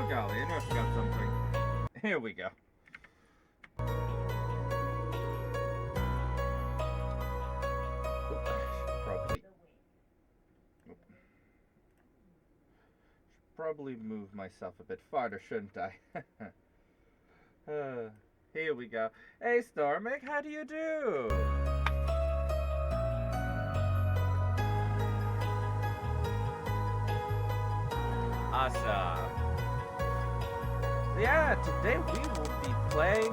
Oh golly, I know I forgot something. Here we go. Probably move myself a bit farther, shouldn't I? Here we go. Hey Stormic, how do you do? Awesome. Yeah, today we will be playing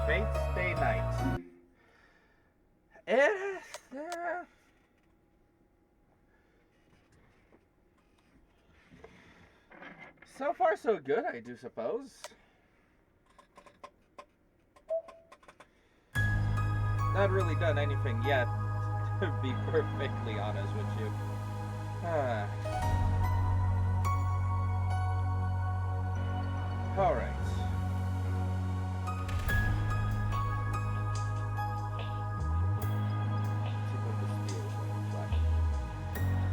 Fate Stay Night. So far so good, I do suppose. Not really done anything yet, to be perfectly honest with you. Alright.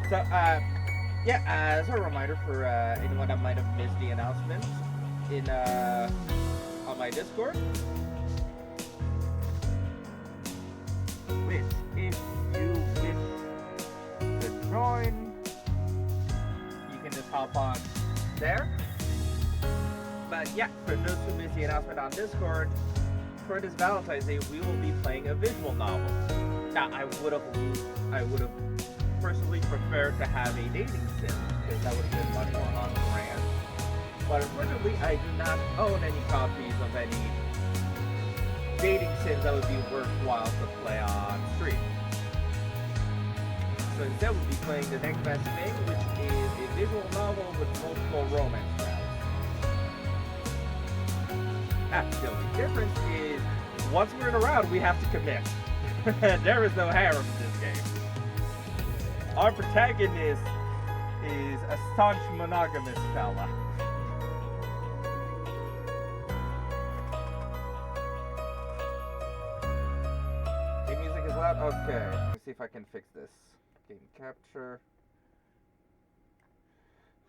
So, yeah, as a reminder for anyone that might have missed the announcement in on my Discord, if you wish to join, you can just hop on there. But yeah, for those who missed the announcement on Discord, for this Valentine's Day, we will be playing a visual novel. Now, I would have personally preferred to have a dating sim, because that would have been much more on brand. But unfortunately, I do not own any copies of any dating sims that would be worthwhile to play on stream. So instead, we'll be playing the next best thing, which is a visual novel with multiple romance rounds. The only difference is, once we're in a round, we have to commit. There is no harem in this game. Our protagonist is a staunch monogamous fella. The music is loud? Okay, let's see if I can fix this. Game capture.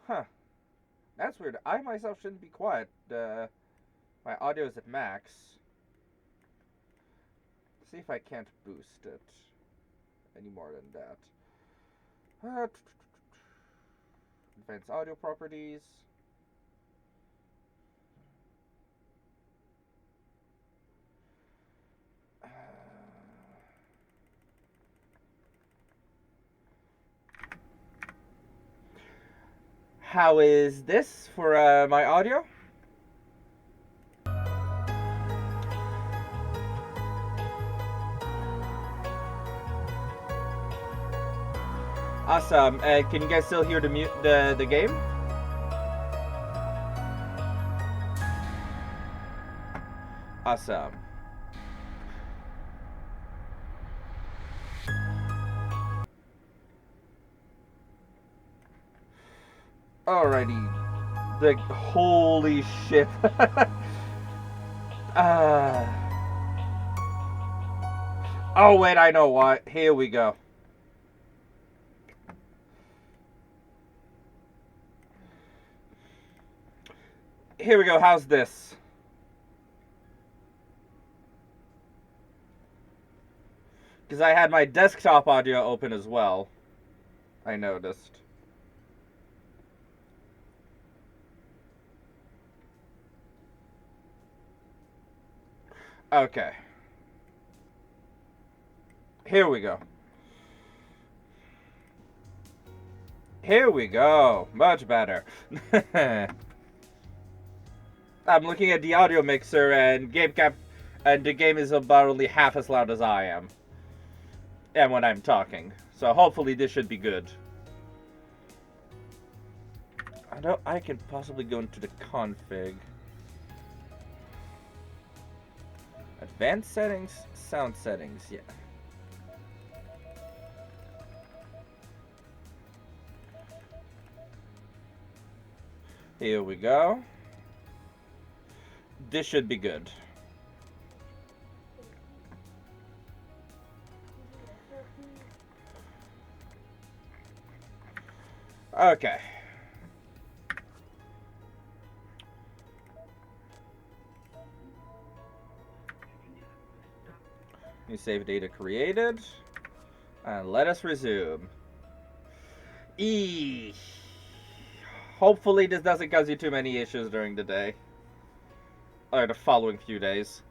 Huh. That's weird. I myself shouldn't be quiet. My audio is at max. Let's see if I can't boost it any more than that. Advanced audio properties. How is this for my audio? Awesome. Can you guys still hear the game? Awesome. Alrighty. The holy shit. Oh wait, I know what. Here we go. Here we go. How's this? Because I had my desktop audio open as well. I noticed. Okay. Here we go. Here we go. Much better. I'm looking at the audio mixer and the game is about only half as loud as I am. And when I'm talking. So hopefully this should be good. I know I can possibly go into the config. Advanced settings, sound settings, yeah. Here we go. This should be good. Okay. New save data created. And let us resume. Hopefully this doesn't cause you too many issues during the day. Or the following few days.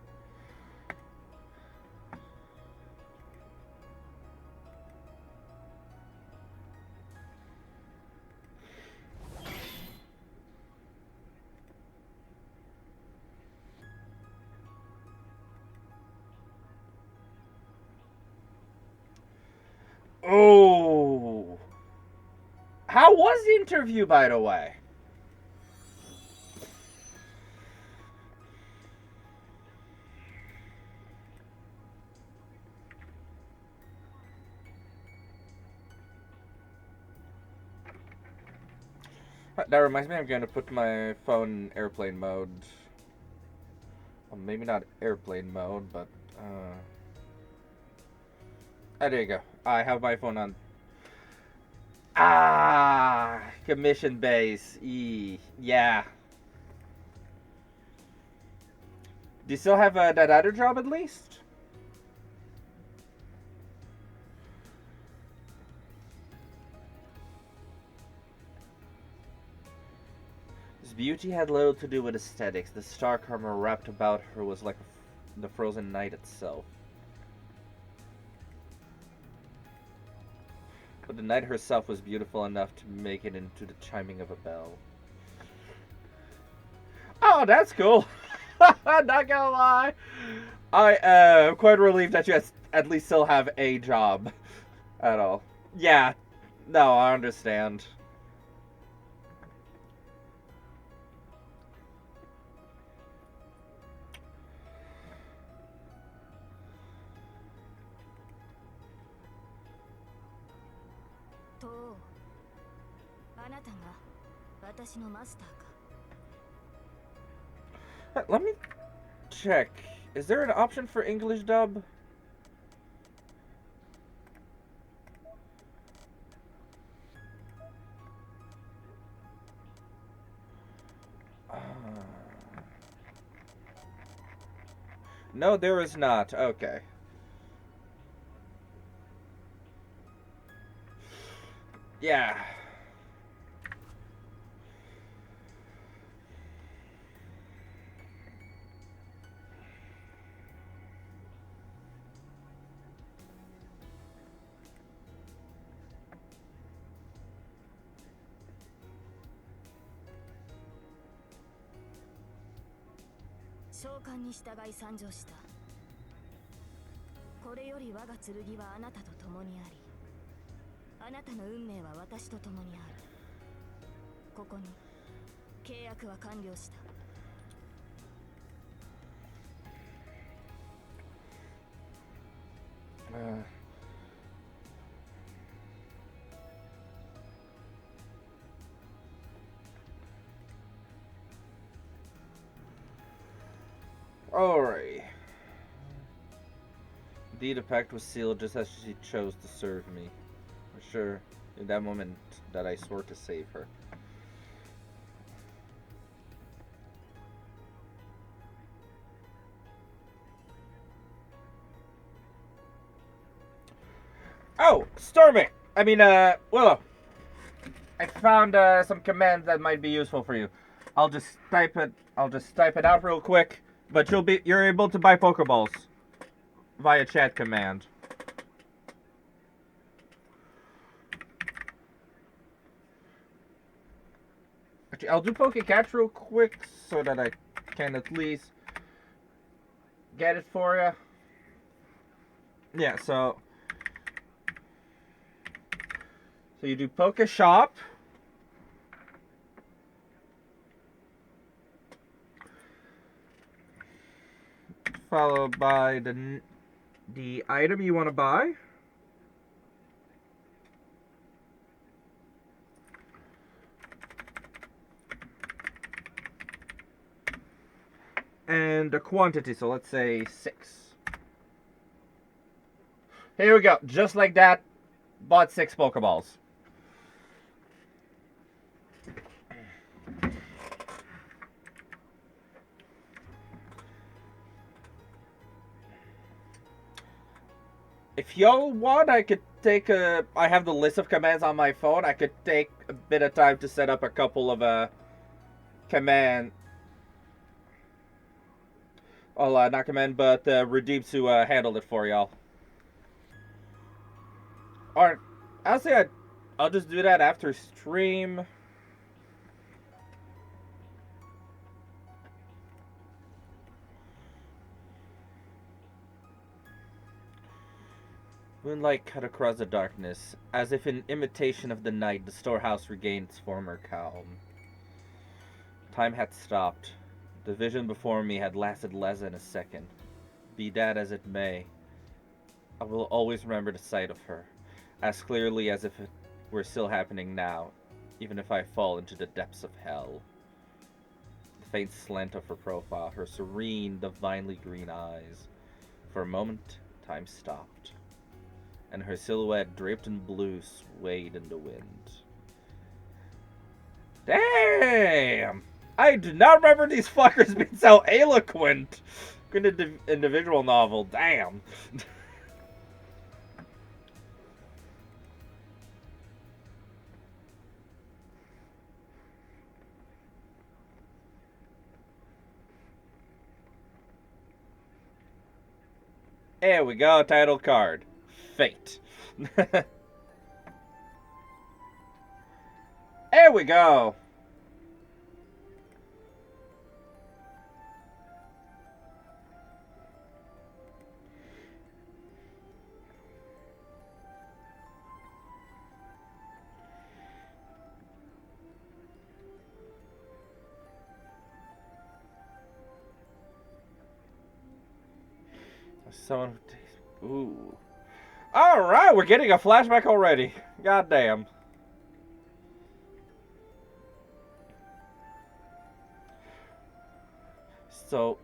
Oh. How was the interview, by the way? That reminds me, I'm going to put my phone in airplane mode. Well, maybe not airplane mode, but... there you go. I have my phone on. Commission base. Yeah. Do you still have that other job at least? His beauty had little to do with aesthetics. The stark armor wrapped about her was like the frozen night itself. But the night herself was beautiful enough to make it into the chiming of a bell. Oh, that's cool. Not gonna lie. I am quite relieved that you at least still have a job at all. Yeah. No, I understand. Let me check. Is there an option for English dub? No, there is not. Okay. Yeah. Alright. Indeed, the pact was sealed just as she chose to serve me. For sure, in that moment that I swore to save her. Oh, Stormic! I mean, Willow. I found some commands that might be useful for you. I'll just type it out real quick. But you're able to buy Pokeballs via chat command. Actually, I'll do Pokecatch real quick so that I can at least get it for you. Yeah, so you do Pokeshop. Followed by the item you want to buy. And the quantity, so let's say 6. Here we go, just like that, bought 6 Pokeballs. If y'all want, I could take a... I have the list of commands on my phone. I could take a bit of time to set up a couple of command... Oh, not command, but redeem to handle it for y'all. Or, honestly, I'll just do that after stream. Moonlight cut across the darkness. As if in imitation of the night, the storehouse regained its former calm. Time had stopped. The vision before me had lasted less than a second. Be that as it may, I will always remember the sight of her, as clearly as if it were still happening now, even if I fall into the depths of hell. The faint slant of her profile, her serene, divinely green eyes. For a moment, time stopped, and her silhouette, draped in blue, swayed in the wind. Damn! I do not remember these fuckers being so eloquent. Good individual novel, damn. There we go, title card. Fate. There we go. Someone. Ooh. Alright, we're getting a flashback already. Goddamn. So.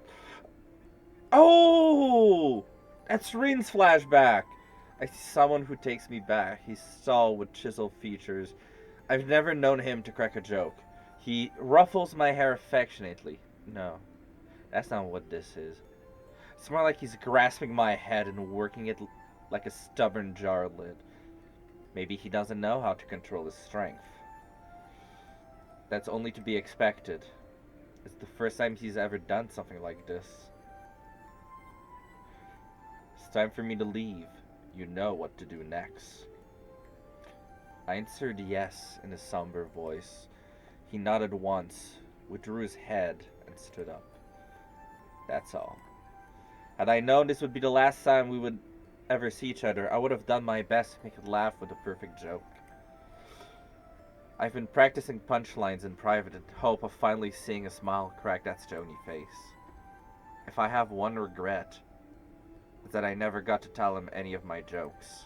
Oh! That's Rin's flashback. I see someone who takes me back. He's tall with chiseled features. I've never known him to crack a joke. He ruffles my hair affectionately. No, that's not what this is. It's more like he's grasping my head and working it like a stubborn jar lid. Maybe he doesn't know how to control his strength. That's only to be expected. It's the first time he's ever done something like this. It's time for me to leave. You know what to do next. I answered yes in a somber voice. He nodded once, withdrew his head, and stood up. That's all. Had I known this would be the last time we would ever see each other, I would have done my best to make it laugh with a perfect joke. I've been practicing punchlines in private in hope of finally seeing a smile crack that stony face. If I have one regret, it's that I never got to tell him any of my jokes.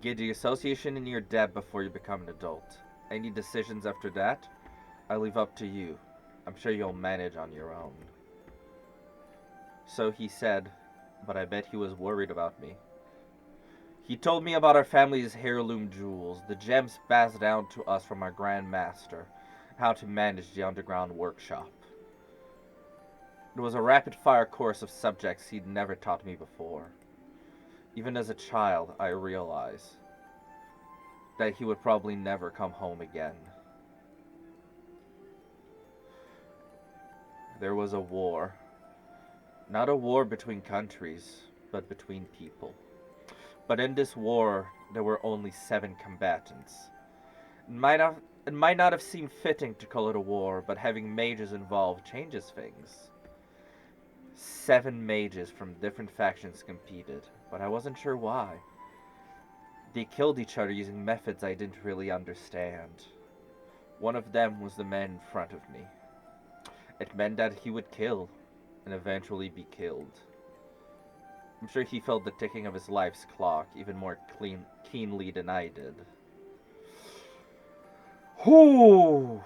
Get the association in your debt before you become an adult. Any decisions after that, I leave up to you. I'm sure you'll manage on your own. So he said, but I bet he was worried about me. He told me about our family's heirloom jewels, the gems passed down to us from our Grand Master, how to manage the underground workshop. It was a rapid-fire course of subjects he'd never taught me before. Even as a child, I realized that he would probably never come home again. There was a war. Not a war between countries, but between people. But in this war, there were only 7 combatants. It might not have seemed fitting to call it a war, but having mages involved changes things. 7 mages from different factions competed, but I wasn't sure why. They killed each other using methods I didn't really understand. One of them was the man in front of me. It meant that he would kill, and eventually be killed. I'm sure he felt the ticking of his life's clock even more keenly than I did. Whew!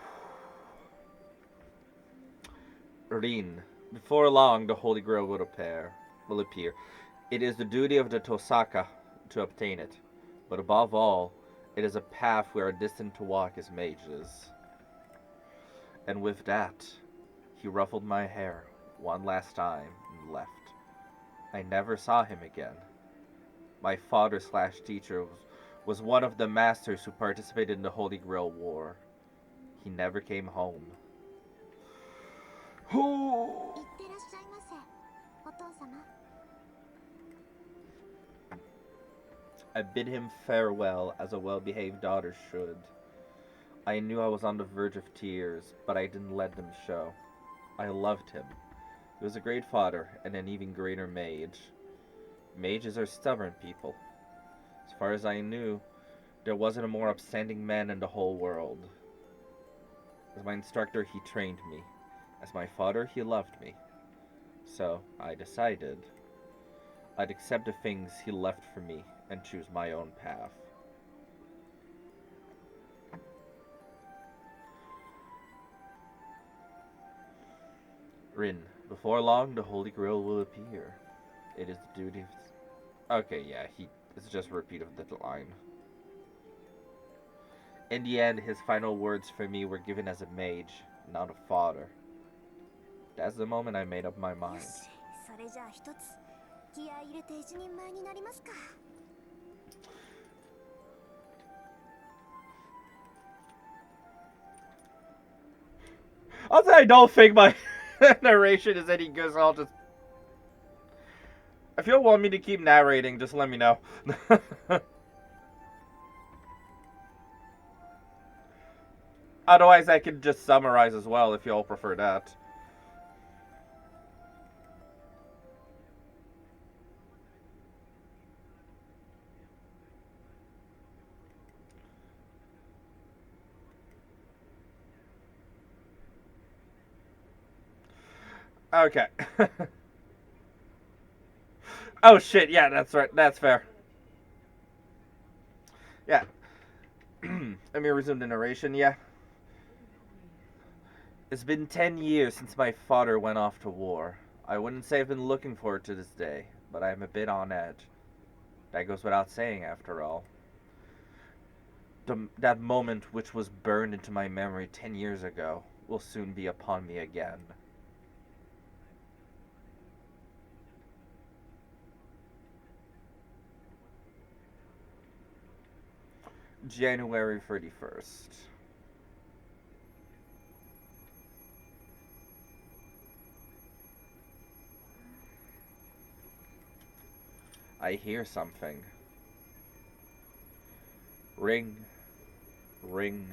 Rin. Before long, the Holy Grail will appear. It is the duty of the Tosaka to obtain it. But above all, it is a path we are destined to walk as mages. And with that, he ruffled my hair one last time and left. I never saw him again. My father/teacher was one of the masters who participated in the Holy Grail War. He never came home. I bid him farewell as a well-behaved daughter should. I knew I was on the verge of tears, but I didn't let them show. I loved him. He was a great father and an even greater mage. Mages are stubborn people. As far as I knew, there wasn't a more upstanding man in the whole world. As my instructor, he trained me. As my father, he loved me. So, I decided I'd accept the things he left for me and choose my own path. Rin, before long the Holy Grail will appear. It is the duty of... Okay, yeah, it's just a repeat of the line. In the end, his final words for me were given as a mage, not a father. That's the moment I made up my mind. Also, I don't think my narration is any good, so I'll just... If you want me to keep narrating, just let me know. Otherwise, I can just summarize as well if you all prefer that. Okay. Oh shit, yeah, that's right. That's fair. Yeah. Let me resume the narration, yeah. It's been 10 years since my father went off to war. I wouldn't say I've been looking forward to this day, but I'm a bit on edge. That goes without saying, after all. That moment which was burned into my memory 10 years ago will soon be upon me again. January 31st. I hear something. Ring. Ring.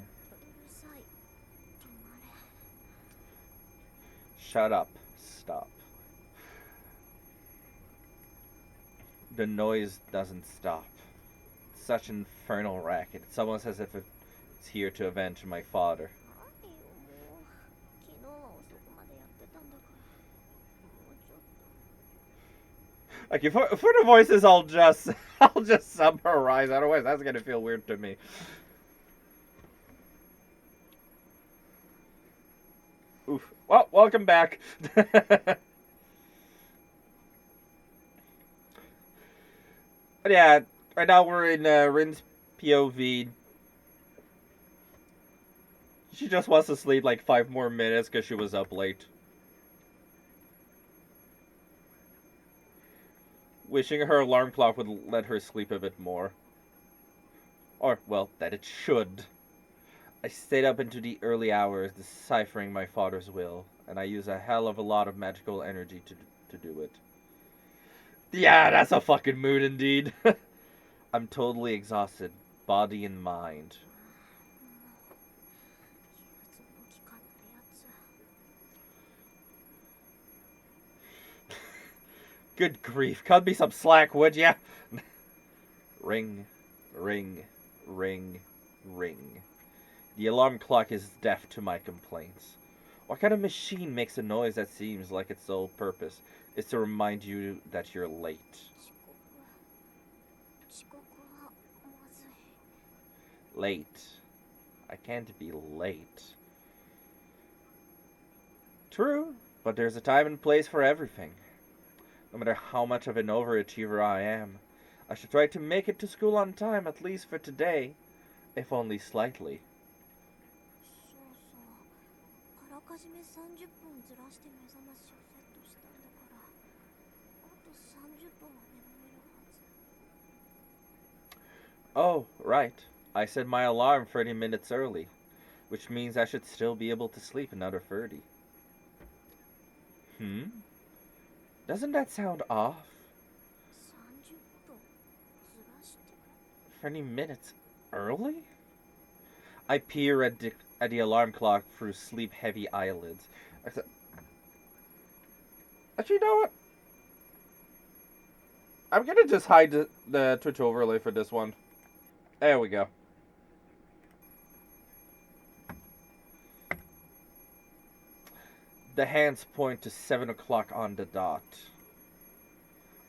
Shut up. Stop. The noise doesn't stop. It's such an infernal racket. It's almost as if it's here to avenge my father. Okay, for the voices, I'll just summarize. Otherwise, that's gonna feel weird to me. Oof. Well, welcome back. But yeah, right now we're in Rin's POV. She just wants to sleep like 5 more minutes because she was up late. Wishing her alarm clock would let her sleep a bit more. Or, well, that it should. I stayed up into the early hours deciphering my father's will, and I use a hell of a lot of magical energy to do it. Yeah, that's a fucking mood indeed. I'm totally exhausted, body and mind. Good grief, cut me some slack, would ya? Ring, ring, ring, ring. The alarm clock is deaf to my complaints. What kind of machine makes a noise that seems like its sole purpose is to remind you that you're late? Late. I can't be late. True, but there's a time and place for everything. No matter how much of an overachiever I am, I should try to make it to school on time, at least for today, if only slightly. Oh, right. I set my alarm 30 minutes early, which means I should still be able to sleep another 30. Hmm? Doesn't that sound off? 30分ずらして。 30 minutes early? I peer at the alarm clock through sleep heavy eyelids. I said, actually, you know what? I'm gonna just hide the Twitch overlay for this one. There we go. The hands point to 7 o'clock on the dot.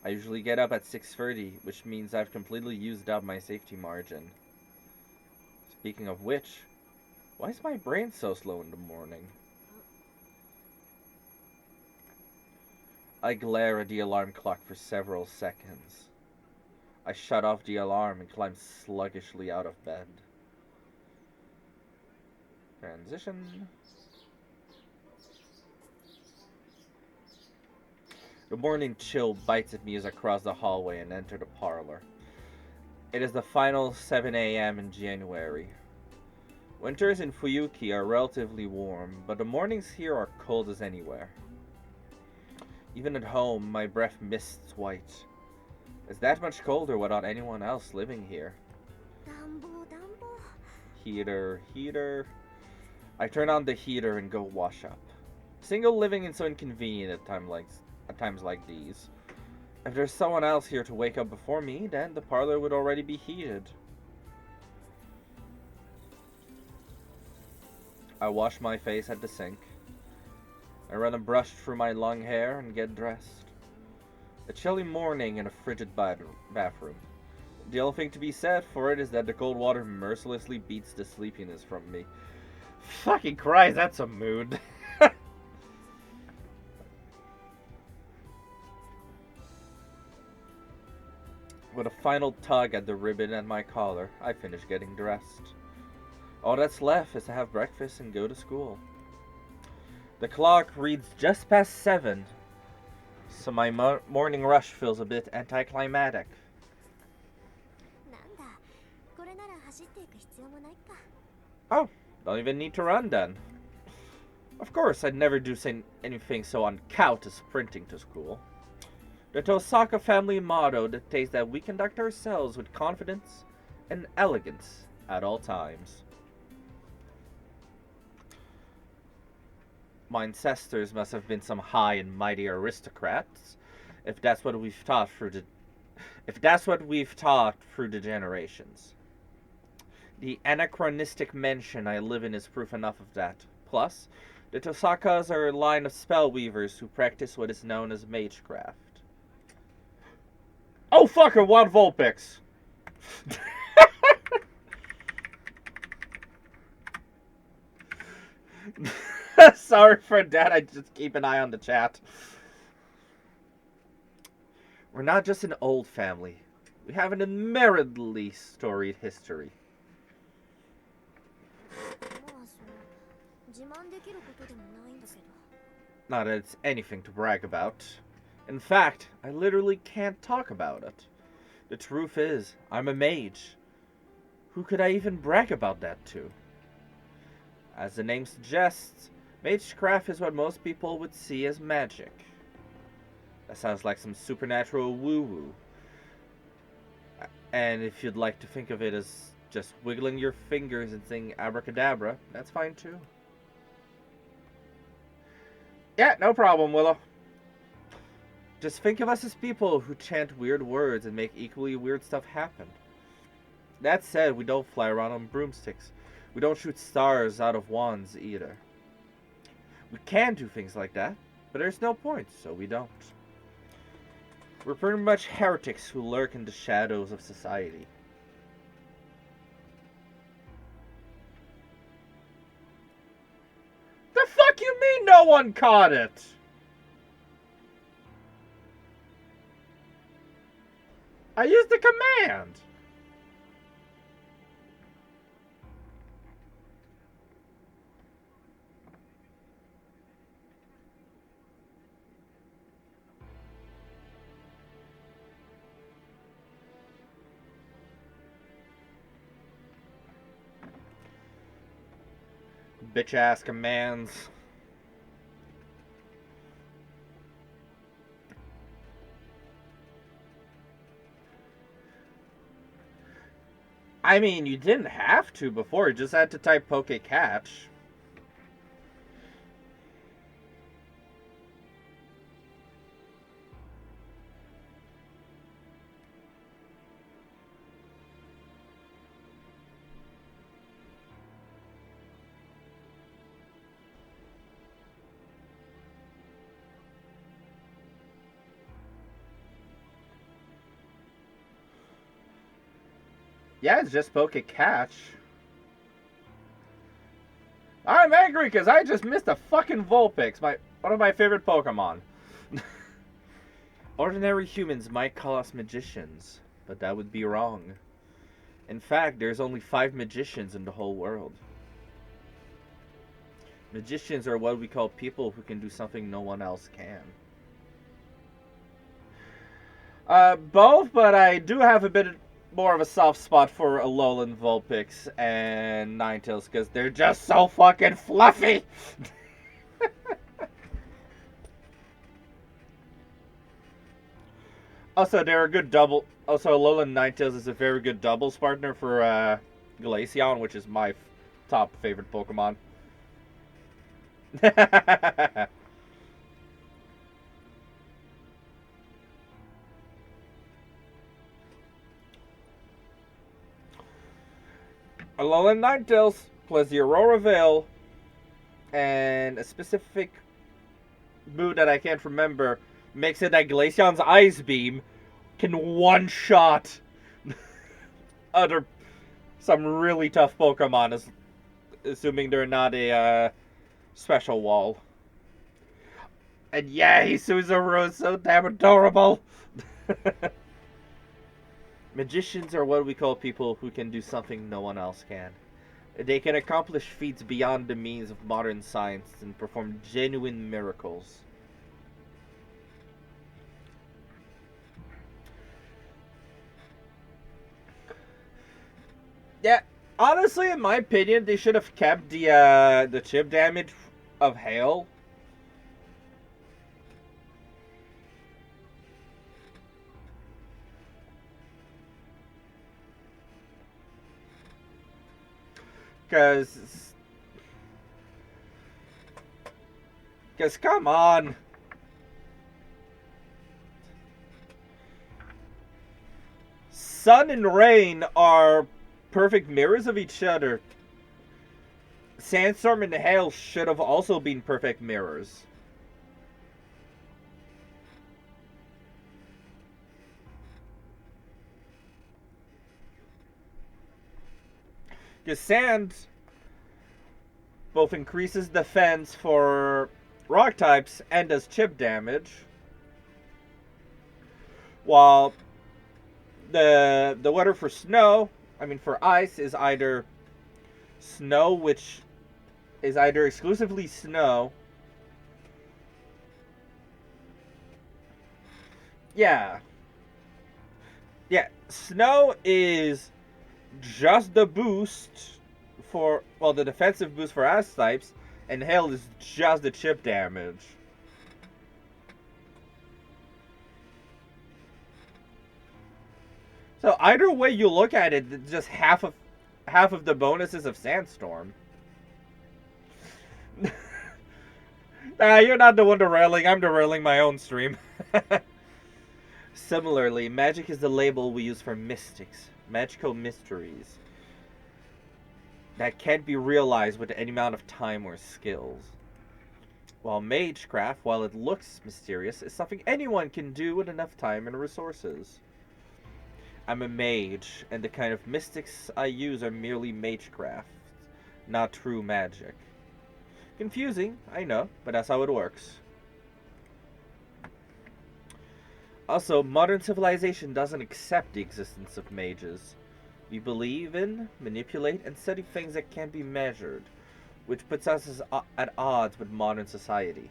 I usually get up at 6:30, which means I've completely used up my safety margin. Speaking of which, why is my brain so slow in the morning? I glare at the alarm clock for several seconds. I shut off the alarm and climb sluggishly out of bed. Transition. The morning chill bites at me as I cross the hallway and enter the parlor. It is the final 7 a.m. in January. Winters in Fuyuki are relatively warm, but the mornings here are cold as anywhere. Even at home, my breath mists white. It's that much colder without anyone else living here. 暖房暖房。 Heater, heater. I turn on the heater and go wash up. Single living is so inconvenient at times like these. If there's someone else here to wake up before me, then the parlor would already be heated. I wash my face at the sink. I run a brush through my long hair and get dressed. A chilly morning in a frigid bathroom. The only thing to be said for it is that the cold water mercilessly beats the sleepiness from me. Fucking Christ, that's a mood. With a final tug at the ribbon at my collar, I finish getting dressed. All that's left is to have breakfast and go to school. The clock reads just past 7, so my morning rush feels a bit anticlimactic. なんだ、これなら走っていく必要もないか。 Oh, don't even need to run then. Of course, I'd never do anything so uncouth as sprinting to school. The Tosaka family motto dictates that we conduct ourselves with confidence and elegance at all times. My ancestors must have been some high and mighty aristocrats, if that's what we've taught through the generations. The anachronistic mansion I live in is proof enough of that. Plus, the Tosakas are a line of spellweavers who practice what is known as magecraft. Oh fucker, Wild Vulpix! Sorry for that, I just keep an eye on the chat. We're not just an old family. We have an admirably storied history. まあその自慢できることでもないんだけど。 Not that it's anything to brag about. In fact, I literally can't talk about it. The truth is, I'm a mage. Who could I even brag about that to? As the name suggests, magecraft is what most people would see as magic. That sounds like some supernatural woo-woo. And if you'd like to think of it as just wiggling your fingers and saying abracadabra, that's fine too. Yeah, no problem, Willow. Just think of us as people who chant weird words and make equally weird stuff happen. That said, we don't fly around on broomsticks. We don't shoot stars out of wands either. We can do things like that, but there's no point, so we don't. We're pretty much heretics who lurk in the shadows of society. The fuck you mean no one caught it? I used the command. bitch ass commands. I mean, you didn't have to before, you just had to type poke catch. Yeah, it's just poke catch. I'm angry because I just missed a fucking Vulpix, one of my favorite Pokemon. Ordinary humans might call us magicians, but that would be wrong. In fact, there's only 5 magicians in the whole world. Magicians are what we call people who can do something no one else can. Both, but I do have a bit more of a soft spot for Alolan Vulpix and Ninetales because they're just so fucking fluffy. Also, they're a good double. Also, Alolan Ninetales is a very good doubles partner for Glaceon, which is my top favorite Pokemon. Alolan Ninetales plus the Aurora Veil and a specific move that I can't remember makes it that Glaceon's Ice Beam can one-shot some really tough Pokemon, assuming they're not a special wall. And yeah, Suzaru is so damn adorable. Magicians are what we call people who can do something no one else can. They can accomplish feats beyond the means of modern science and perform genuine miracles. Yeah, honestly, in my opinion, they should have kept the chip damage of hail. Because come on. Sun and rain are perfect mirrors of each other. Sandstorm and hail should have also been perfect mirrors. Because sand both increases defense for rock types and does chip damage, while the weather for snow, for ice, is either snow, which is either exclusively snow. Yeah, snow is just the boost for, well, the defensive boost for ice types, and hail is just the chip damage. So either way you look at it, it's just half of the bonuses of Sandstorm. You're not the one derailing, I'm derailing my own stream. Similarly, magic is the label we use for mystics, magical mysteries that can't be realized with any amount of time or skills. While magecraft, while it looks mysterious, is something anyone can do with enough time and resources. I'm a mage, and the kind of mystics I use are merely magecraft, not true magic. Confusing, I know, but that's how it works. Also, modern civilization doesn't accept the existence of mages. We believe in, manipulate, and study things that can't be measured, which puts us at odds with modern society.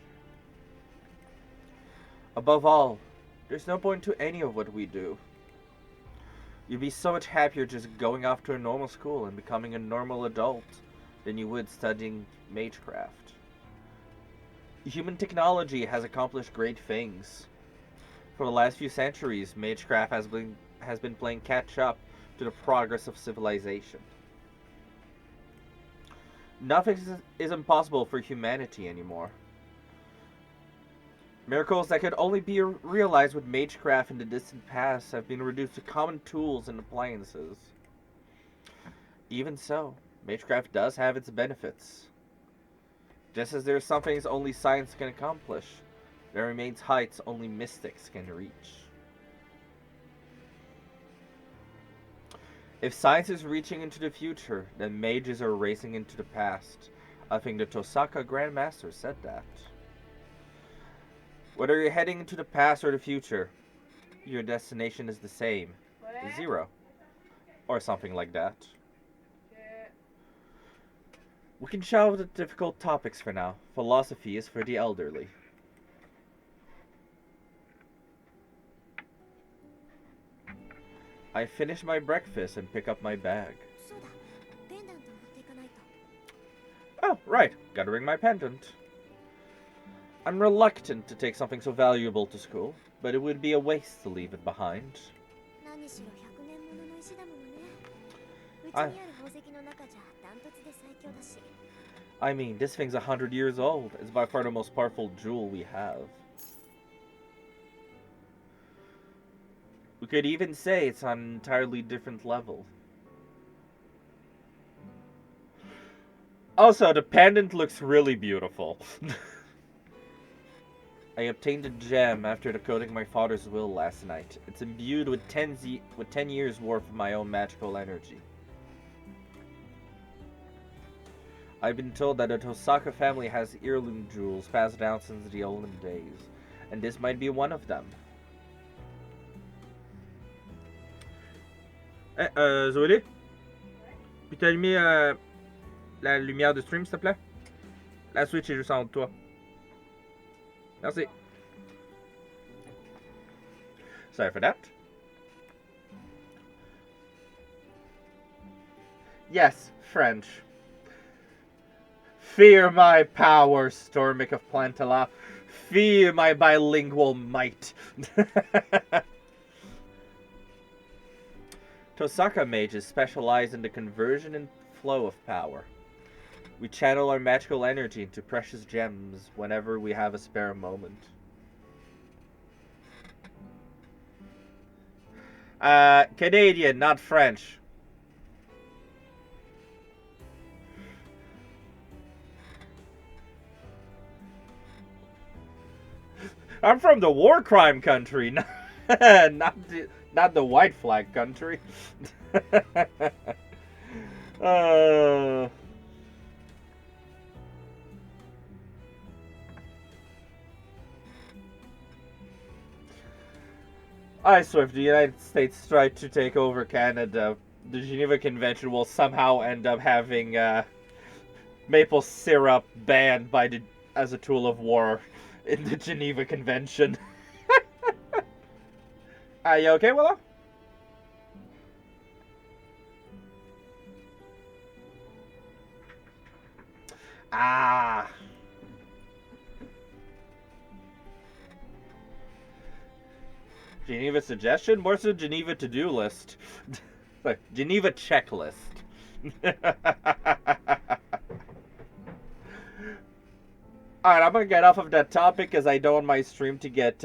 Above all, there's no point to any of what we do. You'd be so much happier just going off to a normal school and becoming a normal adult, than you would studying magecraft. Human technology has accomplished great things. For the last few centuries, magecraft has been playing catch up to the progress of civilization. Nothing is impossible for humanity anymore. Miracles that could only be realized with magecraft in the distant past have been reduced to common tools and appliances. Even so, magecraft does have its benefits. Just as there are some things only science can accomplish, there remains heights only mystics can reach. If science is reaching into the future, then mages are racing into the past. I think the Tosaka Grandmaster said that. Whether you're heading into the past or the future, your destination is the same. 0. Or something like that. We can shelve the difficult topics for now. Philosophy is for the elderly. I finish my breakfast and pick up my bag. そうだ、ペンダントを持っていかないと。 Oh, right. Gotta bring my pendant. I'm reluctant to take something so valuable to school, but it would be a waste to leave it behind. 何しろ100年ものの石だものね。うちあにある宝石の中じゃダントツで最強だし。 I mean, this thing's 100 years old. It's by far the most powerful jewel we have. We could even say it's on an entirely different level. Also, the pendant looks really beautiful. I obtained a gem after decoding my father's will last night. It's imbued with 10 years worth of my own magical energy. I've been told that the Tosaka family has heirloom jewels passed down since the olden days, and this might be one of them. Zoé, puis t'as allumé la lumière de stream, s'il te plaît? La Switch est juste en haut de toi. Merci. Sorry for that. Yes, French. Fear my power, Stormic of Plantala. Fear my bilingual might. Tosaka mages specialize in the conversion and flow of power. We channel our magical energy into precious gems whenever we have a spare moment. Canadian, not French. I'm from the war crime country, not the white flag country. I swear, if the United States try to take over Canada, the Geneva Convention will somehow end up having maple syrup banned as a tool of war in the Geneva Convention. Are you okay, Willow? Ah. Geneva suggestion? More so Geneva to-do list. Like, Geneva checklist. Alright, I'm gonna get off of that topic because I don't want my stream to get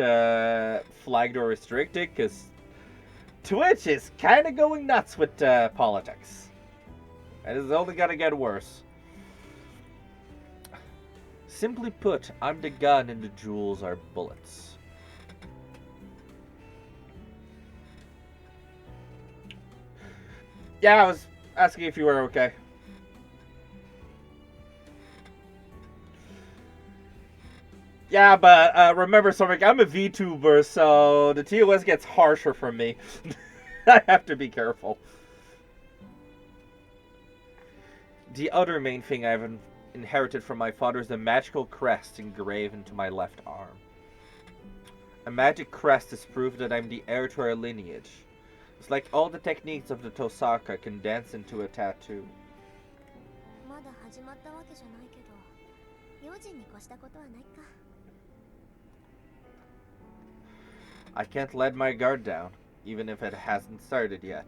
flagged or restricted, because Twitch is kind of going nuts with politics. And it's only gonna get worse. Simply put, I'm the gun and the jewels are bullets. Yeah, I was asking if you were okay. Yeah, but remember, Sormic, I'm a VTuber, so the TOS gets harsher from me. I have to be careful. The other main thing I've inherited from my father is the magical crest engraved into my left arm. A magic crest is proof that I'm the heir to our lineage. It's like all the techniques of the Tosaka condensed into a tattoo. 間まだ始まったわけじゃないけど、用心に越したことはないか。 I can't let my guard down, even if it hasn't started yet.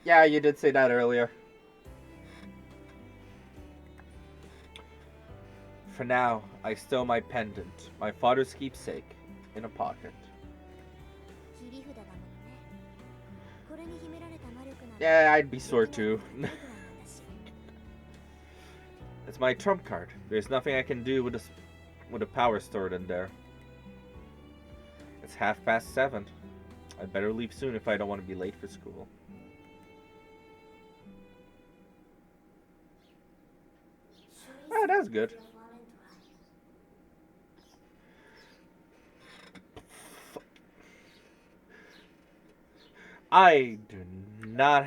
Yeah, you did say that earlier. For now, I stow my pendant, my father's keepsake, in a pocket. 切り札だものね。これに秘められた魔力なら Yeah, I'd be sore できない too. ことないぐらいなんだし。 It's my trump card. There's nothing I can do with a power stored in there. It's 7:30. I'd better leave soon if I don't want to be late for school. Oh, that's good. I do not...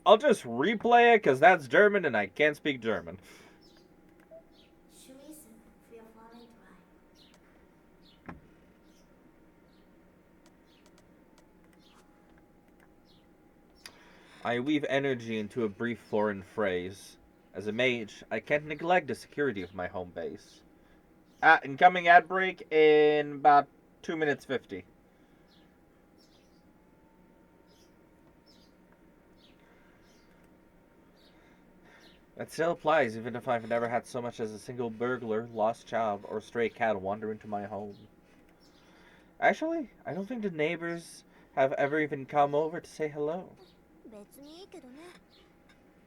I'll just replay it, because that's German, and I can't speak German. I weave energy into a brief foreign phrase. As a mage, I can't neglect the security of my home base. Incoming ad break in about 2 minutes 50. That still applies even if I've never had so much as a single burglar, lost child, or stray cat wander into my home. Actually, I don't think the neighbors have ever even come over to say hello. 別にいいけどね。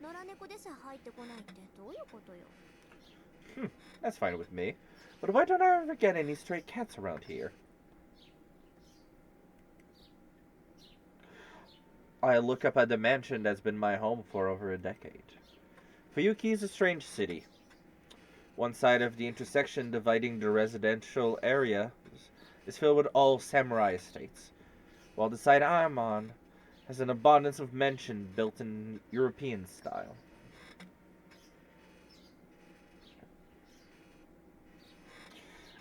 野良猫でさえ入ってこないってどういうことよ。 That's fine with me. But why don't I ever get any stray cats around here? I look up at the mansion that's been my home for over a decade. Fuyuki is a strange city. One side of the intersection dividing the residential area is filled with all samurai estates, while the side I'm on has an abundance of mansion built in European style.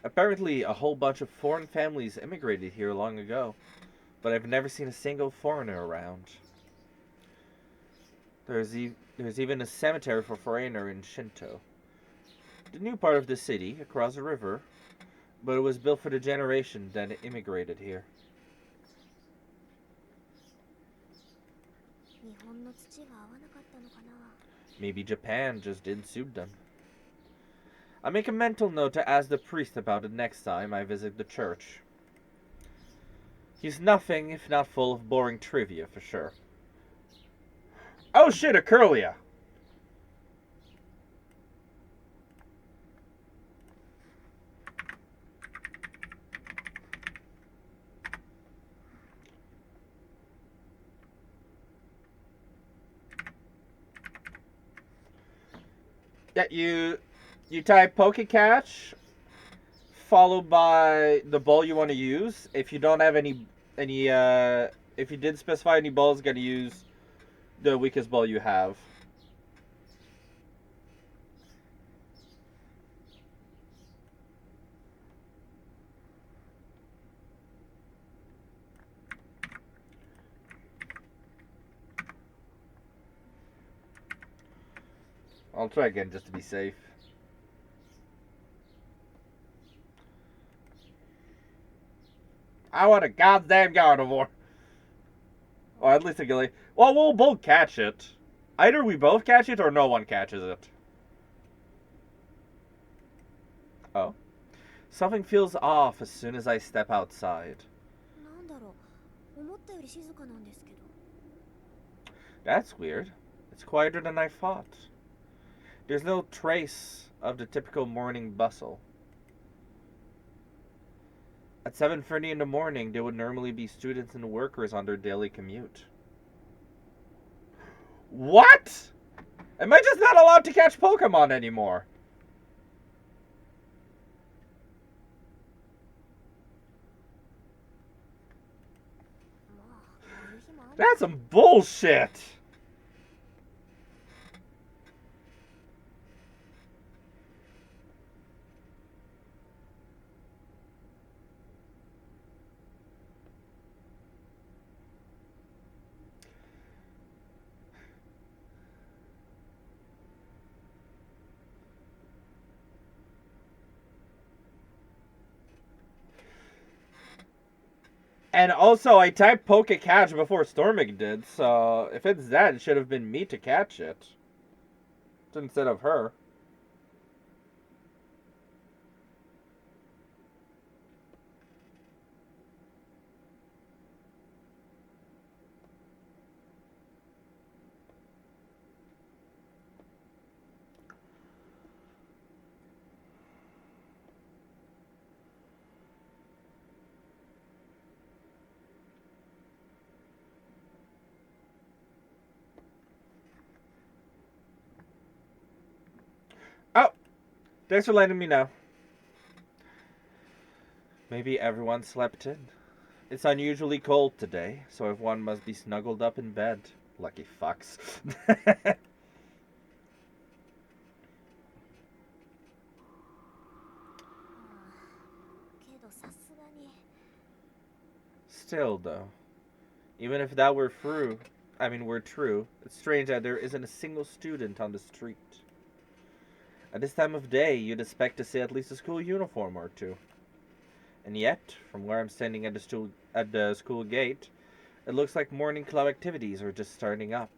Apparently, a whole bunch of foreign families immigrated here long ago, but I've never seen a single foreigner around. There's even a cemetery for foreigner in Shinto. The new part of the city, across the river, but it was built for the generation that immigrated here. 日本の土が合わなかったのかな。 Maybe Japan just didn't suit them. I make a mental note to ask the priest about it next time I visit the church. He's nothing if not full of boring trivia, for sure. Oh shit, a Curlia! Yeah, you type Pokecatch, followed by the ball you want to use. If you don't have if you did specify any balls, gotta use the weakest ball you have. I'll try again just to be safe. I want a goddamn Gardevoir. Or at least a Gilly. Well, we'll both catch it. Either we both catch it or no one catches it. Oh. Something feels off as soon as I step outside. なんだろう。思ったより静かなんですけど。 That's weird. It's quieter than I thought. There's no trace of the typical morning bustle. At 7:30 in the morning, there would normally be students and workers on their daily commute. What? Am I just not allowed to catch Pokemon anymore? That's some bullshit! And also, I typed poke catch before Storming did, so if it's that, it should have been me to catch it. Instead of her. Oh! Thanks for letting me know. Maybe everyone slept in. It's unusually cold today, so everyone must be snuggled up in bed. Lucky fucks. けどさすがに Still, though, even if that were true, it's strange that there isn't a single student on the street. At this time of day, you'd expect to see at least a school uniform or two. And yet, from where I'm standing at the school gate, it looks like morning club activities are just starting up.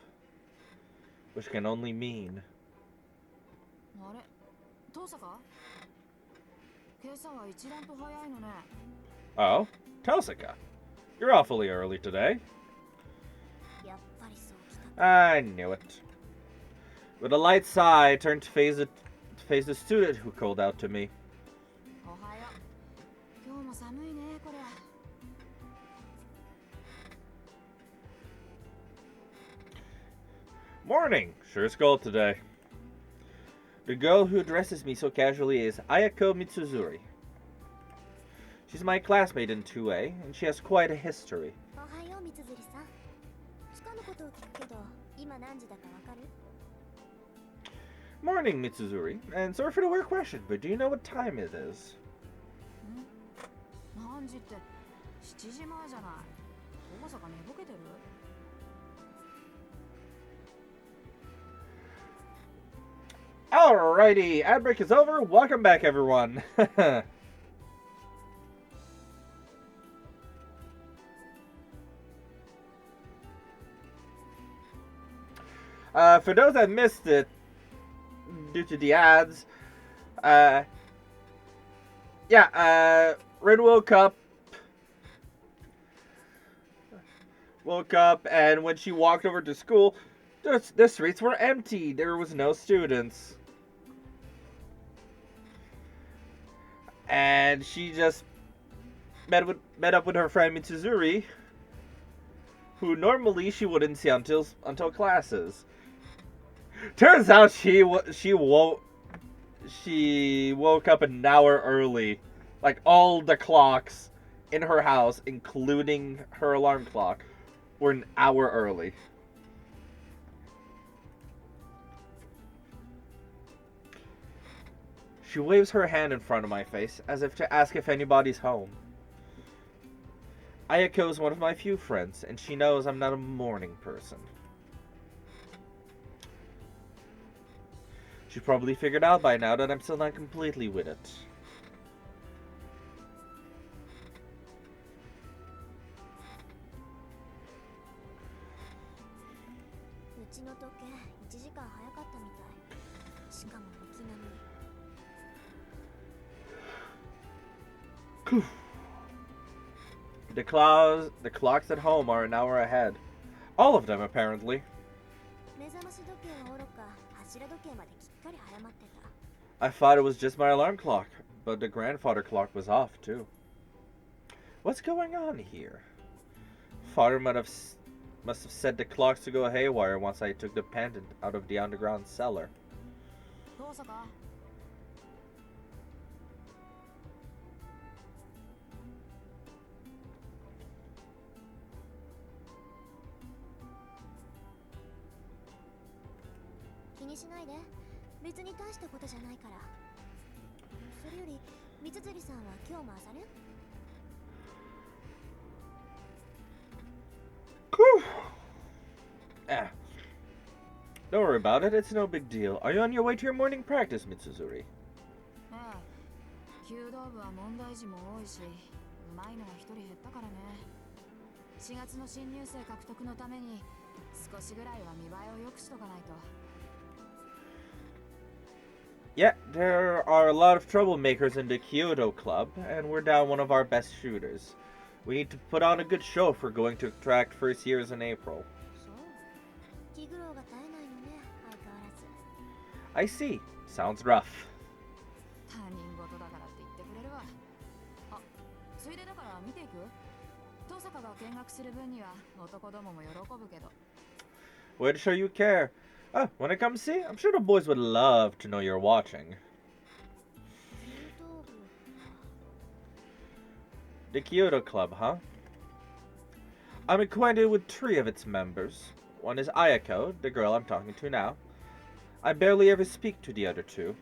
Which can only mean... あれ父さか今朝は一段と早いのね Oh, Tosaka. You're awfully early today. やっぱりそうきた I knew it. With a light sigh, I turned to face the student who called out to me. おはよう今日も寒いねこりゃ Morning! Sure is cold today. The girl who addresses me so casually is Ayako Mitsuzuri. She's my classmate in 2A, and she has quite a history. おはようみつづりさんつかぬことを聞くけど今何時だかわかる Morning, Mitsuzuri. And sorry for the weird question, but do you know what time it is? 何時って7時前じゃない大阪寝ぼけてる Alrighty, ad break is over. Welcome back, everyone. For those that missed it due to the ads, Red woke up, and when she walked over to school, the streets were empty. There was no students. And she just met up with her friend Mitsuzuri, who normally she wouldn't see until classes. Turns out she woke up an hour early, like all the clocks in her house, including her alarm clock, were an hour early. She waves her hand in front of my face, as if to ask if anybody's home. Ayako is one of my few friends, and she knows I'm not a morning person. She probably figured out by now that I'm still not completely with it. The clocks at home are an hour ahead. All of them, apparently. 目覚まし時計はおろか柱時計まできっかり早まってた I thought it was just my alarm clock, but the grandfather clock was off, too. What's going on here? Father must have set the clocks to go haywire once I took the pendant out of the underground cellar. 父さか 気にしないで別に大したことじゃないからそれよりみつづりさんは今日も朝練 Don't worry about it, it's no big deal. Are you on your way to your morning practice, Mitsuzuri? ああ弓道部は問題児も多いしうまいのは一人減ったからね4月の新入生獲得のために少しぐらいは見栄えを良くしとかないと。 Yeah, there are a lot of troublemakers in the Kyoto Club, and we're down one of our best shooters. We need to put on a good show if we're going to attract first years in April. そう気苦労が絶えないのね相変わらず I see. Sounds rough. 他人事だからって言ってくれるわ。あ、ついでだから見ていく？登坂が見学する分には男どもも喜ぶけど。 Way to show you care. Oh, wanna come see? I'm sure the boys would love to know you're watching. 柔道部 The Kyoto Club, huh? I'm acquainted with 3 of its members. One is Ayako, the girl I'm talking to now. I barely ever speak to the other 2.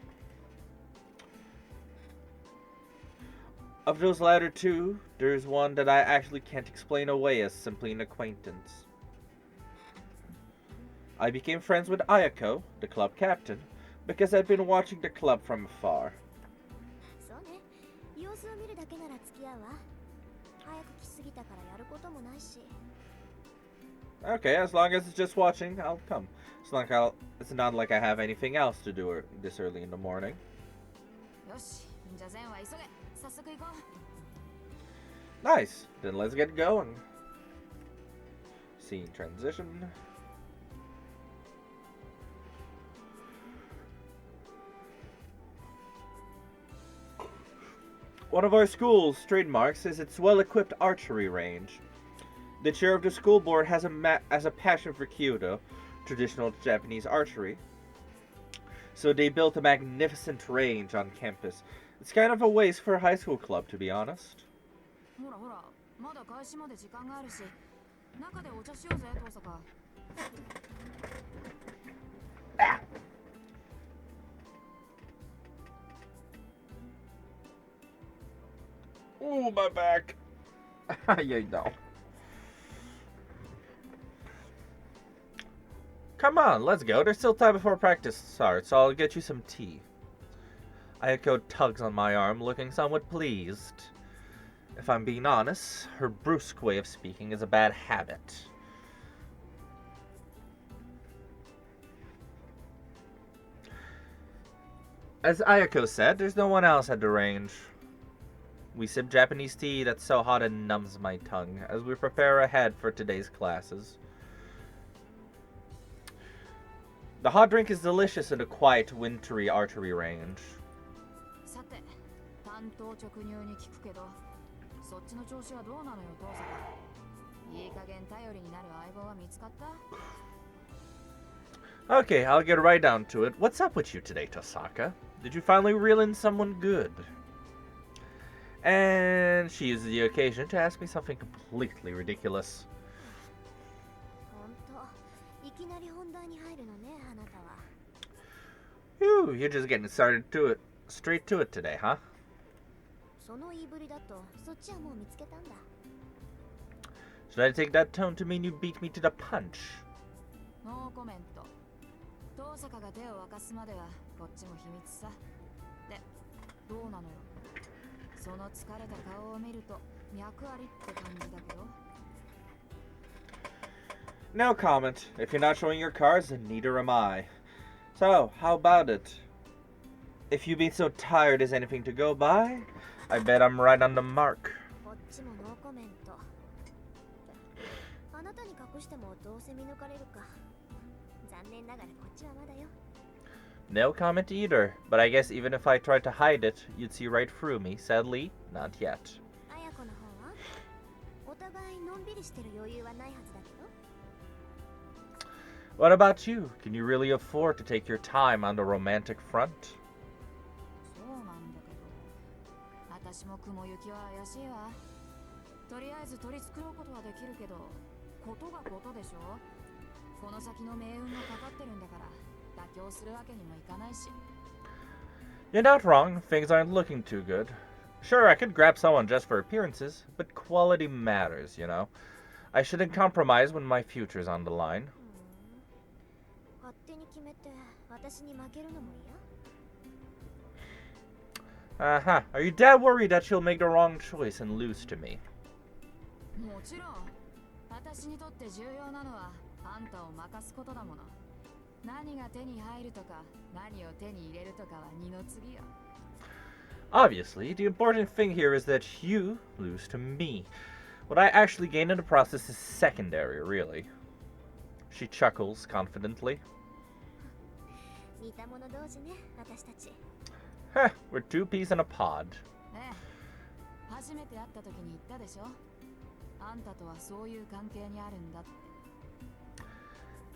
Of those latter 2, there's one that I actually can't explain away as simply an acquaintance. I became friends with Ayako, the club captain, because I'd been watching the club from afar. そうね様子を見るだけなら付き合うわ早く来すぎたからやることもないし Okay, as long as it's just watching, I'll come. It's not like I have anything else to do this early in the morning. よし、じゃあ善は急げ。早速行こう。 Nice. Then let's get going. Scene transition. One of our school's trademarks is its well-equipped archery range. The chair of the school board has a passion for Kyoto, traditional Japanese archery. So they built a magnificent range on campus. It's kind of a waste for a high school club, to be honest. ほらほら、まだ開始まで時間があるし、中でお茶しようぜ、登坂。 Ooh, my back. Yeah, no. Come on, let's go. There's still time before practice starts, so I'll get you some tea. Ayako tugs on my arm, looking somewhat pleased. If I'm being honest, her brusque way of speaking is a bad habit. As Ayako said, there's no one else at the range. We sip Japanese tea that's so hot it numbs my tongue as we prepare ahead for today's classes. The hot drink is delicious in a quiet, wintry archery range. さて、単刀直入に聞くけど、そっちの調子はどうなのよ、登坂。いい加減頼りになる相棒は見つかった？ Okay, I'll get right down to it. What's up with you today, Tosaka? Did you finally reel in someone good? And she uses the occasion to ask me something completely ridiculous. ほんといきなり本題に入るのねあなたは Phew, you're just getting straight to it today, huh? その言いぶりだとそっちはもう見つけたんだ Should I take that tone to mean you beat me to the punch? ノーコメント。登坂が手を沸かすまではこっちも秘密さ。で、どうなのよ。その疲れた顔を見ると脈ありって感じだけど。 No comment. If you're not showing your cards, then neither am I. So, how about it? If you've been so tired as anything to go by, I bet I'm right on the mark. こっちもノーコメントあなたに隠してもどうせ見抜かれるか残念ながらこっちはまだよ No comment either, but I guess even if I tried to hide it, you'd see right through me. Sadly, not yet. あやこの方はお互いのんびりしてる余裕はないはずだけど What about you? Can you really afford to take your time on the romantic front? そうなんだけど。私も雲行きは怪しいわ。とりあえず取り繕うことはできるけど、ことがことでしょ。この先の命運がかかってるんだから。 妥協するわけにもいかないし。 You're not wrong. Things aren't looking too good. Sure, I could grab someone just for appearances, but quality matters, you know. I shouldn't compromise when my future's on the line. 勝手に決めて私に負けるのも嫌 Uh-huh. Are you that worried that she'll make the wrong choice and lose to me? もちろん。私にとって重要なのはあんたを任すことだもの。何が手に入るとか何を手に入れるとかは二の次よ。 Obviously, the important thing here is that you lose to me. What I actually gain in the process is secondary, really. She chuckles confidently. 似た者同士ね、私たち。 Heh, we're two peas in a pod. ねえ、初めて会った時に言ったでしょ。あんたとはそういう関係にあるんだって。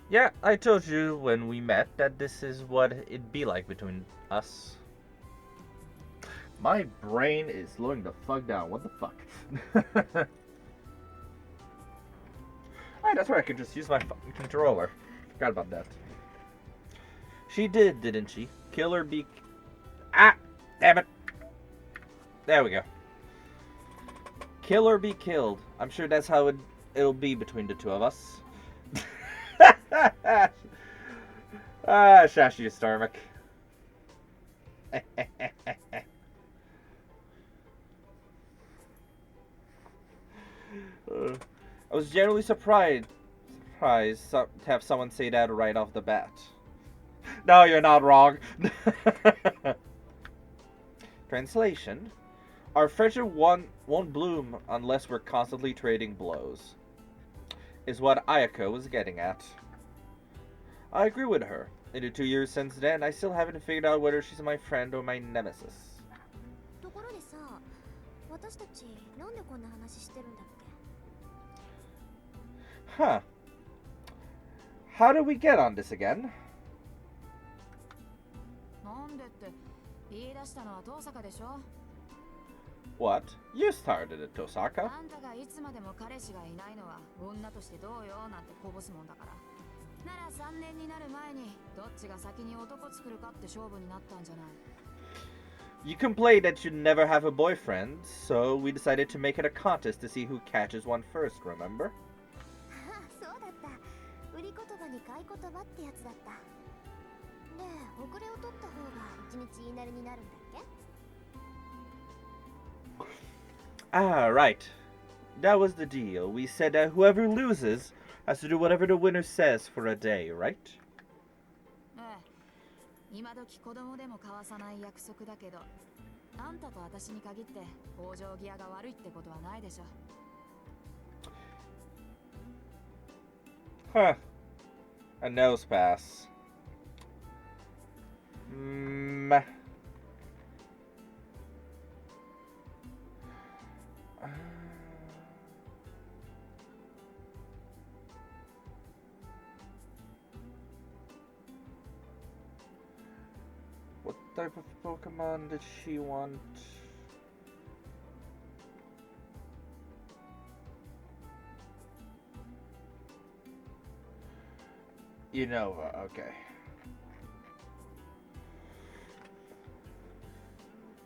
Yeah, I told you when we met that this is what it'd be like between us. My brain is slowing the fuck down. What the fuck? Alright, that's where I could just use my fucking controller. Forgot about that. She did, didn't she? Kill or be... Ah! Damn it! There we go. Kill or be killed. I'm sure that's how it'll be between the two of us. Shashi Starmic. I was generally surprised to have someone say that right off the bat. No, you're not wrong. Translation: our friendship won't bloom unless we're constantly trading blows. Is what Ayako was getting at. I agree with her. In the 2 years since then, I still haven't figured out whether she's my friend or my nemesis. ところでさ、私たちなんでこんな話してるんだっけ？ Huh. How did we get on this again? なんでって言い出したのは遠坂でしょ。 What? You started it, Tosaka. あんたがいつまでも彼氏がいないのは女としてどうよなんてこぼすもんだから。なら3年になる前にどっちが先に男作るかって勝負になったんじゃない。 You complained that you'd never have a boyfriend, so we decided to make it a contest to see who catches one first, remember? ああ、そうだった。売り言葉に買い言葉ってやつだった。で、遅れを取った方が一日言いなりになるんだっけ？ Ah, right. That was the deal. We said that whoever loses has to do whatever the winner says for a day, right? ええ、今時子供でも交わさない約束だけど、あんたと私に限って往生際が悪いってことはないでしょ。 Huh. A nose pass. What type of Pokemon did she want? Unova, okay.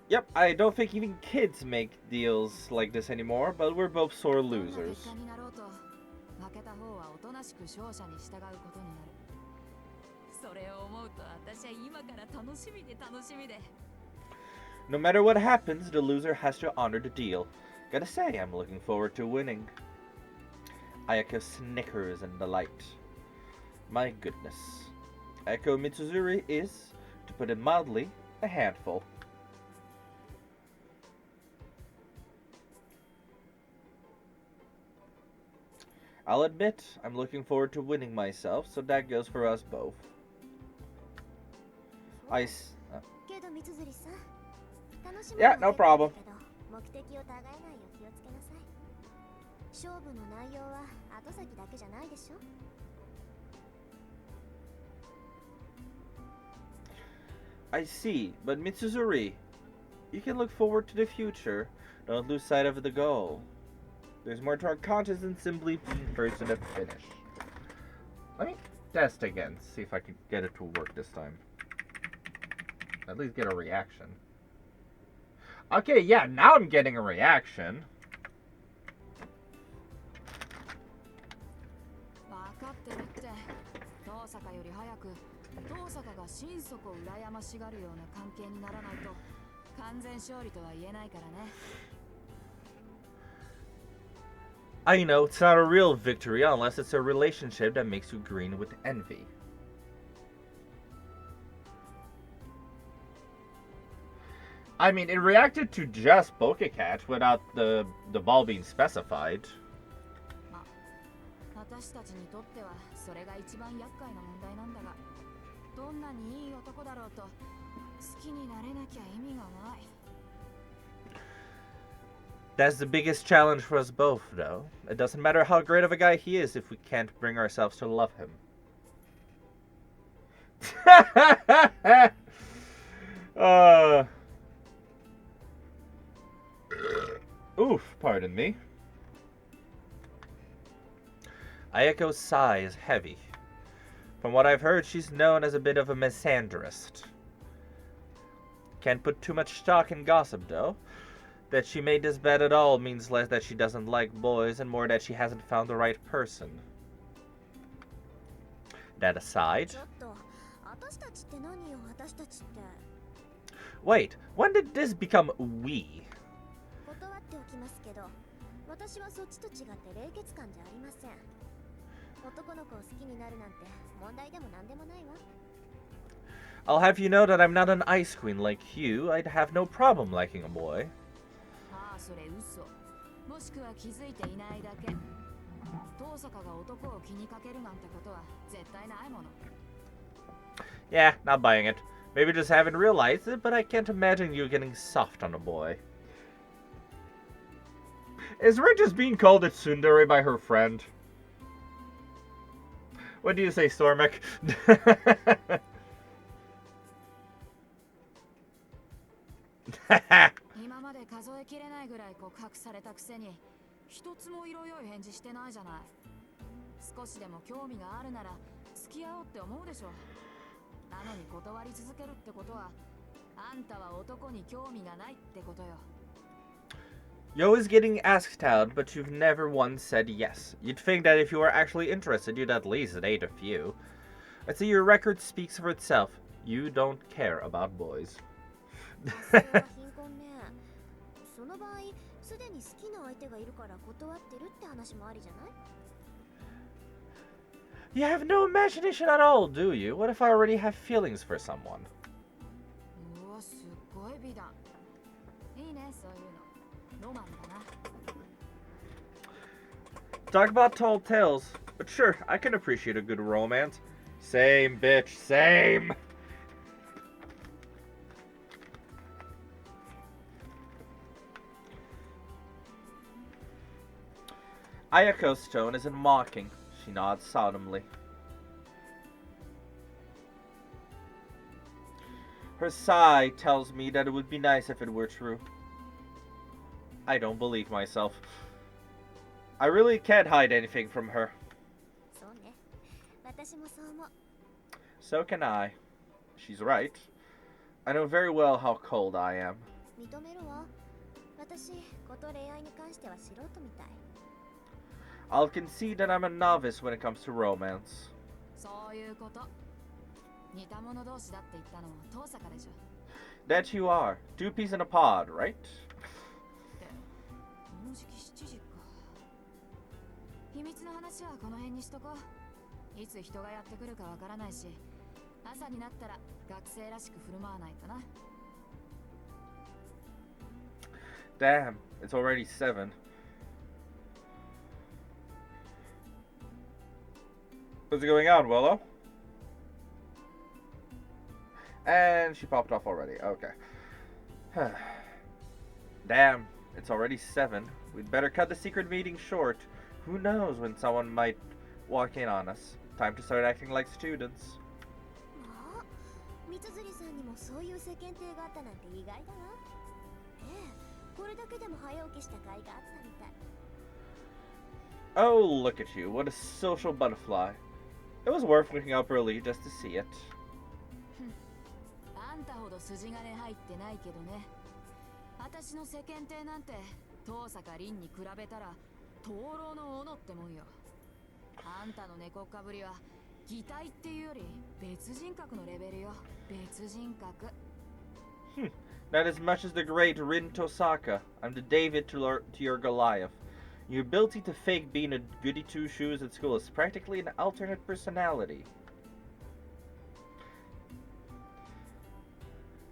Yep, I don't think even kids make deals like this anymore, but we're both sore losers. 負けた方はおとなしく勝者に従うことになる。それを思うと私は今から楽しみで楽しみで。 No matter what happens, the loser has to honor the deal. Gotta say, I'm looking forward to winning. Ayako snickers in delight. My goodness. Ayako Mitsuzuri is, to put it mildly, a handful. I'll admit, I'm looking forward to winning myself, so that goes for us both. けど三つりさん、楽しみ Yeah, no problem. けど目的をたがえないよう気をつけなさい。勝負の内容は後先だけじゃないでしょ。 I see, but Mitsuzuri, you can look forward to the future. Don't lose sight of the goal. There's more to our contest than simply being first to the finish. Let me test again, see if I can get it to work this time. At least get a reaction. Okay, yeah, now I'm getting a reaction. 分かってるって。遠坂より早く遠坂が心底羨ましがるような関係にならないと完全勝利とは言えないからね。I know it's not a real victory unless it's a relationship that makes you green with envy. I mean, it reacted to just Pokecat without the ball being specified. 私たちにとってはそれが一番厄介な問題なんだが、どんなにいい男だろうと好きになれなきゃ意味がない。That's the biggest challenge for us both, though. It doesn't matter how great of a guy he is if we can't bring ourselves to love him. Oof, pardon me. Ayako's sigh is heavy. From what I've heard, she's known as a bit of a misandrist. Can't put too much stock in gossip, though. That she made this bet at all means less that she doesn't like boys and more that she hasn't found the right person. That aside... Wait, when did this become we? I'll have you know that I'm not an ice queen like you. I'd have no problem liking a boy. Yeah, not buying it. Maybe just haven't realized it, but I can't imagine you getting soft on a boy. Is Ray just being called a tsundere by her friend? What do you say, Stormic? 今まで数えきれないぐらい告白されたくせに一つも色良い返事してないじゃない。少しでも興味があるなら付き合おうって思うでしょ。なのに断り続けるってことはあんたは男に興味がないってことよ。 You're always getting asked out, but you've never once said yes. You'd think that if you were actually interested, you'd at least date a few. I'd say your record speaks for itself. You don't care about boys. You have no imagination at all, do you? What if I already have feelings for someone? Talk about tall tales, but sure, I can appreciate a good romance. Same, bitch, same! Ayako's tone isn't mocking. She nods solemnly. Her sigh tells me that it would be nice if it were true. I don't believe myself. I really can't hide anything from her. So can I. She's right. I know very well how cold I am. I'll concede that I'm a novice when it comes to romance. That you are. Two peas in a pod, right? 秘密の話はこの辺にしとこう。いつ人がやってくるかわからないし、朝になったら学生らしく振る舞わないとな。Damn, it's already 7. What's going on, Willow? And she popped off already. Okay. Damn, it's already 7. We'd better cut the secret meeting short. Who knows when someone might walk in on us. Time to start acting like students. Oh, look at you. What a social butterfly. It was worth waking up early just to see it. あんたほど筋金入ってないけどね。私の世間体なんて遠坂凛に比べたら灯籠の斧ってもんよ。あんたの猫っかぶりは擬態っていうより別人格のレベルよ。別人格。Not as much as the great Rin Tosaka. I'm the David to your Goliath. Your ability to fake being a goody two-shoes at school is practically an alternate personality.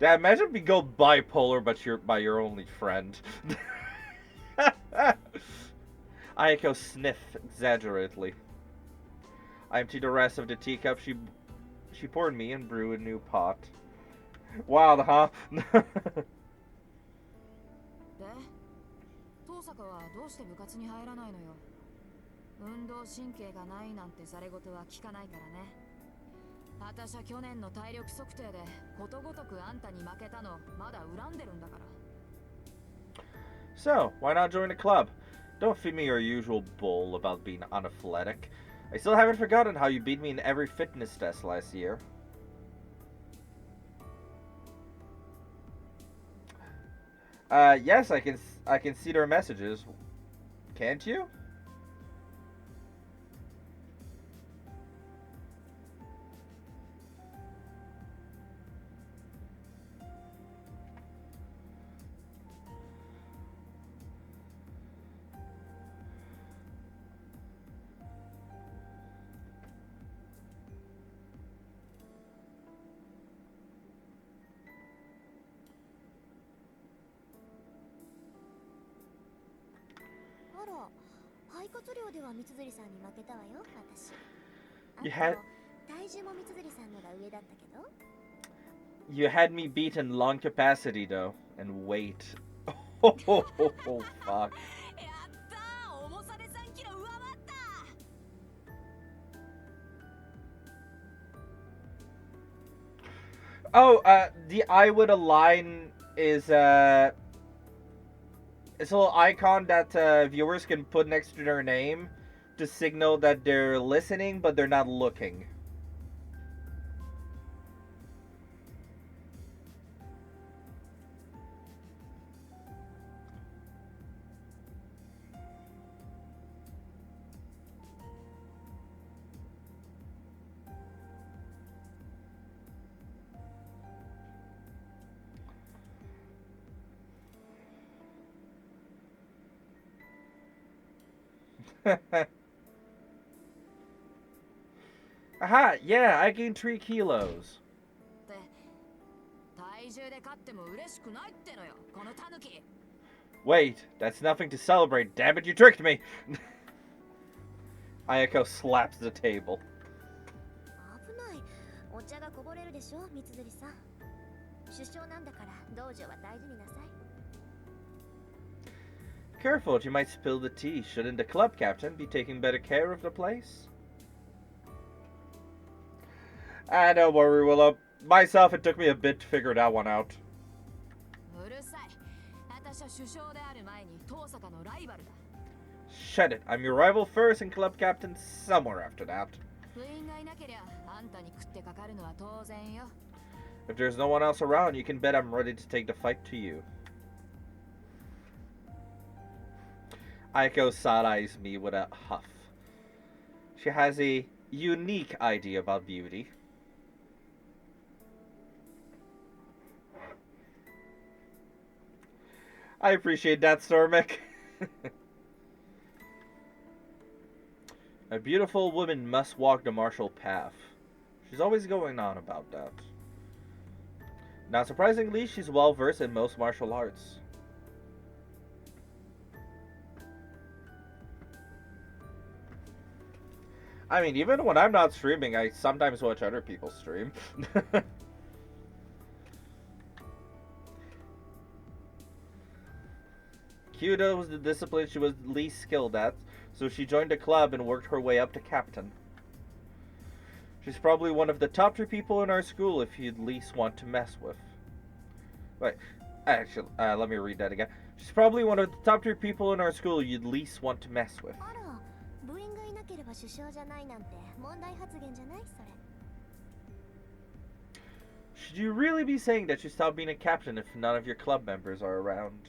Yeah, imagine if you go bipolar, but you're by your only friend. Ayako sniffed exaggeratedly. I emptied the rest of the teacup she poured me and brewed a new pot. Wild, huh? で、登坂はどうして部活に入らないのよ。運動神経がないなんてざれ言は聞かないからね。私は去年の体力測定でことごとくあんたに負けたのまだ恨んでるんだから。So, why not join the club? Don't feed me your usual bull about being unathletic. I still haven't forgotten how you beat me in every fitness test last year. Yes, I can see their messages. Can't you? You had me beat in lung capacity though, and weight. Oh, fuck. Oh, the eye with a line is it's a little icon that viewers can put next to their name to signal that they're listening, but they're not looking. Aha, yeah, I gained 3 kilos. Wait, that's nothing to celebrate. Damn it, you tricked me! Ayako slaps the table. Careful, you might spill the tea. Shouldn't the club captain be taking better care of the place? Ah, don't worry, Willow. Myself, it took me a bit to figure that one out. Shut it. I'm your rival first and club captain somewhere after that. If there's no one else around, you can bet I'm ready to take the fight to you. Aiko side-eyes me with a huff. She has a unique idea about beauty. I appreciate that, Stormic. A beautiful woman must walk the martial path. She's always going on about that. Not surprisingly, she's well versed in most martial arts. I mean, even when I'm not streaming, I sometimes watch other people stream. Kyudo was the discipline she was least skilled at, so she joined the club and worked her way up to captain. She's probably one of the top 3 people in our school if you'd least want to mess with. Wait, actually, let me read that again. She's probably one of the top 3 people in our school you'd least want to mess with. Should you really be saying that you stopped being a captain if none of your club members are around?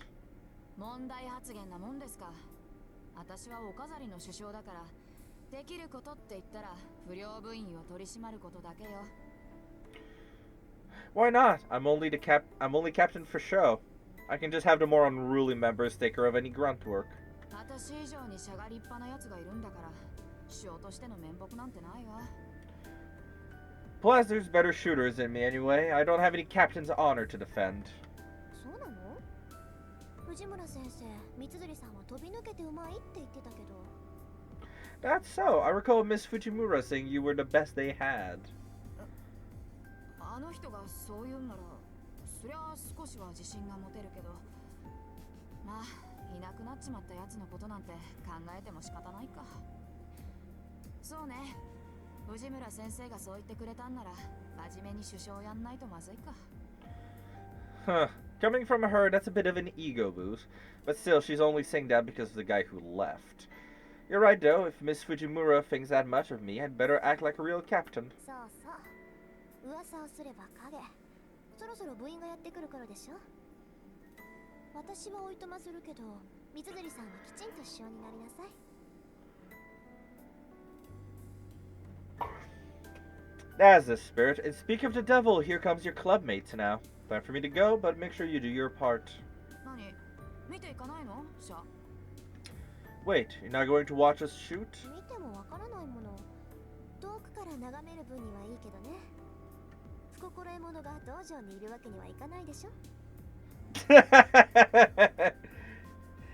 Why not? I'm only captain for show. I can just have the more unruly members take care of any grunt work. 私以上にしゃがりっぱなやつがいるんだから、主将としての面目なんてないわ。 Plus, there's better shooters than me anyway. I don't have any captain's honor to defend. そうなの？藤村先生、三辻さんは飛び抜けてうまいって言ってたけど。That's so. I recall Miss Fujimura saying you were the best they had. あの人がそう言うんなら、そりゃ少しは自信が持てるけど、まあいなくなっちまったやつのことなんて考えても仕方ないか。そうね、藤村先生がそう言ってくれたんなら真面目に首相やんないとまずいか。 Huh. Coming from her, that's a bit of an ego boost. But still, she's only saying that because of the guy who left. You're right though, if Miss Fujimura thinks that much of me, I'd better act like a real captain. そうそう。噂をすれば影。そろそろ部員がやってくるからでしょ。私はおいとまするけど、三辻さんはきちんと首相になりなさい。That's the spirit. And speak of the devil, here comes your clubmates now. Time for me to go, but make sure you do your part. 何？見ていかないの？シャ。 Wait, you're not going to watch us shoot? 見てもわからないもの。遠くから眺める分にはいいけどね。不心得者が道場にいるわけにはいかないでしょ。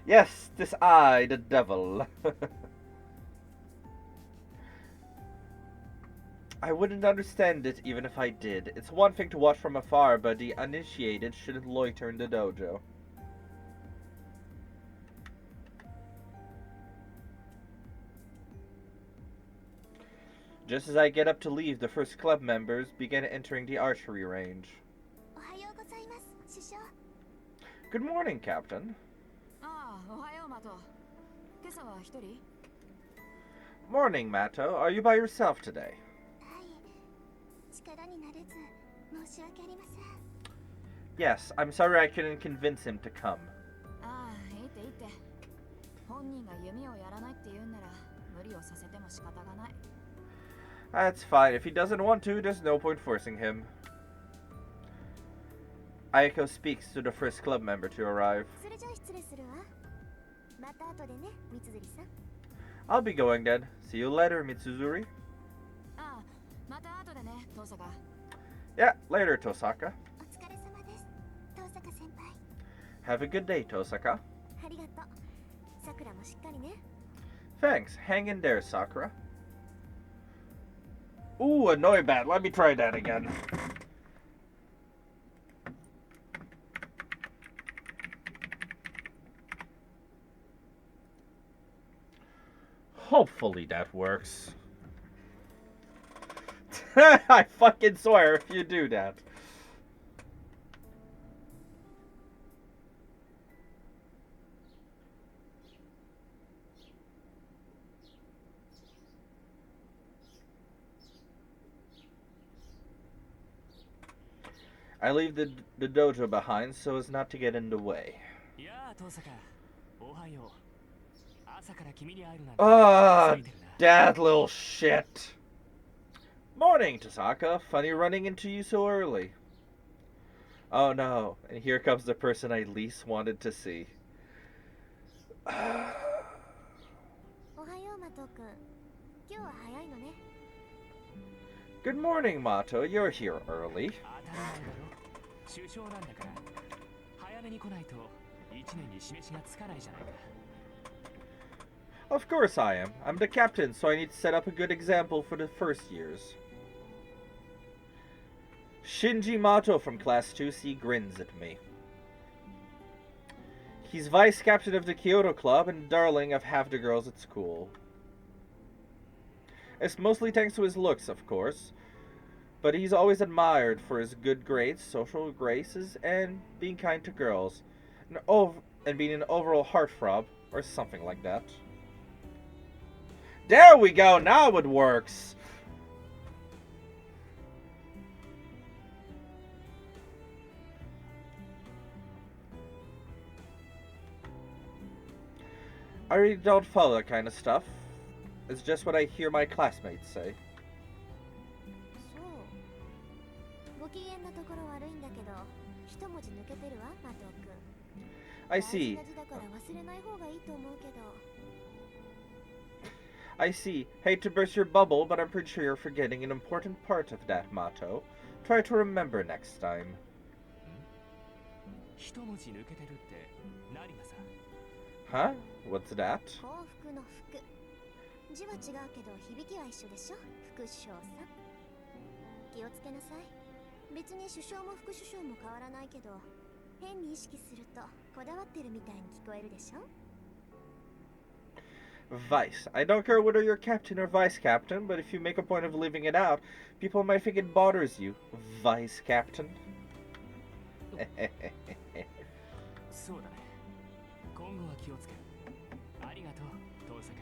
Yes, this I, the devil. I wouldn't understand it even if I did. It's one thing to watch from afar, but the uninitiated shouldn't loiter in the dojo. Just as I get up to leave, the first club members begin entering the archery range. おはようございます、首相。 Good morning, Captain. ああ、おはようマト。今朝は一人？ Morning, Mato. Are you by yourself today? はい。力になれず、申し訳ありません。 Yes, I'm sorry I couldn't convince him to come. ああ、いいっていいって。本人が弓をやらないって言うんなら無理をさせても仕方がない。 That's fine. If he doesn't want to, there's no point forcing him. Ayako speaks to the first club member to arrive. それじゃあ失礼するわ。また後でね、三辻さん。 I'll be going then. See you later, Mitsuzuri. ああ、また後でね、遠坂。 Yeah, later, Tosaka. お疲れ様です。遠坂先輩。 Have a good day, Tosaka. ありがとう。さくらもしっかりね。 Thanks. Hang in there, Sakura. Ooh, a Noibat. Let me try that again. Hopefully that works. I fucking swear if you do that. I leave the dojo behind so as not to get in the way. Ah, that little shit. Morning, Tosaka. Funny running into you so early. Oh no, and here comes the person I least wanted to see. おはよう、マト君。今日は早いのね。 Good morning, Mato. You're here early. Of course I am. I'm the captain, so I need to set up a good example for the first years. Shinji Mato from Class 2C grins at me. He's vice captain of the Kyoto Club and darling of half the girls at school. It's mostly thanks to his looks, of course, but he's always admired for his good grades, social graces, and being kind to girls, and being an overall heartthrob, or something like that. There we go, now it works! I really don't follow that kind of stuff. It's just what I hear my classmates say. そう。ご機嫌なところ悪いんだけど、一文字抜けてるわ、マト君。 I see. 大事な字だから忘れない方がいいと思うけど。I see. Hate to burst your bubble, but I'm pretty sure you're forgetting an important part of that motto. Try to remember next time. 一文字抜けてるって何がさ Huh? What's that? 幸福の福。字は違うけど響きは一緒でしょ、副首相さん。気をつけなさい。別に首相も副首相も変わらないけど、変に意識するとこだわってるみたいに聞こえるでしょ。Vice. I don't care whether you're captain or vice captain, but if you make a point of leaving it out, people might think it bothers you. Vice captain. そうだね今後は気をつけるありがとう遠坂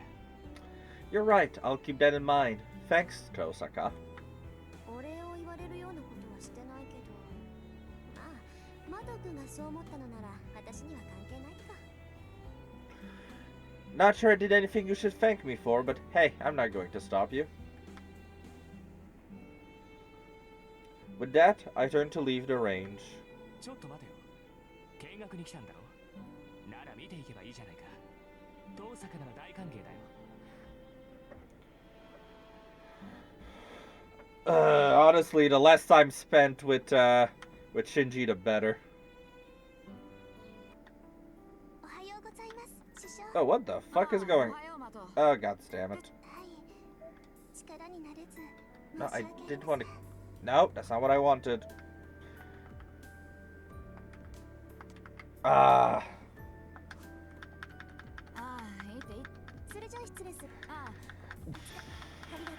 You're right. I'll keep that in mind. Thanks, Tosaka. お礼を言われるようなことはしてないけど、まあマド君がそう思ったのなら私には関係ないか。 Not sure I did anything you should thank me for, but hey, I'm not going to stop you. With that, I turn to leave the range. ちょっと待てよ見学に来たんだろなら見ていけばいいじゃないか遠坂なら大歓迎だよ Honestly, the less time spent with Shinji, the better. おはようございます、首相。 Oh, what the fuck is going? おはようマト Oh, god damn it. はい。力になれず。 No, 申 I し訳あり didn't ま want せ to. ん。 No, that's not what I wanted. Ah. ああいいっていいそれじゃあ失礼する。ああありがと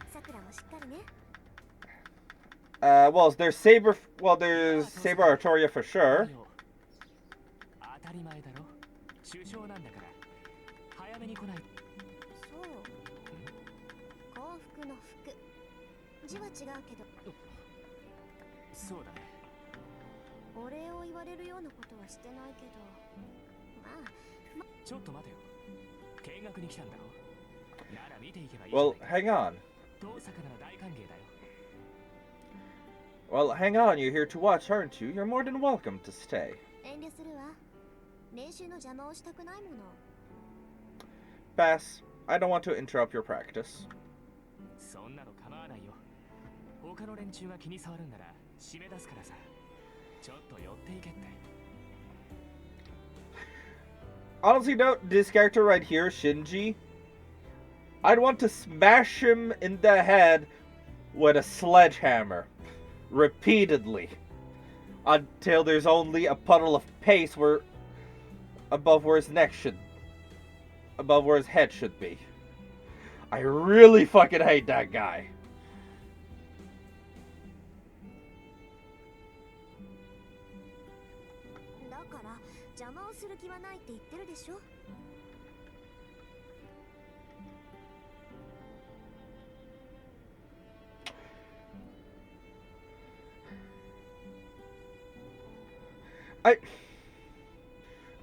う。さくらもしっかりね。Well, there's Saber. Well, there's Saber Artoria for sure. 当たり前だろ首相なんだから早めに来ないそう。幸福の福。字は違うけど、そうだねお礼を言われるようなことはしてないけど、まあ。ちょっと待てよ見学に来たんだろなら見ていけばいいじゃ Well, ないか hang on. 遠坂なら大歓迎だよ Well, hang on. You're here to watch, aren't you? You're more than welcome to stay. 遠慮するわ。練習の邪魔をしたくないもの。 Pass. I don't want to interrupt your practice. そんなの構わないよ他の連中が気に障るんなら締め出すからさちょっと寄っていけって Honestly, though, this character right here, Shinji, I'd want to smash him in the head with a sledgehammer. Repeatedly. Until there's only a puddle of paste above where his head should be. I really fucking hate that guy. だから邪魔をする気はないって言ってるでしょ。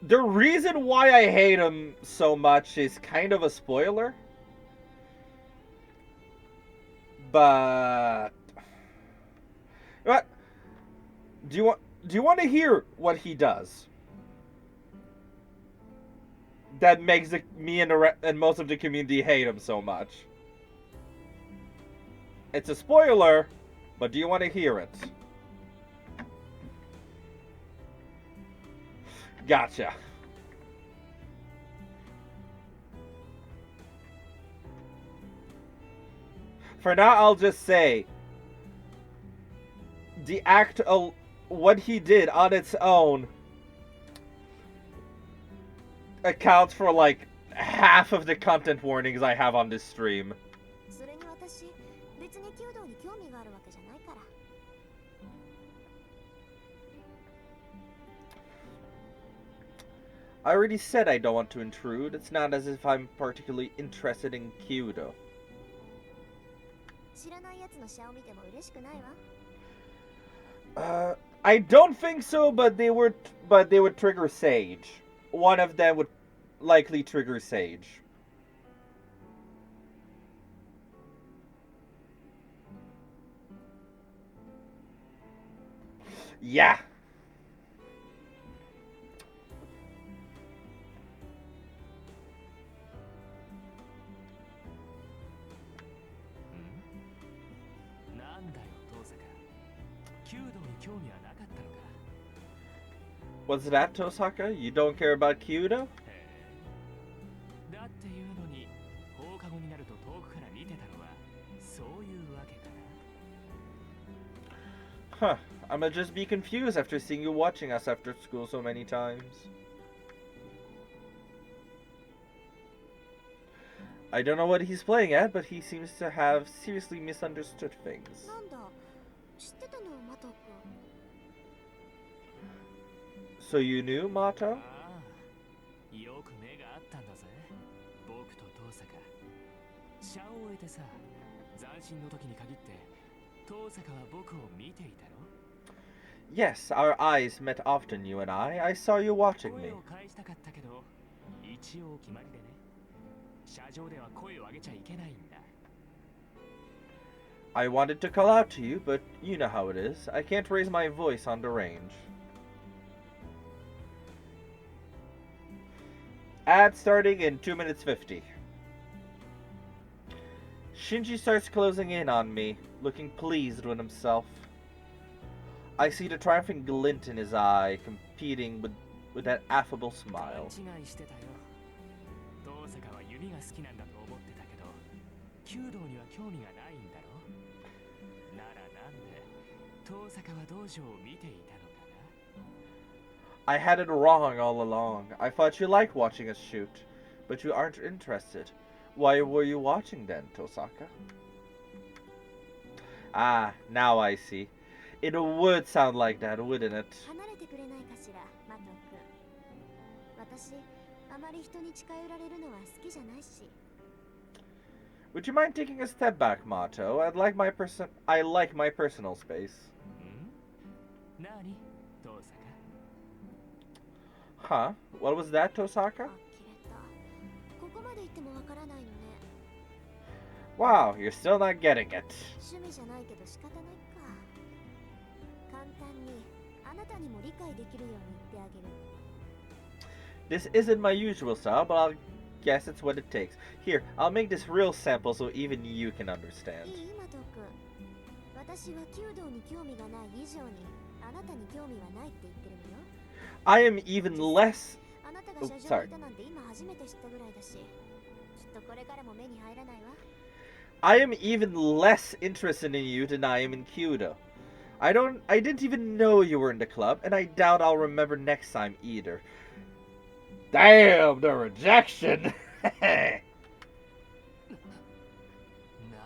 The reason why I hate him so much is kind of a spoiler. But what? Do you want to hear what he does? That makes me and most of the community hate him so much. It's a spoiler, but do you want to hear it? Gotcha. For now, I'll just say the act of what he did on its own accounts for like half of the content warnings I have on this stream. それに私、別に弓道に興味があるわけじゃないから。I already said I don't want to intrude. It's not as if I'm particularly interested in Kyudo. 知らないやつのシャを見ても嬉しくないわ。I don't think so, but they would trigger Sage. One of them would likely trigger Sage. Yeah. 弓道に興味はなかったのか。 What's that, Tosaka? You don't care about Kyudo? へえ。だっていうのに放課後になると遠くから見てたのはそういうわけかな。 Huh. I'ma just be confused after seeing you watching us after school so many times. I don't know what he's playing at, but he seems to have seriously misunderstood things. なんだ、知ってたの、マト君。 So you knew, Mato? ああ、よく目があったんだぜ。僕と遠坂。シャを終えてさ、斬新の時に限って遠坂は僕を見ていたろ。 Yes, our eyes met often, you and I. I saw you watching 声 me. を返したかったけど、一応決まりでね。車上では声を上げちゃいけないんだ。 I wanted to call out to you, but you know how it is. I can't raise my voice on the range. Ad starting in 2 minutes 50. Shinji starts closing in on me, looking pleased with himself. I see the triumphant glint in his eye, competing with that affable 勘 smile. 違いしてたよ。遠坂は弓が好きなんだと思ってたけど、弓道には興味がないんだろ。ならなんで遠坂は道場を見ていたのかな。 I had it wrong all along. I thought you liked watching us shoot, but you aren't interested. Why were you watching then, Tosaka? Ah, now I see. It would sound like that, wouldn't it? 離れてくれないかしら、マト君。私、あまり人に近寄られるのは好きじゃないし。 Would you mind taking a step back, Mato? I like my personal space. ん？なに？遠坂。 Huh? What was that, Tosaka? あ、切れた。ここまで言ってもわからないのね。 Wow, you're still not getting it. 趣味じゃないけど仕方ないか。簡単にあなたにも理解できるように言ってあげる。 This isn't my usual style, but I'll guess it's what it takes. Here, I'll make this real sample so even you can understand. いい、マト君。私は弓道に興味がない以上にあなたに興味はないって言ってるのよ。 I am even less... あなたが Oh, 車上 sorry. にいたなんて今初めて知ったぐらいだし、きっとこれからも目に入らないわ。 I am even less interested in you than I am in Kyudo. I didn't even know you were in the club, and I doubt I'll remember next time either. Damn, the rejection! な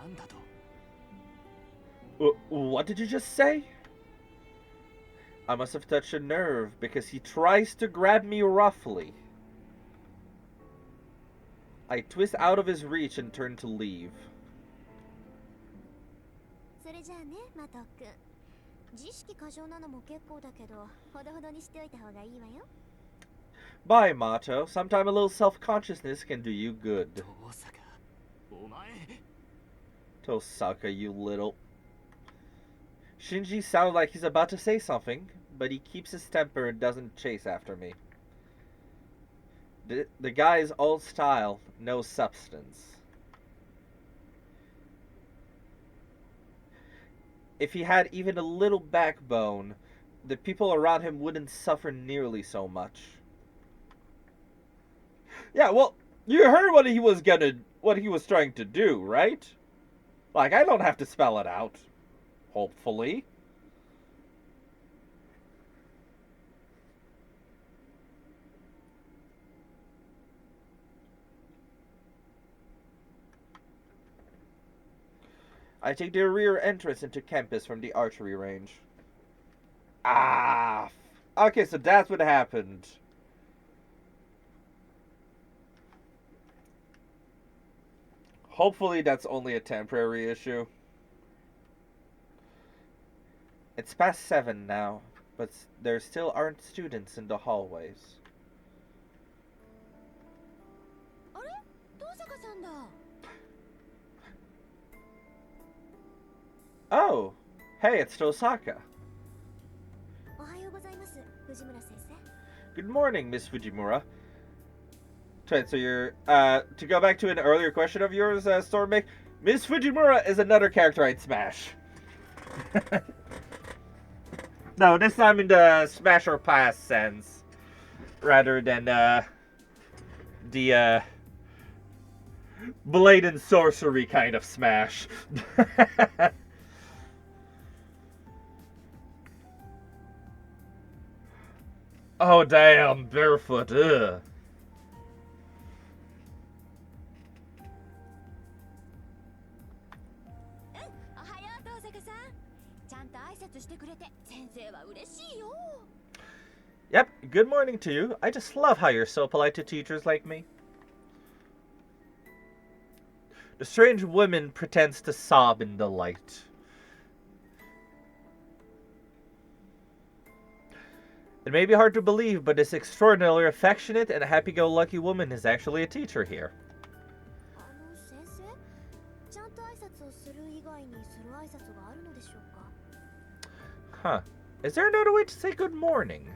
んだと。 What did you just say? I must have touched a nerve, because he tries to grab me roughly. I twist out of his reach and turn to leave. それじゃあね、マト君。自意識過剰なのも結構だけど、ほどほどにしておいた方がいいわよ。 Bye, Mato. Sometime a little self-consciousness can do you good. 遠坂。お前。 Tosaka, you little... Shinji sounds like he's about to say something, but he keeps his temper and doesn't chase after me. The guy's old style, no substance. If he had even a little backbone, the people around him wouldn't suffer nearly so much. Yeah, well, you heard what he was trying to do, right? Like, I don't have to spell it out. Hopefully. I take the rear entrance into campus from the archery range. Ah! Okay, so that's what happened. Hopefully that's only a temporary issue. It's past 7 now, but there still aren't students in the hallways. あれ、遠坂さんだ。 Oh! Hey, it's Tosaka. おはようございます、藤村先生。 Good morning, Miss Fujimura. Right, so you're, to go back to an earlier question of yours, Stormic, Miss Fujimura is another character I'd smash. No, this time in the smash or pass sense, rather than the blatant sorcery kind of smash. Oh damn, barefoot. Ugh. おはよう、東坂さん。ちゃんと挨拶してくれて先生は嬉しいよ。 Yep, good morning to you. I just love how you're so polite to teachers like me. The strange woman pretends to sob in delight. It may be hard to believe, but this extraordinarily affectionate and happy-go-lucky woman is actually a teacher here. 先生、ちゃんと挨拶をする以外にする挨拶があるのでしょうか。 Huh. Is there another way to say good morning?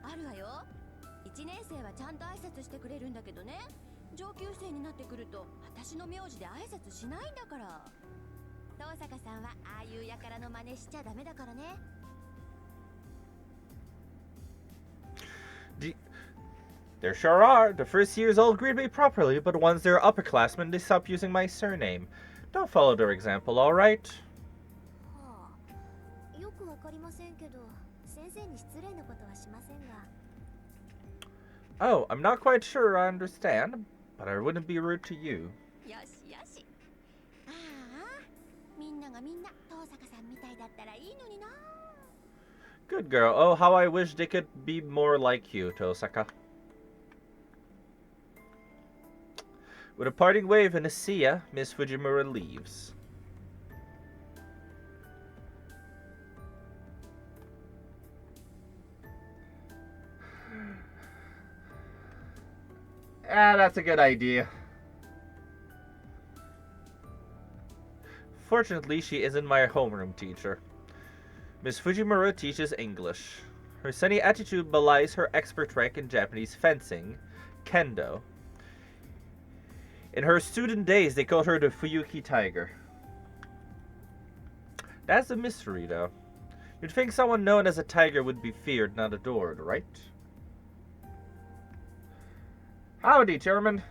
あるわよ。1年生はちゃんと挨拶してくれるんだけどね。上級生になってくると私の名字で挨拶しないんだから。東坂さんはああいう輩の真似しちゃダメだからね。 There sure are. The first years all greet me properly, but once they're upperclassmen, they stop using my surname. Don't follow their example, alright? はあ、よくわかりませんけど、先生に失礼なことはしませんが。 Oh, I'm not quite sure I understand, but I wouldn't be rude to you. よしよし。ああ、みんながみんな東坂さんみたいだったらいいのにな。 Good girl. Oh, how I wish they could be more like you, Tosaka. With a parting wave and a see ya, Miss Fujimura leaves. Ah, that's a good idea. Fortunately, she isn't my homeroom teacher. Miss Fujimura teaches English. Her sunny attitude belies her expert rank in Japanese fencing, kendo. In her student days, they called her the Fuyuki Tiger. That's a mystery, though. You'd think someone known as a tiger would be feared, not adored, right? Howdy, Chairman.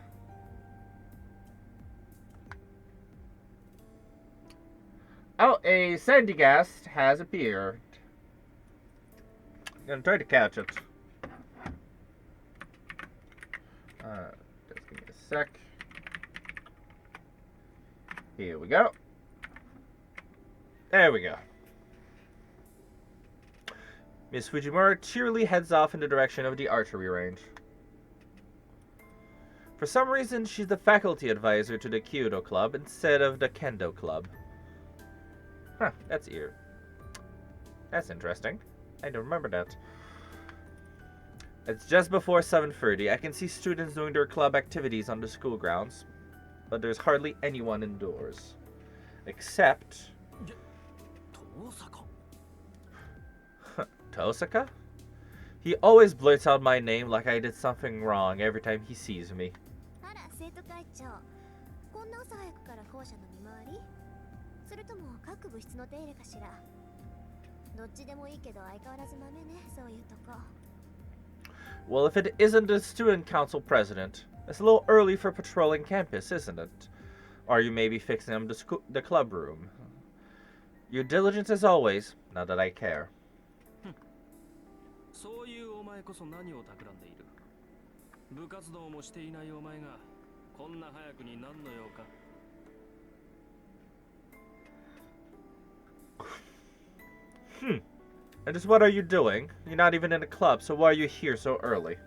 Oh, a sandy guest has appeared. I'm gonna try to catch it. Just give me a sec. Here we go. There we go. Miss Fujimura cheerily heads off in the direction of the archery range. For some reason, she's the faculty advisor to the Kyudo Club instead of the Kendo Club. Huh, that's ear. That's interesting. I don't remember that. It's just before 7:30. I can see students doing their club activities on the school grounds, but there's hardly anyone indoors. Except... Tosaka? He always blurts out my name like I did something wrong every time he sees me. あら、生徒会長。こんな朝早くから校舎の見回り？それとも各部室の手入れかしら？どっちでもいいけど相変わらず豆ね、そういうとこ。Well, if it isn't the student council president, it's a little early for patrolling campus, isn't it? Are you maybe fixing up the club room? Your diligence as always, not that I care. そういうお前こそ何を企んでいる。部活動もしていないお前がこんな早くに何の用か。And just what are you doing? You're not even in a club, so why are you here so early?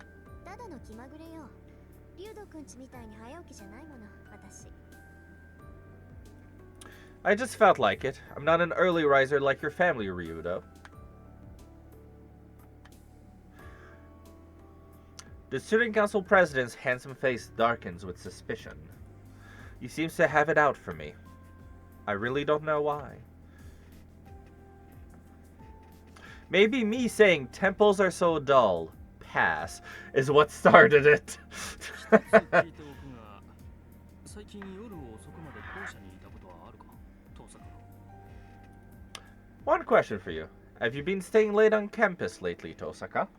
ただの気まぐれよ。リュウドくんちみたいに早起きじゃないもの、私。I just felt like it. I'm not an early riser like your family, Ryudo. The student council president's handsome face darkens with suspicion. He seems to have it out for me. I really don't know why. Maybe me saying temples are so dull, pass, is what started it. 聞いておくが、最近夜遅くまで校舎にいたことはあるか、東坂。 One question for you. Have you been staying late on campus lately, Tosaka?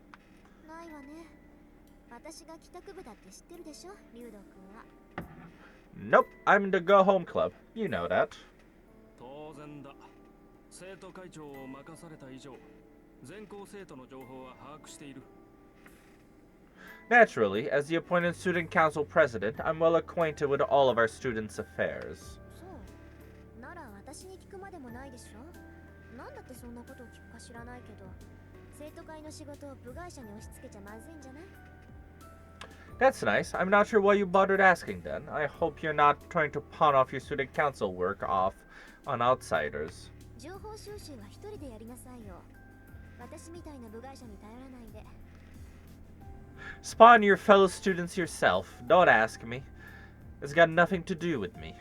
ないわね。私が帰宅部だって知ってるでしょ、竜斗くんは。Nope, I'm in the Go Home Club. You know that. 当然だ。生徒会長を任された以上、全校生徒の情報は把握している。Naturally, as the appointed student council president, I'm well acquainted with all of our students' affairs. そう。なら私に聞くまでもないでしょ。なんだってそんなことを聞くか知らないけど、生徒会の仕事を部外者に押し付けちゃまずいんじゃない？ That's nice. I'm not sure why you bothered asking then. I hope you're not trying to pawn off your student council work off on outsiders. 情報収集は一人でやりなさいよ。私みたいな部外者に頼らないで。Spawn your fellow students yourself. Don't ask me. It's got nothing to do with me.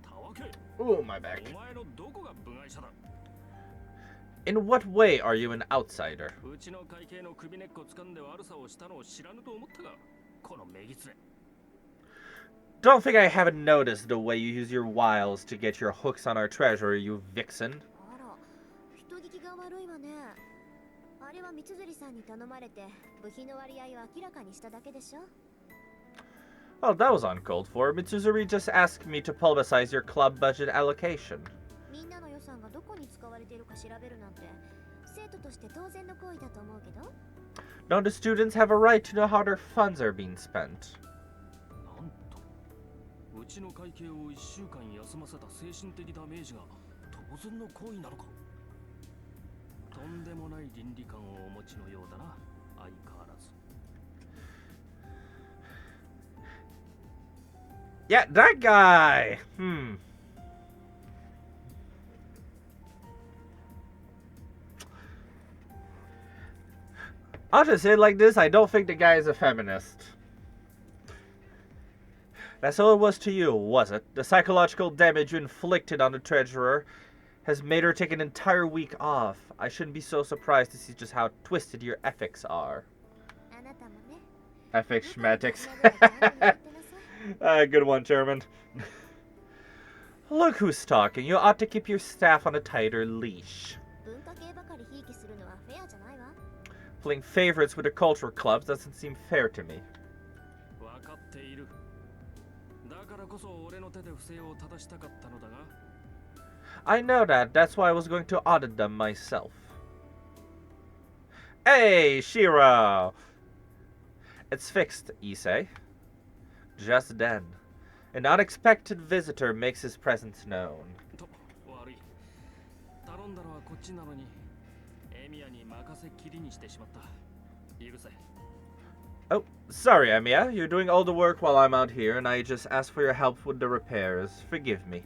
たわけ。 Ooh, my back. お前のどこが部外者だ。 In what way are you an outsider? うちの会計の首根っこ掴んで悪さをしたのを知らぬと思ったが、このめぎつれ。 Don't think I haven't noticed the way you use your wiles to get your hooks on our treasurer, you vixen. あら、人聞きが悪いわね。あれは三辻さんに頼まれて部費の割合を明らかにしただけでしょ。 Well, that was uncalled for. Mitsuzuri just asked me to publicize your club budget allocation. みんなの予算がどこに使われているか調べるなんて生徒として当然の行為だと思うけど。 Don't the students have a right to know how their funds are being spent? なんと、うちの会計を1週間休ませた精神的ダメージが当然の行為なのか。とんでもない倫理観をお持ちのようだな、相変わらず。 Yeah, that guy! I'll just say it like this, I don't think the guy is a feminist. That's all it was to you, was it? The psychological damage you inflicted on the treasurer has made her take an entire week off. I shouldn't be so surprised to see just how twisted your ethics are. あなたもね。 Ethics schmatics. 部下にちゃんとやってなさい。 Good one, Chairman. Look who's talking. You ought to keep your staff on a tighter leash. 文化系ばかりひいきするのはフェアじゃないわ。 Playing favorites with the cultural clubs doesn't seem fair to me. わかっている。だからこそ俺の手で不正を正したかったのだが。 I know that. That's why I was going to audit them myself. Hey, Shiro! It's fixed, Issei. Just then, an unexpected visitor makes his presence known. と、悪い。頼んだのはこっちなのに、エミヤに任せっきりにしてしまった。許せ。 Oh, sorry, Emiya. You're doing all the work while I'm out here, and I just asked for your help with the repairs. Forgive me.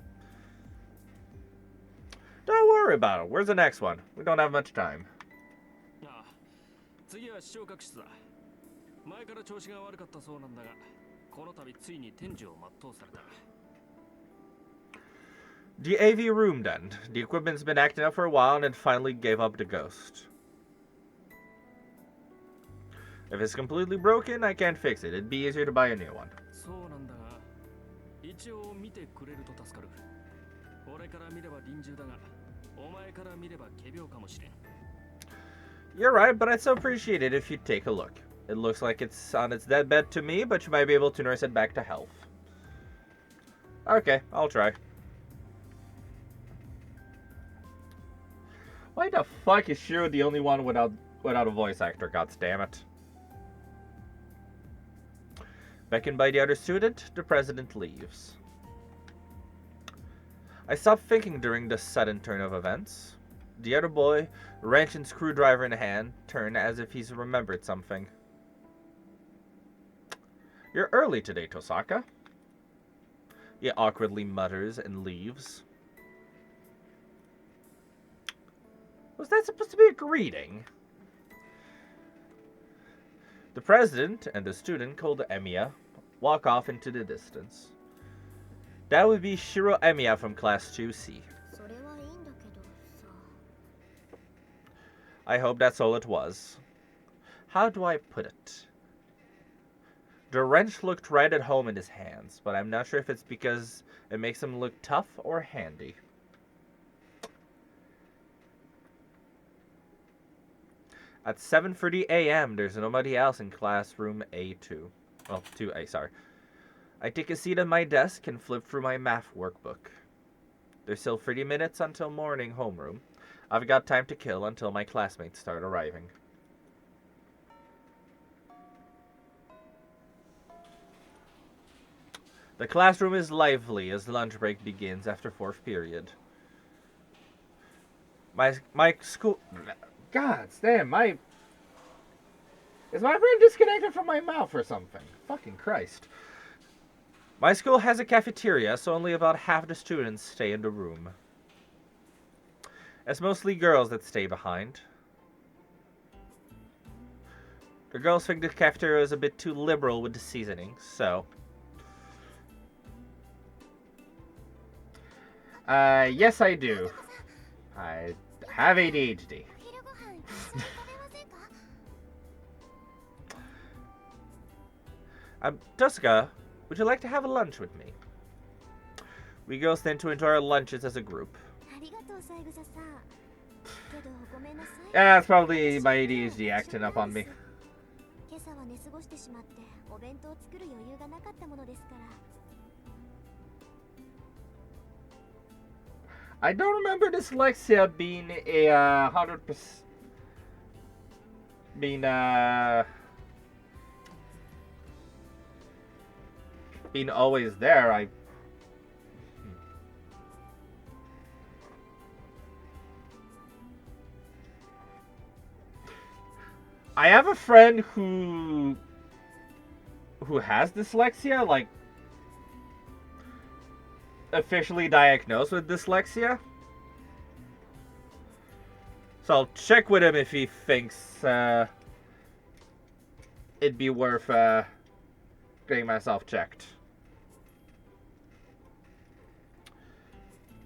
Don't worry about it. Where's the next one? We don't have much time. ああ、次は視聴覚室だ。前から調子が悪かったそうなんだが、この度ついに天寿を全うされた。 The AV room then. The equipment's been acting up for a while and it finally gave up the ghost. If it's completely broken, I can't fix it. It'd be easier to buy a new one. そうなんだが、一応見てくれると助かる。俺から見れば臨終だが、お前から見れば仮病かもしれん。 You're right, but I'd so appreciate it if you'd take a look. It looks like it's on its deathbed to me, but you might be able to nurse it back to health. Okay, I'll try. Why the fuck is Shiro the only one without a voice actor? God damn it. Beckoned by the other student, the president leaves. I stopped thinking during the sudden turn of events. The other boy, wrench and screwdriver in hand, turned as if he's remembered something. You're early today, Tosaka. He awkwardly mutters and leaves. Was that supposed to be a greeting? The president and the student, called Emiya, walk off into the distance. That would be Shiro Emiya from Class 2C. それはいいんだけどさ。 I hope that's all it was. How do I put it? The wrench looked right at home in his hands, but I'm not sure if it's because it makes him look tough or handy. At 7:30 a.m., there's nobody else in classroom A2. Well, 2A, sorry. I take a seat at my desk and flip through my math workbook. There's still 30 minutes until morning homeroom. I've got time to kill until my classmates start arriving. The classroom is lively as lunch break begins after 4th period. My school... God damn, is my brain disconnected from my mouth or something? Fucking Christ. My school has a cafeteria, so only about half the students stay in the room. It's mostly girls that stay behind. The girls think the cafeteria is a bit too liberal with the seasoning, so... yes I do. I have ADHD. Tosca, would you like to have a lunch with me? We girls tend to enjoy our lunches as a group. Yeah, that's probably my ADHD acting up on me. I don't remember dyslexia being a 100%... being always there. I have a friend who has dyslexia, like officially diagnosed with dyslexia. So I'll check with him if he thinks it'd be worth getting myself checked.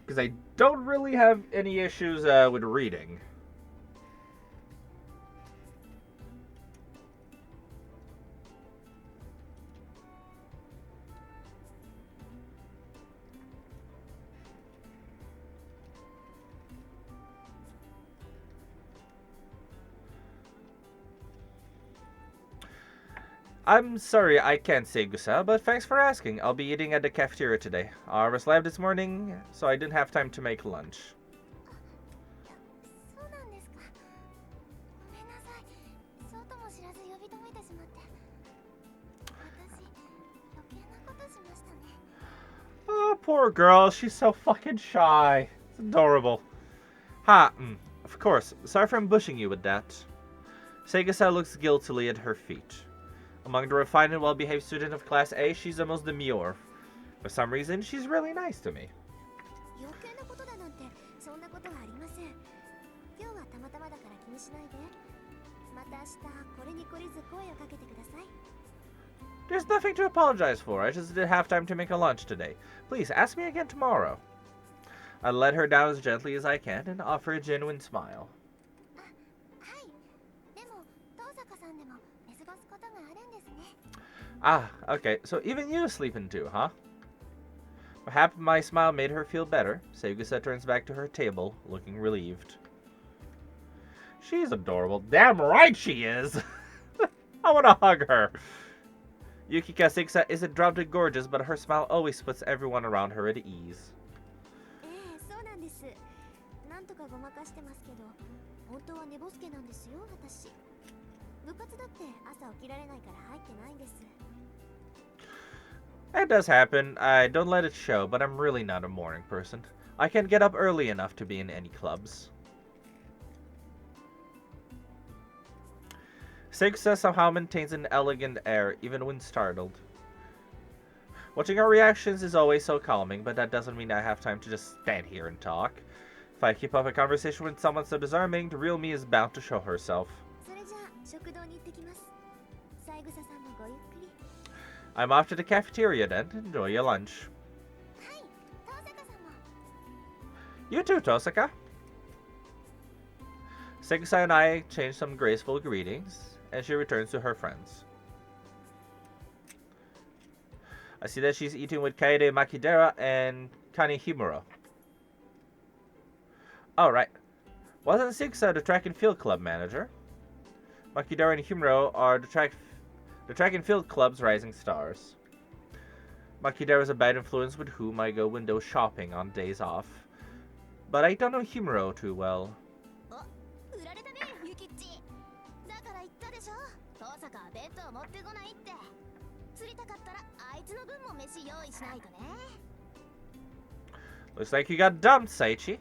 Because I don't really have any issues with reading. I'm sorry I can't say Gusa, but thanks for asking. I'll be eating at the cafeteria today. I was live this morning, so I didn't have time to make lunch. Oh, poor girl. She's so fucking shy. It's adorable. Of course. Sorry for ambushing you with that. Segusa looks guiltily at her feet. Among the refined and well-behaved students of Class A, she's the most demure. For some reason, she's really nice to me. There's nothing to apologize for. I just didn't have time to make a lunch today. Please, ask me again tomorrow. I let her down as gently as I can and offer a genuine smile. Ah, okay, so even you sleeping too, huh? Perhaps my smile made her feel better. Segusa turns back to her table, looking relieved. She's adorable. Damn right she is! I want to hug her. Yukika Segusa isn't drop dead gorgeous, but her smile always puts everyone around her at ease. It does happen. I don't let it show, but I'm really not a morning person. I can't get up early enough to be in any clubs. Segusa somehow maintains an elegant air, even when startled. Watching her reactions is always so calming, but that doesn't mean I have time to just stand here and talk. If I keep up a conversation with someone so disarming, the real me is bound to show herself. I'm off to the cafeteria then. Enjoy your lunch. You too, Tosaka. Segusa and I exchange some graceful greetings, and she returns to her friends. I see that she's eating with Kaede Makidera and Kanehimuro. Oh, right. Wasn't Sigsa the track and field club manager? Makidera and Himuro are the track and field club's rising stars. Makidera is a bad influence with whom I go window shopping on days off. But I don't know Himuro too well. 売られたね、ユキッチ。だから言ったでしょ。遠坂は弁当持ってこないって。釣りたかったらあいつの分も飯用意しないとね。Looks like you got dumped, Saichi.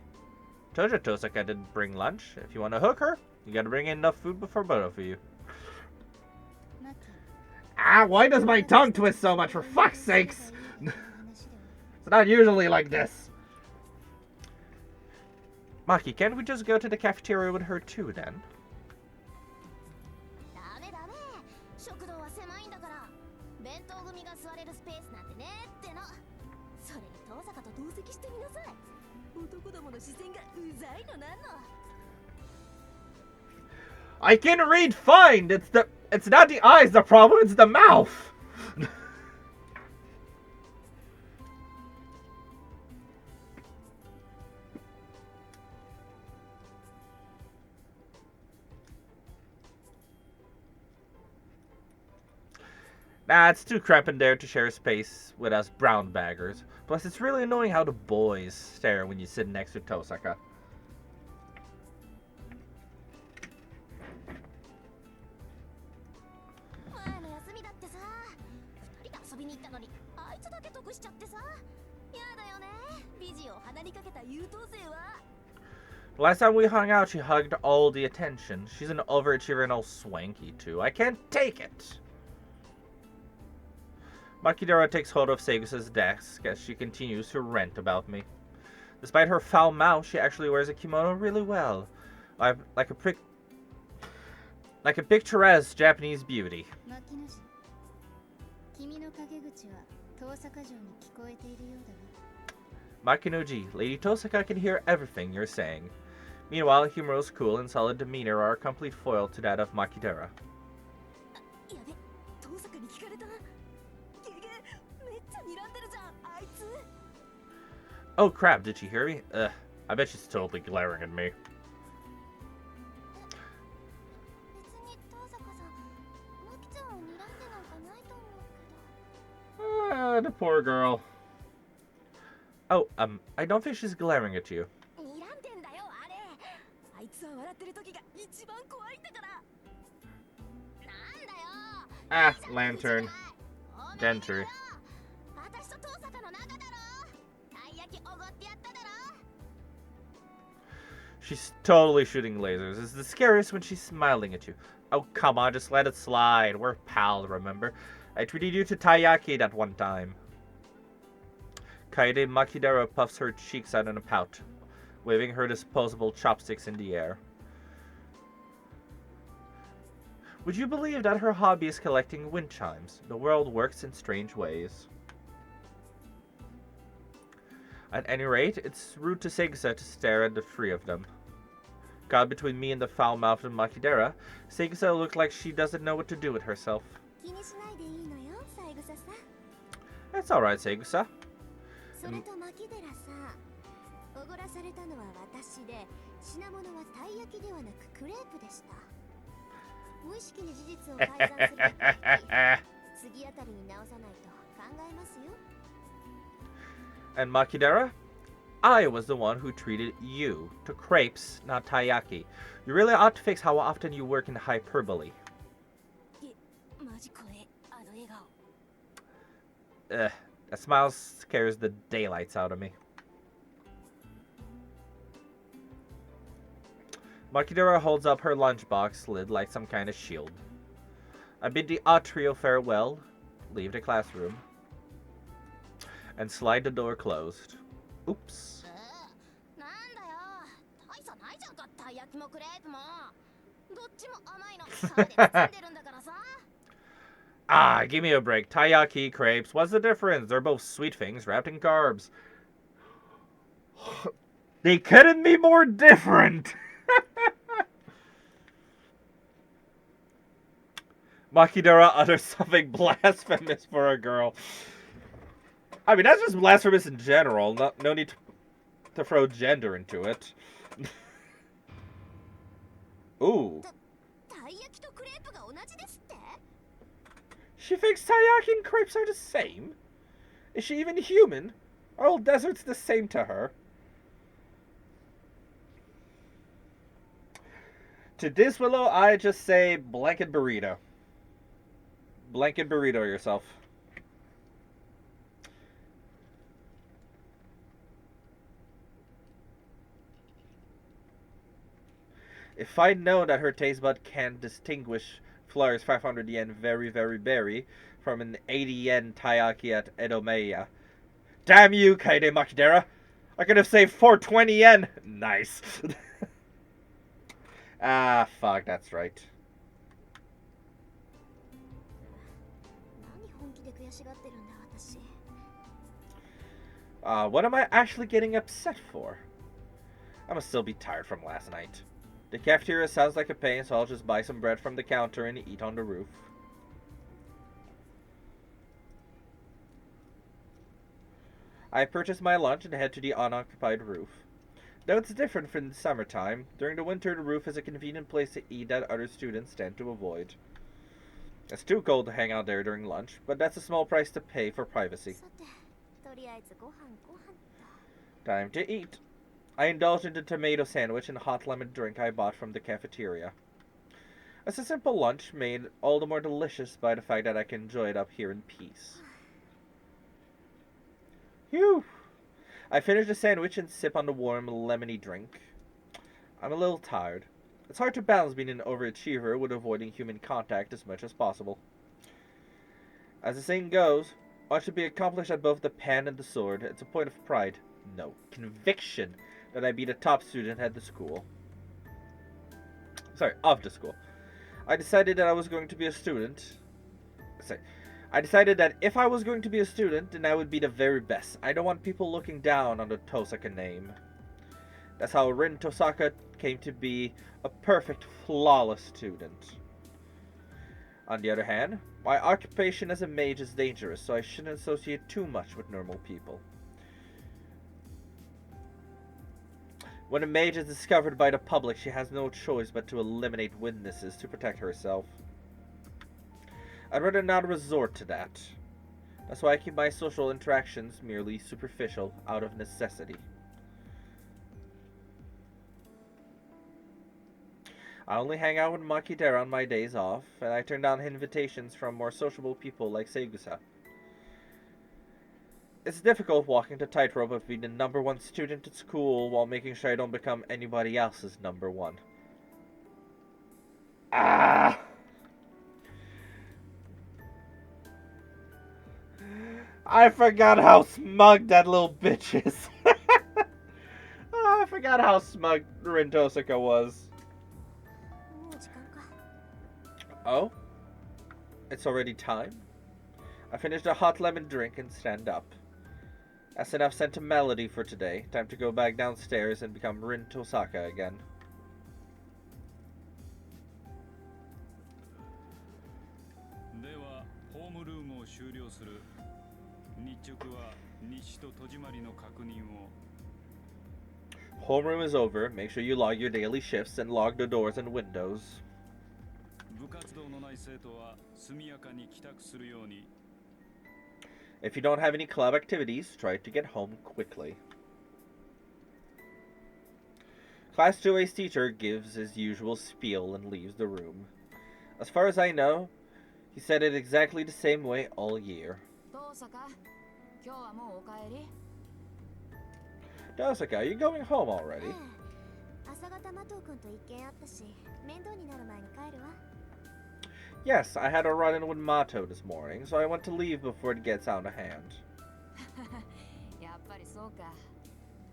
Told you Tosaka didn't bring lunch. If you want to hook her, you gotta bring in enough food for both of you. Ah, why does my tongue twist so much, for fuck's sakes? It's not usually like this. Maki, can't we just go to the cafeteria with her too, then? ダメダメ。食堂は狭いんだから。弁当組が座れるスペースなんてねっての。それに遠坂と同席してみなさい。男どもの視線がうざいのなんの。I can read fine! It's not the eyes the problem, it's the mouth! Nah, it's too crap in there to share space with us brown baggers. Plus, it's really annoying how the boys stare when you sit next to Tosaka. 前の休みだってさ、二人で遊びに行ったのに、あいつだけ得しちゃってさ。やだよね、美人を鼻にかけた優等生は。Last time we hung out, she hugged all the attention. She's an overachiever and all swanky, too. I can't take it! Makidera takes hold of Segusa's desk as she continues to rant about me. Despite her foul mouth, she actually wears a kimono really well. Like a picturesque Japanese beauty. Makinoji, Lady Tosaka can hear everything you're saying. Meanwhile, Himuro's cool and solid demeanor are a complete foil to that of Makidera. Oh crap, did she hear me? I bet she's totally glaring at me. The poor girl. Oh, I don't think she's glaring at you. Ah, lantern. Gentry. She's totally shooting lasers. It's the scariest when she's smiling at you. Oh, come on, just let it slide. We're pals, remember? I treated you to taiyaki that one time. Kaede Makidera puffs her cheeks out in a pout, waving her disposable chopsticks in the air. Would you believe that her hobby is collecting wind chimes? The world works in strange ways. At any rate, it's rude to Segusa to stare at the three of them. God, between me and the foul-mouthed Makidera, Segusa looked like she doesn't know what to do with herself. It's alright, Segusa. And Makidera? I was the one who treated you to crepes, not taiyaki. You really ought to fix how often you work in hyperbole. That smile scares the daylights out of me. Makidera holds up her lunchbox lid like some kind of shield. I bid the odd trio farewell, leave the classroom, and slide the door closed. Oops. Ah, give me a break. Taiyaki, crepes, what's the difference? They're both sweet things wrapped in carbs. They couldn't be more different! Makidera utters something blasphemous for a girl. I mean, that's just blasphemous in general. No need to throw gender into it. Ooh. たい焼きとクレープが同じですって？ She thinks taiyaki and crepes are the same? Is she even human? Are all desserts the same to her? To this, Willow, I just say blanket burrito. Blanket burrito yourself. If I'd known that her taste bud can't distinguish Flor's 500 yen very, very berry from an 80 yen taiyaki at Edomeya. Damn you, Kaede Makidera! I could have saved 420 yen! Nice. Ah, fuck, that's right. 何本気で悔しがってるんだ私。 What am I actually getting upset for? I must still be tired from last night. The cafeteria sounds like a pain, so I'll just buy some bread from the counter and eat on the roof. I purchase my lunch and head to the unoccupied roof. Though it's different from the summertime, during the winter the roof is a convenient place to eat that other students tend to avoid. It's too cold to hang out there during lunch, but that's a small price to pay for privacy. さて、とりあえずご飯と。 Time to eat. I indulge in the tomato sandwich and hot lemon drink I bought from the cafeteria. It's a simple lunch made all the more delicious by the fact that I can enjoy it up here in peace. Phew! I finish the sandwich and sip on the warm, lemony drink. I'm a little tired. It's hard to balance being an overachiever with avoiding human contact as much as possible. As the saying goes, one should be accomplished at both the pen and the sword. It's a point of pride, no, conviction, that I be the top student at the school. Sorry, of the school. I decided that I was going to be a student. I decided that if I was going to be a student, then I would be the very best. I don't want people looking down on the Tosaka name. That's how Rin Tosaka came to be a perfect, flawless student. On the other hand, my occupation as a mage is dangerous, so I shouldn't associate too much with normal people. When a mage is discovered by the public, she has no choice but to eliminate witnesses to protect herself. I'd rather not resort to that. That's why I keep my social interactions merely superficial, out of necessity. I only hang out with Makidera on my days off, and I turn down invitations from more sociable people like Segusa. It's difficult walking the tightrope of being the #1 student at school while making sure I don't become anybody else's #1. Ah! I forgot how smug that little bitch is. Oh, I forgot how smug Rin Tosaka was. もう時間か。 Oh? It's already time? I finished a hot lemon drink and stand up. That's enough sentimentality for today. Time to go back downstairs and become Rin Tosaka again. Homeroom is over. Make sure you log your daily shifts and log the doors and windows. If you don't have any club activities, try to get home quickly. Class 2A's teacher gives his usual spiel and leaves the room. As far as I know, he said it exactly the same way all year. Tosaka, are you going home already? ええ、朝方マトウ君と一見あったし、面倒になる前に帰るわ。 Yes, I had a run-in with Mato this morning, so I want to leave before it gets out of hand. やっぱりそうか。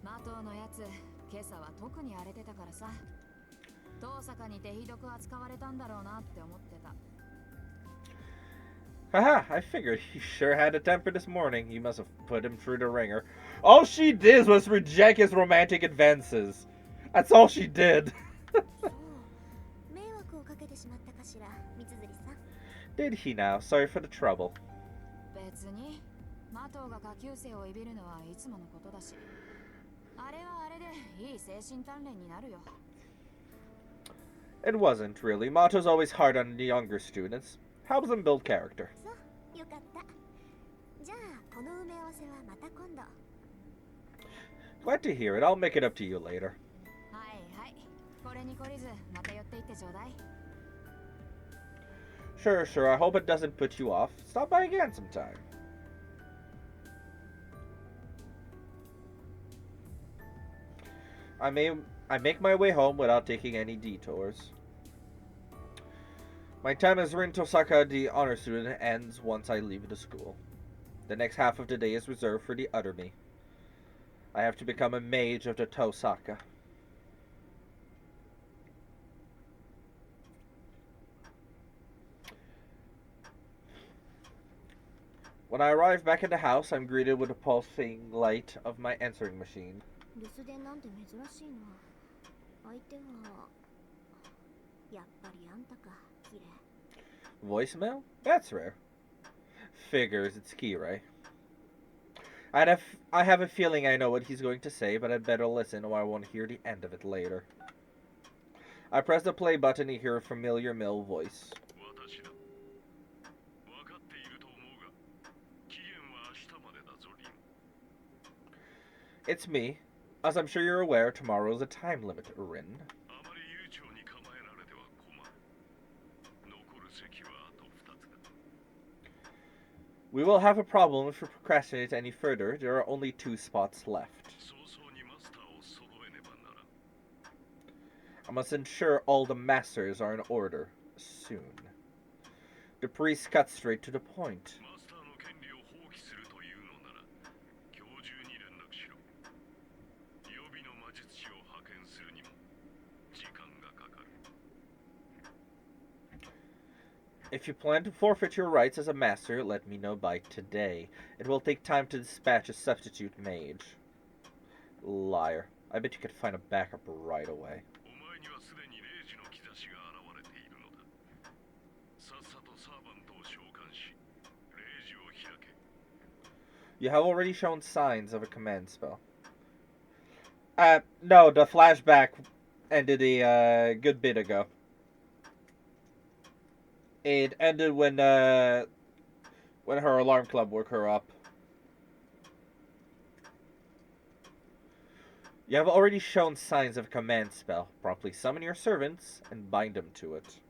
マトのやつ、今朝は特に荒れてたからさ。遠坂に手ひどく扱われたんだろうなって思ってた。 Haha, I figured he sure had a temper this morning. You must have put him through the ringer. All she did was reject his romantic advances. That's all she did. そう、迷惑をかけてしまったかしら、三辻さん。 Did he now? Sorry for the trouble. 別に、マトウが下級生をいびるのはいつものことだし、あれはあれでいい精神鍛錬になるよ。 It wasn't, really. Mato's always hard on the younger students. Helps them build character. そうよかった。じゃあこの埋め合わせはまた今度。 Glad to hear it. I'll make it up to you later. はいはい、これに懲りずまた寄っていってちょうだい。 Sure, sure. I hope it doesn't put you off. Stop by again sometime. I make my way home without taking any detours. My time as Rin Tosaka, the honor student, ends once I leave the school. The next half of the day is reserved for the other me. I have to become a mage of the Tosaka. When I arrive back at the house, I'm greeted with the pulsing light of my answering machine. 留守電なんて珍しいな。相手はやっぱりあんたか、キレ。 Voicemail? That's rare. Figures, it's Kirei. I have a feeling I know what he's going to say, but I'd better listen or I won't hear the end of it later. I press the play button and hear a familiar male voice. It's me. As I'm sure you're aware, tomorrow is a time limit, Rin. We will have a problem if we procrastinate any further. There are only 2 spots left. I must ensure all the masters are in order soon. The priest cut straight to the point. If you plan to forfeit your rights as a master, let me know by today. It will take time to dispatch a substitute mage. Liar. I bet you could find a backup right away. You have already shown signs of a command spell. No, the flashback ended a good bit ago. It ended when her alarm club woke her up. You have already shown signs of a command spell. Promptly summon your servants and bind them to it.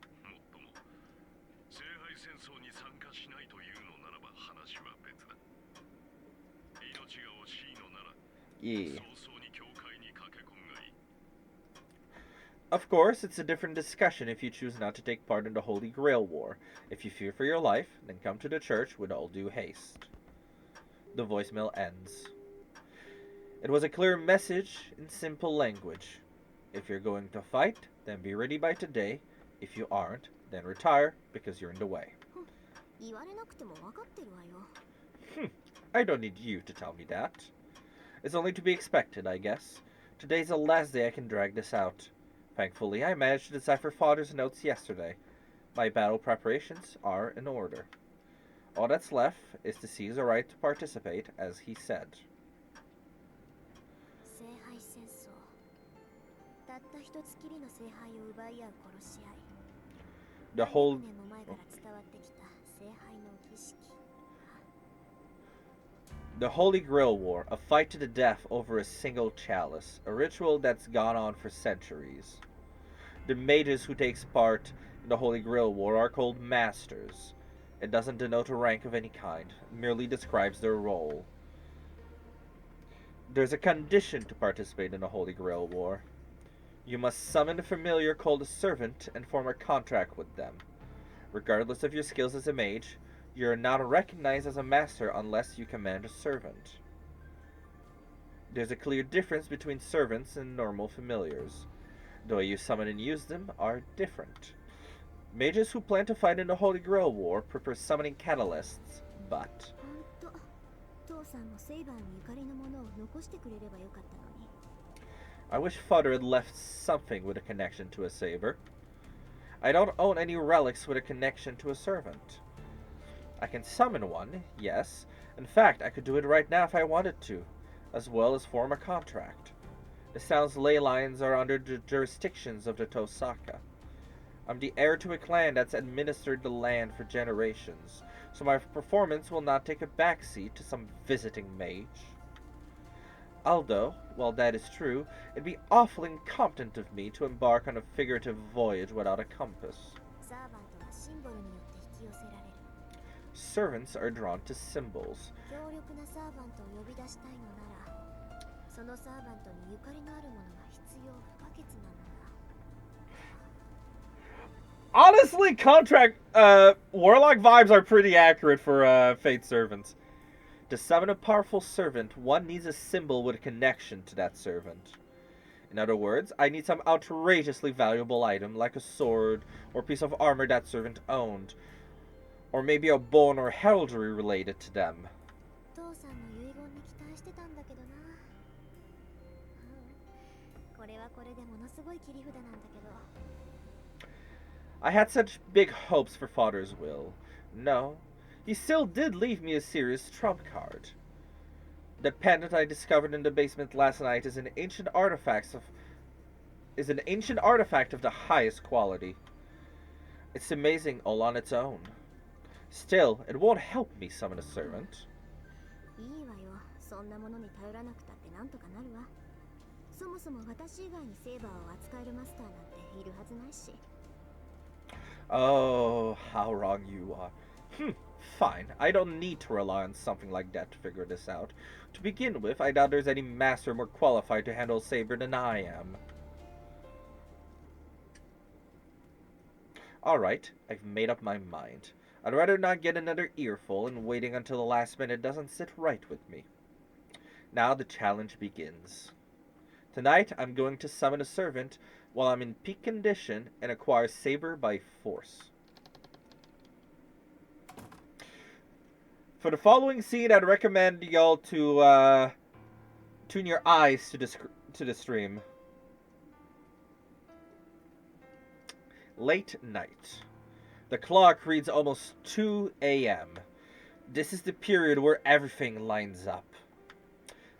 Yeah. Of course, it's a different discussion if you choose not to take part in the Holy Grail War. If you fear for your life, then come to the church with all due haste. The voicemail ends. It was a clear message in simple language. If you're going to fight, then be ready by today. If you aren't, then retire because you're in the way. 言われなくても分かってるわよ。 I don't need you to tell me that. It's only to be expected, I guess. Today's the last day I can drag this out. Thankfully, I managed to decipher Father's notes yesterday. My battle preparations are in order. All that's left is to seize the right to participate, as he said. 聖杯戦争。たった一つきりの聖杯を奪い合う殺し合い。 The whole... 何年も前から伝わってきた聖杯の儀式。 The Holy Grail War, a fight to the death over a single chalice, a ritual that's gone on for centuries. The mages who takes part in the Holy Grail War are called Masters. It doesn't denote a rank of any kind, it merely describes their role. There's a condition to participate in the Holy Grail War. You must summon a familiar called a servant and form a contract with them. Regardless of your skills as a mage, you're not recognized as a master unless you command a servant. There's a clear difference between servants and normal familiars. The way you summon and use them are different. Mages who plan to fight in the Holy Grail War prefer summoning catalysts, but... ほんと、父さんもセイバーにゆかりのものを残してくれればよかったのに。 I wish Father had left something with a connection to a saber. I don't own any relics with a connection to a servant. I can summon one, yes, In fact, I could do it right now if I wanted to, as well as form a contract. This town's ley lines are under the jurisdictions of the Tosaka. I'm the heir to a clan that's administered the land for generations, so my performance will not take a backseat to some visiting mage. Although, while that is true, it'd be awfully incompetent of me to embark on a figurative voyage without a compass. サーバントはシンボルによって引き寄せられる。 Servants are drawn to symbols. 強力なサーバントを呼び出したいのなら、そのサーバントにゆかりのあるものが必要不可欠なのだ。 Honestly, Warlock vibes are pretty accurate for Fate servants. To summon a powerful servant, one needs a symbol with a connection to that servant. In other words, I need some outrageously valuable item like a sword or piece of armor that servant owned, or maybe a bone or heraldry related to them. 父さんの遺言に期待してたんだけどな。これはこれでものすごい切り札なんだけど。 I had such big hopes for Father's will. No, he still did leave me a serious trump card. The pendant I discovered in the basement last night is an ancient artifact of the highest quality. It's amazing all on its own. Still, it won't help me summon a servant. いいわよ。そんなものに頼らなくたってなんとかなるわ。そもそも私以外にセーバーを扱えるマスターなんているはずないし。 Oh, how wrong you are. Fine. I don't need to rely on something like that to figure this out. To begin with, I doubt there's any master more qualified to handle Saber than I am. Alright, I've made up my mind. I'd rather not get another earful, and waiting until the last minute doesn't sit right with me. Now the challenge begins. Tonight, I'm going to summon a servant while I'm in peak condition and acquire Saber by force. For the following scene, I'd recommend y'all to tune your eyes to the stream. Late night. The clock reads almost 2 a.m. This is the period where everything lines up.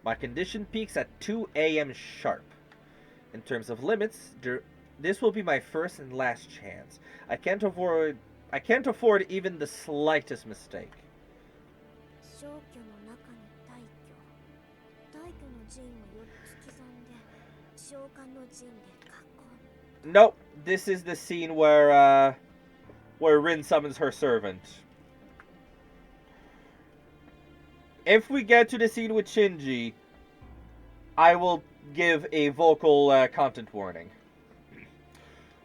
My condition peaks at 2 a.m. sharp. In terms of limits, this will be my first and last chance. I can't afford even the slightest mistake. 消去の中に大挙。大挙の陣を4つ刻んで、召喚の陣で囲む。 Nope, this is the scene where Rin summons her servant. If we get to the scene with Shinji, I will give a vocal content warning.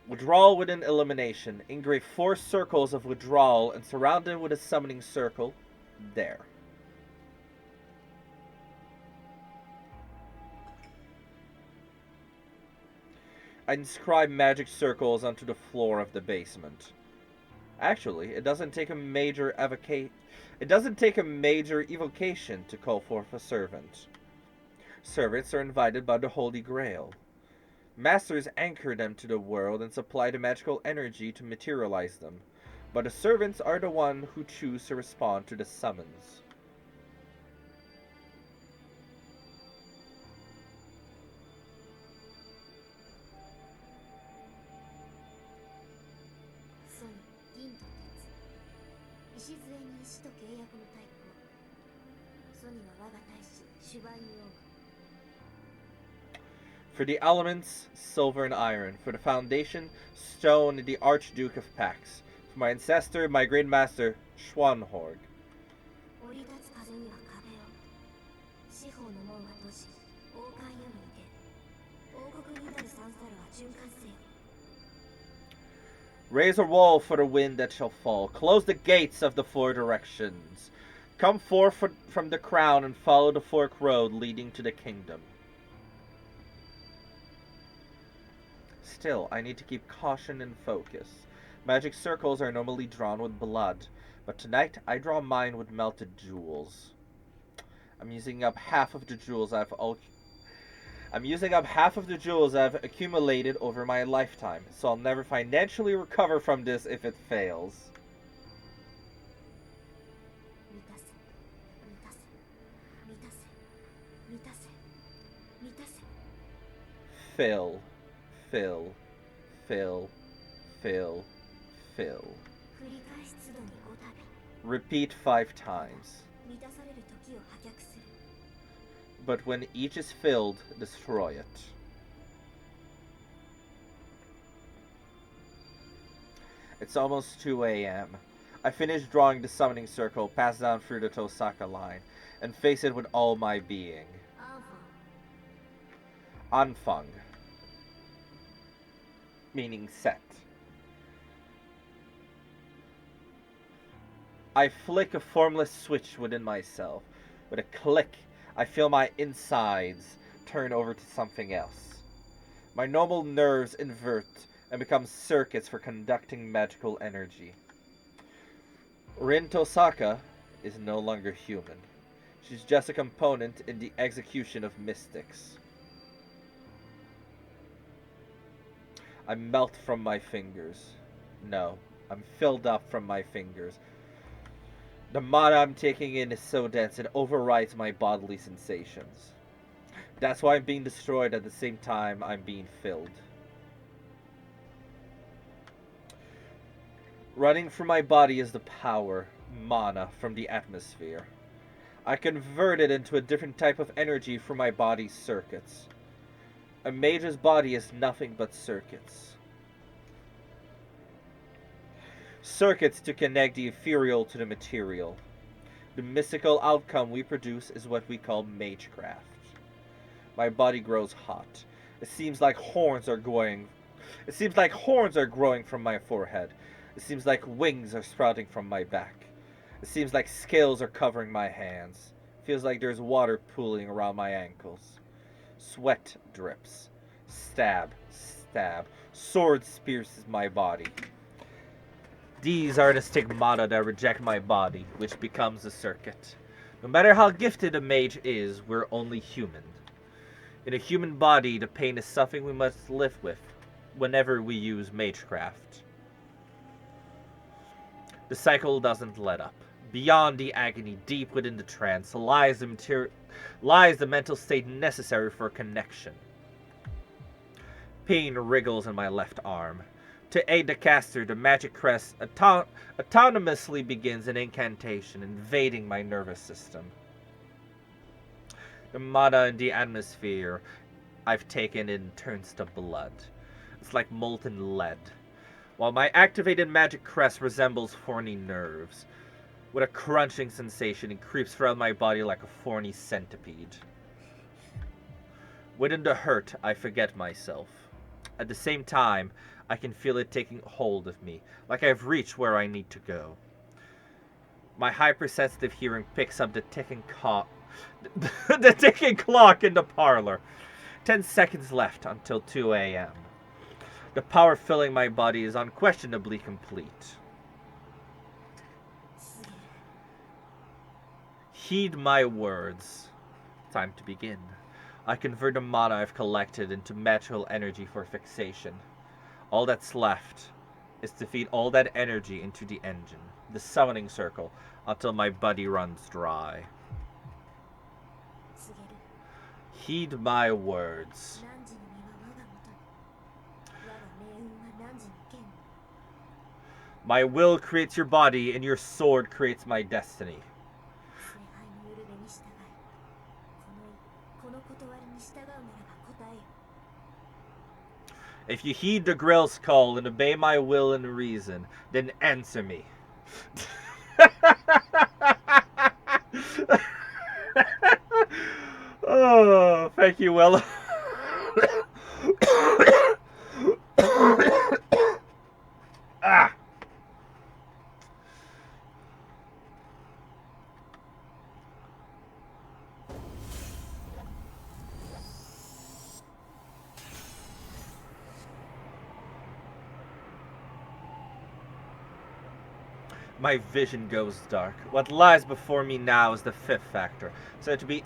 Withdrawal within elimination. Engrave 4 circles of withdrawal and surround them with a summoning circle. There. I inscribe magic circles onto the floor of the basement. Actually, it doesn't take a major evocation to call forth a servant. Servants are invited by the Holy Grail. Masters anchor them to the world and supply the magical energy to materialize them, but the servants are the ones who choose to respond to the summons. For the elements, silver and iron. For the foundation, stone and the Archduke of Pax. For my ancestor, my great master, Schwanhorg. Raise a wall for the wind that shall fall. Close the gates of the 4 directions. Come forth from the crown and follow the fork road leading to the kingdom. Still, I need to keep caution and focus. Magic circles are normally drawn with blood, but tonight I draw mine with melted jewels. I'm using up half of the jewels I've accumulated over my lifetime, so I'll never financially recover from this if it fails. Fill, fill, fill, fill, fill. 繰り返し都度に5度 Repeat 5 times. 満たされる時を破却する But when each is filled, destroy it. It's almost 2 a.m. I finish drawing the summoning circle, pass down through the Tosaka line, and face it with all my being. アンフォン Anfang, meaning set. I flick a formless switch within myself. With a click, I feel my insides turn over to something else. My normal nerves invert and become circuits for conducting magical energy. Rin Tosaka is no longer human. She's just a component in the execution of mystics. I melt from my fingers. No, I'm filled up from my fingers. The mana I'm taking in is so dense it overrides my bodily sensations. That's why I'm being destroyed at the same time I'm being filled. Running through my body is the power, mana, from the atmosphere. I convert it into a different type of energy from my body's circuits. A mage's body is nothing but circuits. Circuits to connect the ethereal to the material. The mystical outcome we produce is what we call magecraft. My body grows hot. It seems like horns are growing from my forehead. It seems like wings are sprouting from my back. It seems like scales are covering my hands. It feels like there's water pooling around my ankles. Sweat drips. Stab, stab. Sword pierces my body. These are the stigmata that reject my body, which becomes a circuit. No matter how gifted a mage is, we're only human. In a human body, the pain is something we must live with whenever we use magecraft. The cycle doesn't let up. Beyond the agony, deep within the trance, lies the mental state necessary for connection. Pain wriggles in my left arm. To aid the caster, the magic crest autonomously begins an incantation, invading my nervous system. The mana in the atmosphere I've taken in turns to blood. It's like molten lead. While my activated magic crest resembles thorny nerves. With a crunching sensation, it creeps throughout my body like a thorny centipede. Within the hurt, I forget myself. At the same time, I can feel it taking hold of me, like I've reached where I need to go. My hypersensitive hearing picks up the ticking clock in the parlor. 10 seconds left until 2 a.m. The power filling my body is unquestionably complete. Heed my words. Time to begin. I convert the mana I've collected into magical energy for fixation. All that's left is to feed all that energy into the engine, the summoning circle, until my body runs dry. Heed my words. 汝に身は我が元に我が命運は汝に剣 My will creates your body, and your sword creates my destiny. 聖杯のゆるべに従いこの断りに従うならば答えよ If you heed the Grill's call and obey my will and reason, then answer me. Oh, thank you, Willow. Ah. My vision goes dark. What lies before me now is the fifth factor, said to be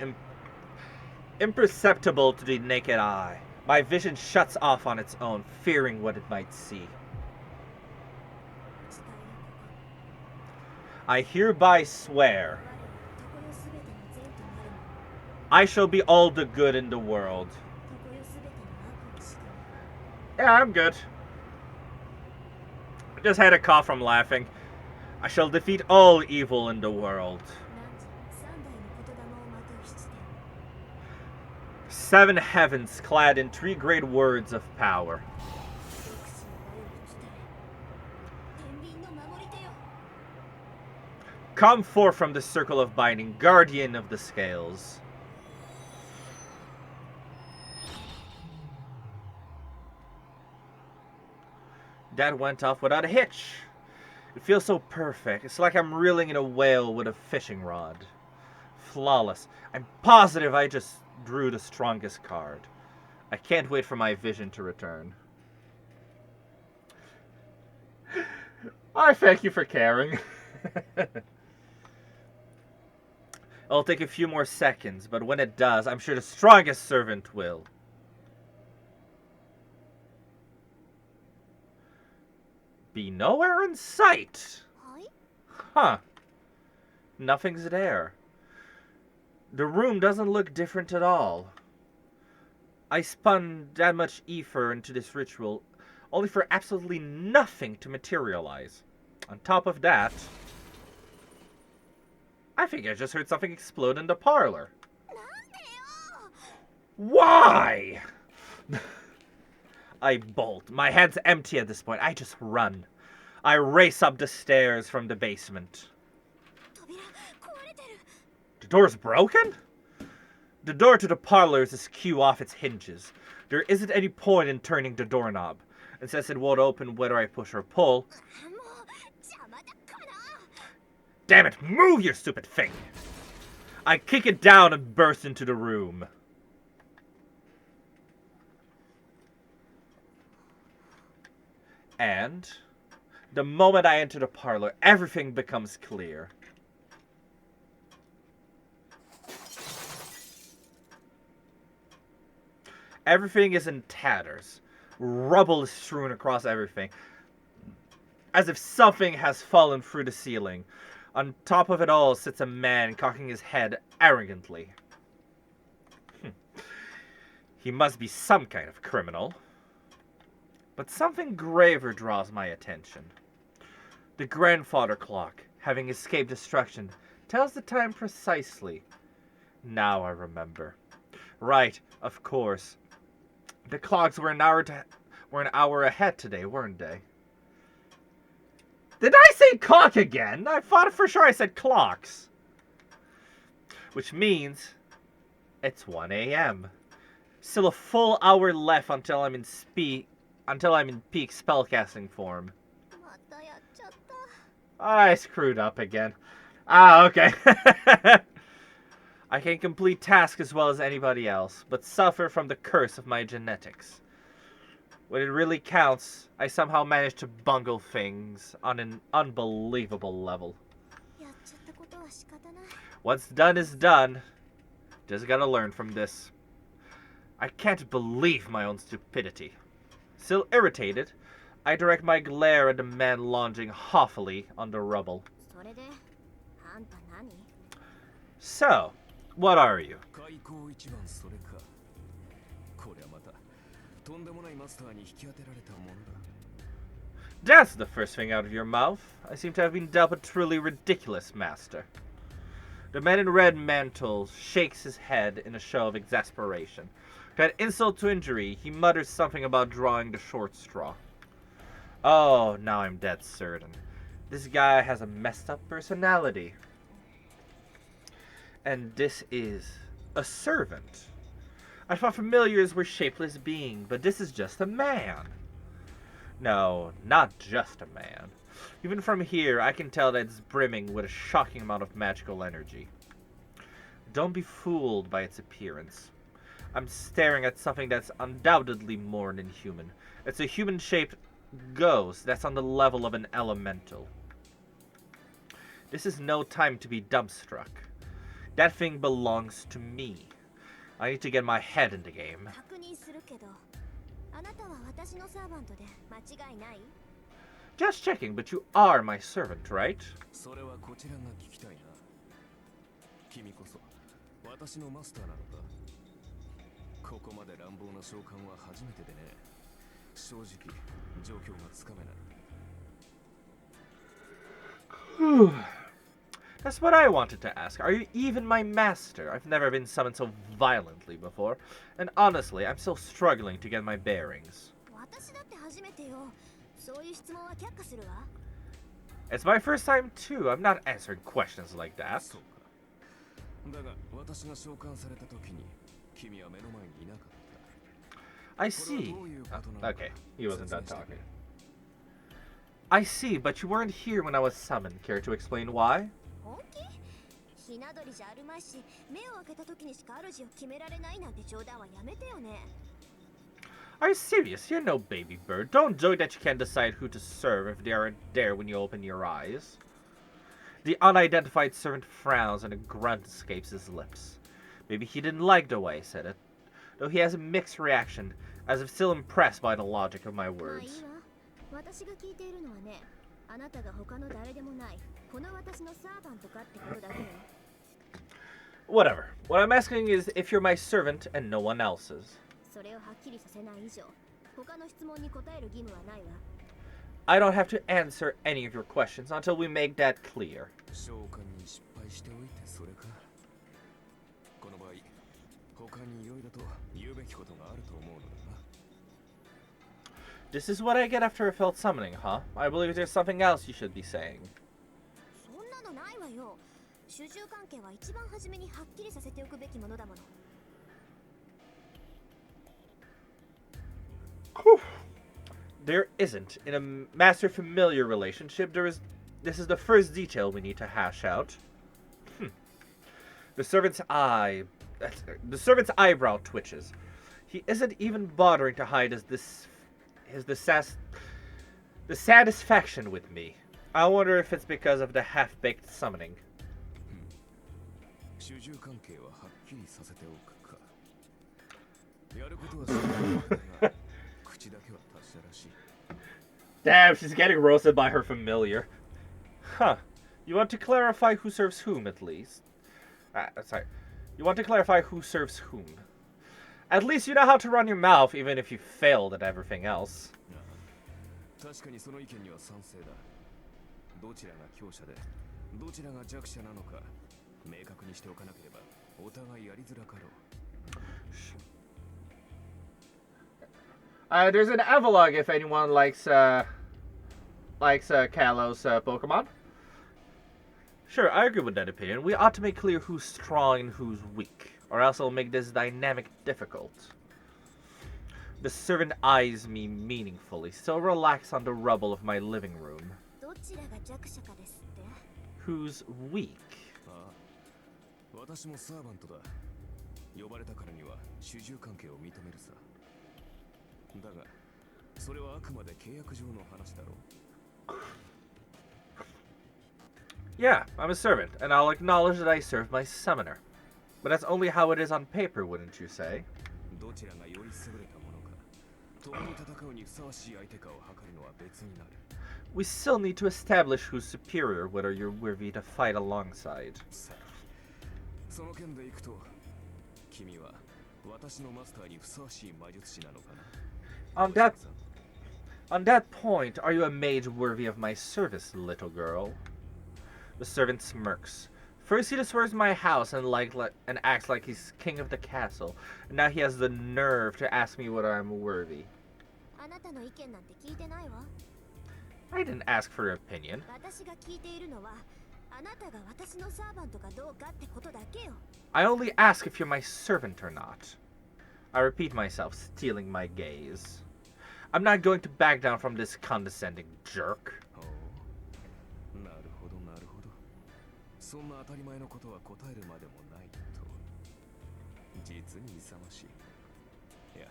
imperceptible to the naked eye. My vision shuts off on its own, fearing what it might see. 誓いよここ I hereby swear 我は常世すべての善となるもの I shall be all the good in the world. Yeah, I'm good. I just had a cough from laughing. I shall defeat all evil in the world. 3代の言霊をまとう七点 7 heavens clad in 3 great words of power. 独死を及ぶ地点天秤の守り手よ Come forth from the circle of binding, guardian of the scales. That went off without a hitch. It feels so perfect. It's like I'm reeling in a whale with a fishing rod. Flawless. I'm positive I just drew the strongest card. I can't wait for my vision to return. I thank you for caring. It'll take a few more seconds, but when it does, I'm sure the strongest servant will. Be nowhere in sight. はい Huh. Nothing's there. The room doesn't look different at all. I spun that much ether into this ritual, only for absolutely nothing to materialize. On top of that, I think I just heard something explode in the parlor. なんでよ Why? I bolt. My head's empty at this point. I just run. I race up the stairs from the basement. 扉壊れてる The door's broken? The door to the parlor is askew off its hinges. There isn't any point in turning the doorknob. And since it won't open whether I push or pull... もう邪魔だから Damn it, move, you stupid thing! I kick it down and burst into the room. And the moment I enter the parlor, everything becomes clear. Everything is in tatters. Rubble is strewn across everything, as if something has fallen through the ceiling. On top of it all sits a man cocking his head arrogantly. He must be some kind of criminal. But something graver draws my attention. The grandfather clock, having escaped destruction, tells the time precisely. Now I remember. Right, of course. The clocks were an hour ahead today, weren't they? Did I say clock again? I thought for sure I said clocks. Which means it's 1 a.m. Still a full hour left until I'm in peak spellcasting form. またやっちゃった I screwed up again. Ah, okay. I can complete tasks as well as anybody else, but suffer from the curse of my genetics. When it really counts, I somehow manage to bungle things on an unbelievable level. やっちゃったことは仕方ない What's done is done. Just gotta learn from this. I can't believe my own stupidity. Still irritated, I direct my glare at the man lounging haughtily on the rubble. それであんた何 So, what are you? 開口一番それか。こりゃまたとんでもないマスターに引き当てられたもんだ。 That's the first thing out of your mouth. I seem to have been dealt a truly ridiculous master. The man in red mantle shakes his head in a show of exasperation. To add insult to injury, he mutters something about drawing the short straw. Oh, now I'm dead certain. This guy has a messed up personality. And this is a servant. I thought familiars were shapeless beings, but this is just a man. No, not just a man. Even from here, I can tell that it's brimming with a shocking amount of magical energy. Don't be fooled by its appearance. I'm staring at something that's undoubtedly more than human. It's a human-shaped ghost that's on the level of an elemental. This is no time to be dumbstruck. That thing belongs to me. I need to get my head in the game. 確認するけどあなたは私のサーバントで間違いない Just checking, but you are my servant, right? それはこちらが聞きたいな。君こそ私のマスターなのか。ここまで乱暴な召喚は初めてでね。正直状況がつかめない。 That's what I wanted to ask. Are you even my master? I've never been summoned so violently before, and honestly, I'm still struggling to get my bearings. 私だって初めてよ。そういう質問は却下するわ。 It's my first time too. I'm not answering questions like that. そうか。だが私が召喚された時に君は目の前にいなかった。 I これは see. どういうことなのか Okay, he wasn't 説 done 明してくれ talking. I see, but you weren't here when I was summoned. Care to explain why? 本気？ひな鳥じゃあるまいし、目を開けた時にしか主を決められないなんて冗談はやめてよね。 Are you serious? You're no baby bird. Don't joke that you can't decide who to serve if they aren't there when you open your eyes. The unidentified servant frowns and a grunt escapes his lips. Maybe he didn't like the way I said it, though he has a mixed reaction, as if still impressed by the logic of my まあいい words. わ。私が聞いているのはね、あなたが他の誰でもない、この私のサーバントかってことだけよ。 Whatever. What I'm asking is if you're my servant and no one else's. それをはっきりさせない以上、他の質問に答える義務はないわ。 I don't have to answer any of your questions until we make that clear. 召喚に失敗しておいてそれか。この場合他にいろいろと言うべきことがあると思うのだな。 This is what I get after a failed summoning, huh? I believe there's something else you should be saying. そんなのないわよ。主従関係は一番初めにはっきりさせておくべきものだもの。 There isn't. In a master-familiar relationship, this is the first detail we need to hash out. The servant's eyebrow twitches. He isn't even bothering to hide the satisfaction with me. I wonder if it's because of the half-baked summoning. 主従関係ははっきりさせておくか。やることはするんだが、口だけは達者らしい。 Damn, she's getting roasted by her familiar. Huh. You want to clarify who serves whom, at least? Sorry. You want to clarify who serves whom. At least you know how to run your mouth, even if you failed at everything else. 確かにその意見には賛成だ。どちらが強者で、どちらが弱者なのか、明確にしておかなければ、お互いやりづらかろう。 There's an epilogue if anyone likes Kalos Pokemon. Sure, I agree with that opinion. We ought to make clear who's strong and who's weak, or else it'll make this dynamic difficult. The servant eyes me meaningfully, still relaxed on the rubble of my living room. どちらが弱者かですって？ Who's weak? ああ、私もサーバントだ。呼ばれたからには主従関係を認めるさ。だが、それはあくまで契約上の話だろう。 Yeah, I'm a servant, and I'll acknowledge that I serve my summoner. But that's only how it is on paper, wouldn't you say? どちらがより優れたものか、共に戦うにふさわしい相手かを測るのは別になる。 We still need to establish who's superior, whether you're worthy to fight alongside. さあ、その件でいくと、君は私のマスターにふさわしい魔術師なのかな。 On that point, are you a mage worthy of my service, little girl? The servant smirks. First he destroys my house and acts like he's king of the castle, and now he has the nerve to ask me whether I'm worthy. あなたの意見なんて聞いてないわ。 I didn't ask for your opinion. 私が聞いているのは、あなたが私のサーバントかどうかってことだけよ。 I only ask if you're my servant or not. I repeat myself, stealing my gaze. I'm not going to back down from this condescending jerk. おう、なるほどなるほど。そんな当たり前のことは答えるまでもないと。実に勇ましい。いや、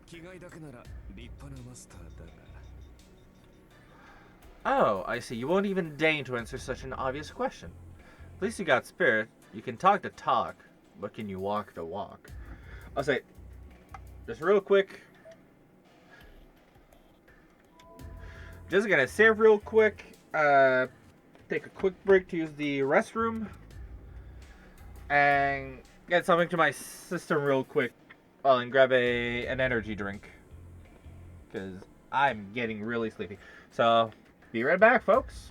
気概だけなら立派なマスターだが。 Oh, I see. You won't even deign to answer such an obvious question. At least you got spirit. You can talk the talk, but can you walk the walk? I'll say, just real quick. Just gonna save real quick. Take a quick break to use the restroom. And get something to my system real quick. Oh, and grab an energy drink. because I'm getting really sleepy. So, be right back, folks.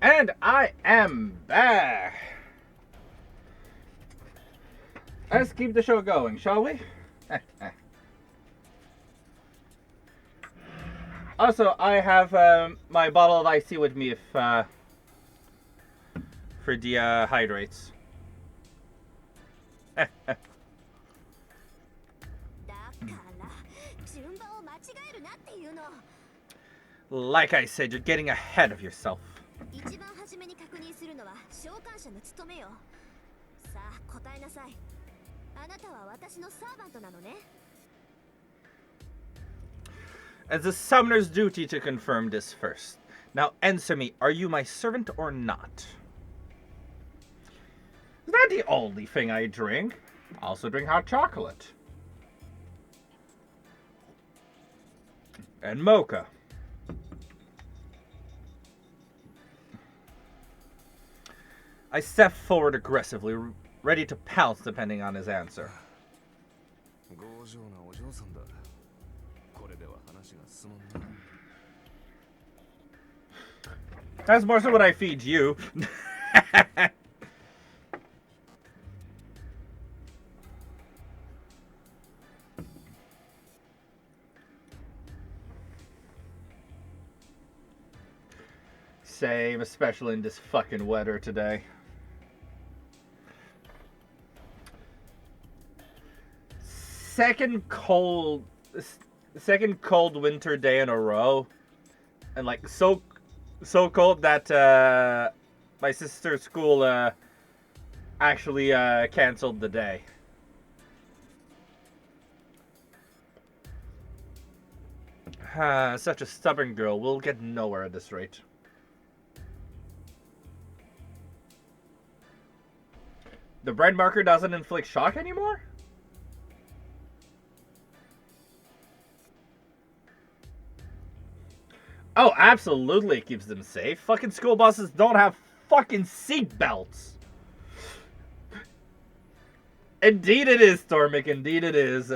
And I am back. Let's keep the show going, shall we? Also, I have my bottle of iced tea with me if for dehydrates. Like I said, you're getting ahead of yourself. 一番初めに確認するのは召喚者の務めよ。さあ答えなさい。あなたは私のサーバントなのね。It's the summoner's duty to confirm this first. Now answer me, are you my servant or not? It's not the only thing I drink. I also drink hot chocolate. And mocha. I step forward aggressively, ready to pounce depending on his answer. That's more so what I feed you. Same, especially in this fucking weather today. Second cold winter day in a row, and like so cold that my sister's school actually canceled the day. Such a stubborn girl. We'll get nowhere at this rate. The red marker doesn't inflict shock anymore? Oh, absolutely it keeps them safe. Fucking school buses don't have fucking seat belts. Indeed it is, Stormic. Indeed it is.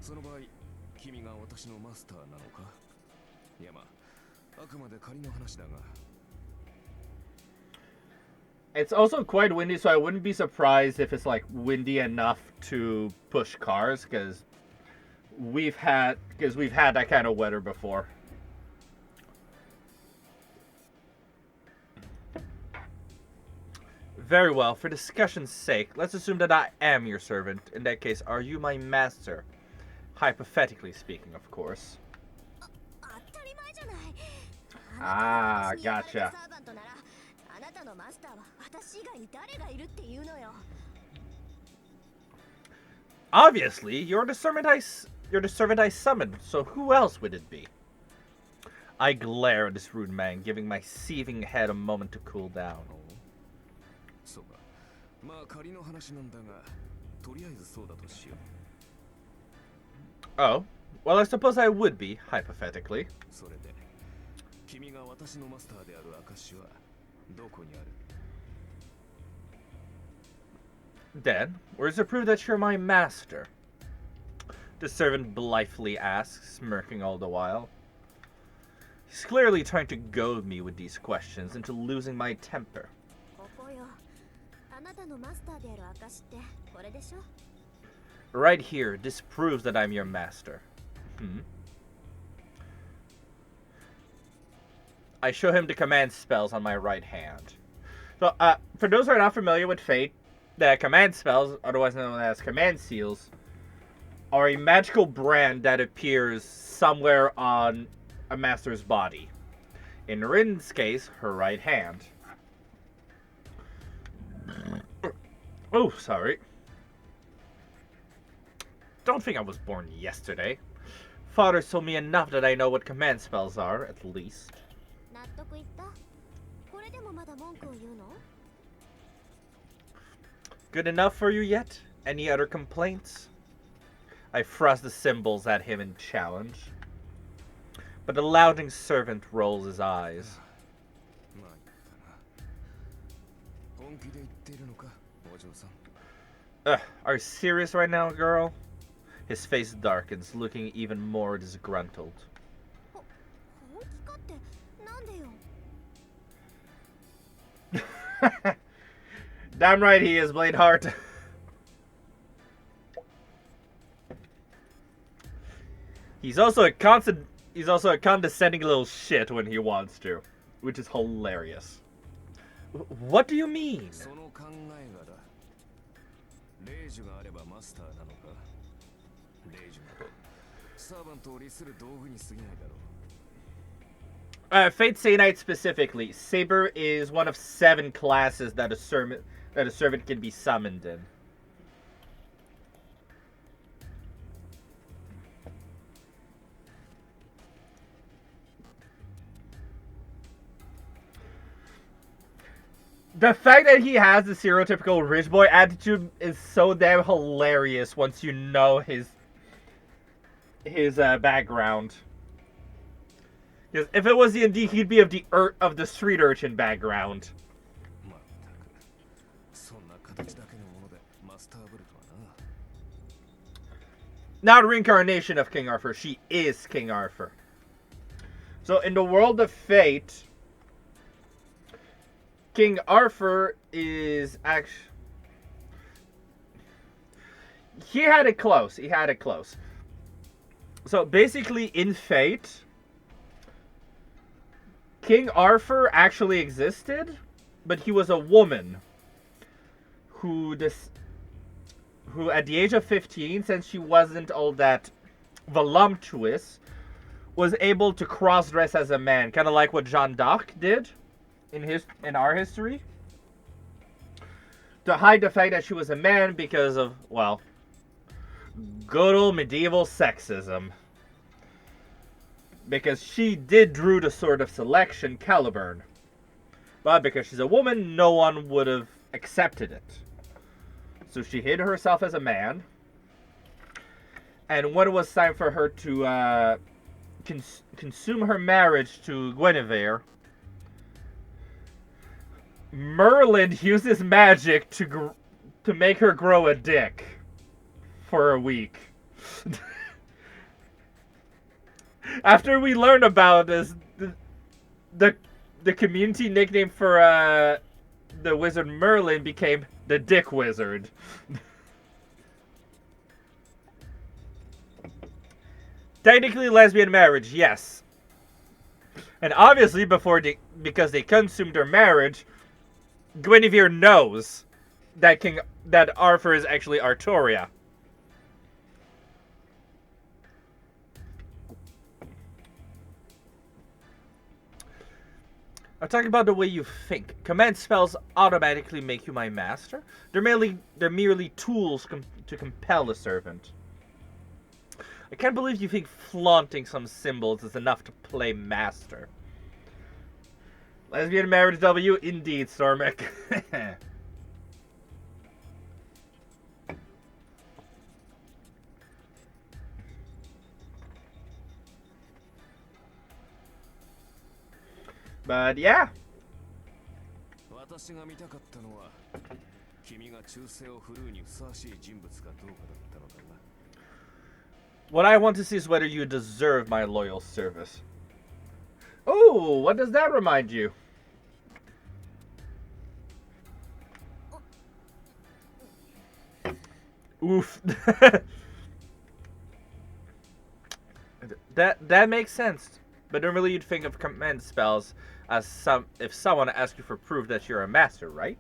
その場合、君が私のマスターなのか？いやまあ、あくまで仮の話だが。It's also quite windy, so I wouldn't be surprised if it's like windy enough to push cars, because we've had that kind of weather before. Very well. For discussion's sake, let's assume that I am your servant. In that case, are you my master? Hypothetically speaking, of course. Ah, gotcha. Obviously, you're the servant I summoned, so who else would it be? I glare at this rude man, giving my seething head a moment to cool down. Oh, well, I suppose I would be, hypothetically. Then, where's the proof that you're my master? The servant blithely asks, smirking all the while. He's clearly trying to goad me with these questions into losing my temper. Right here, this proves that I'm your master. I show him the command spells on my right hand. So, for those who are not familiar with Fate, the command spells, otherwise known as command seals, are a magical brand that appears somewhere on a master's body. In Rin's case, her right hand. Oh, sorry. Don't think I was born yesterday. Father told me enough that I know what command spells are, at least. Good enough for you yet? Any other complaints? I thrust the symbols at him in challenge. But the lounging servant rolls his eyes. Are you serious right now, girl? His face darkens, looking even more disgruntled. Damn right he is, Bladeheart. He's also a condescending little shit when he wants to, which is hilarious. What do you mean? その考えがだ。霊樹があればマスターなのか。霊樹などサーバントを利する道具に過ぎないだろう。Fate Stay Night specifically, Saber is one of 7 classes that a servant can be summoned in. The fact that he has the stereotypical rich boy attitude is so damn hilarious once you know his background. Because if it was D&D, he'd be of the street urchin background. まったく、そんな形だけのものでマスターブルとはな。 Not a reincarnation of King Arthur, she is King Arthur. So in the world of Fate, King Arthur is actually... He had it close. So basically in Fate, King Arthur actually existed, but he was a woman who at the age of 15, since she wasn't all that voluptuous, was able to cross-dress as a man, kind of like what Jeanne d'Arc did in our history, to hide the fact that she was a man because of, well, good old medieval sexism. Because she did drew the sword of selection, Caliburn. But because she's a woman, no one would have accepted it. So she hid herself as a man. And when it was time for her to consume her marriage to Guinevere, Merlin used his magic to make her grow a dick for a week. After we learn about this, the community nickname for the wizard Merlin became the Dick Wizard. Technically lesbian marriage, yes. And obviously because they consumed their marriage, Guinevere knows that Arthur is actually Arturia. I'm talking about the way you think. Command spells automatically make you my master. They're merely tools to compel a servant. I can't believe you think flaunting some symbols is enough to play master. Lesbian marriage W, indeed, Stormic. But yeah. 私が見たかったのは、君が忠誠を振るうにふさわしい人物かどうかだったのだが。What I want to see is whether you deserve my loyal service. Oh, what does that remind you? Oof. That makes sense. But normally you'd think of command spells as if someone asks you for proof that you're a master, right?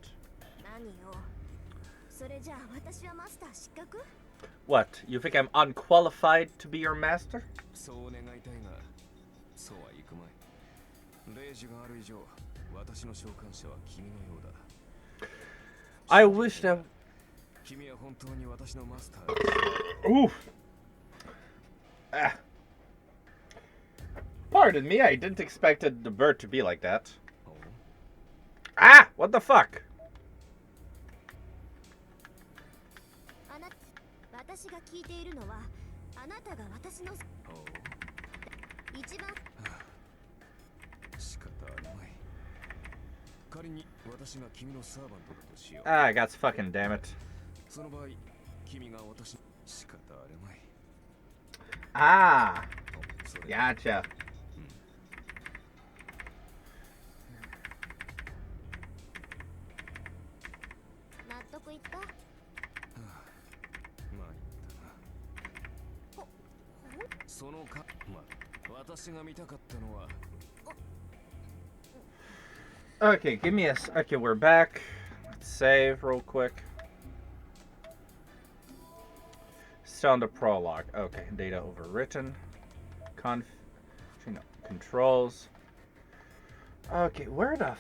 What? You think I'm unqualified to be your master? I wish that... Oof. Ah. Pardon me, I didn't expect the bird to be like that. Ah! What the fuck? Ah, gods fucking damn it. Ah! Gotcha. Okay, give me a... Okay, we're back. Let's save real quick. Still on the prologue. Okay, data overwritten. Controls. Okay, where the...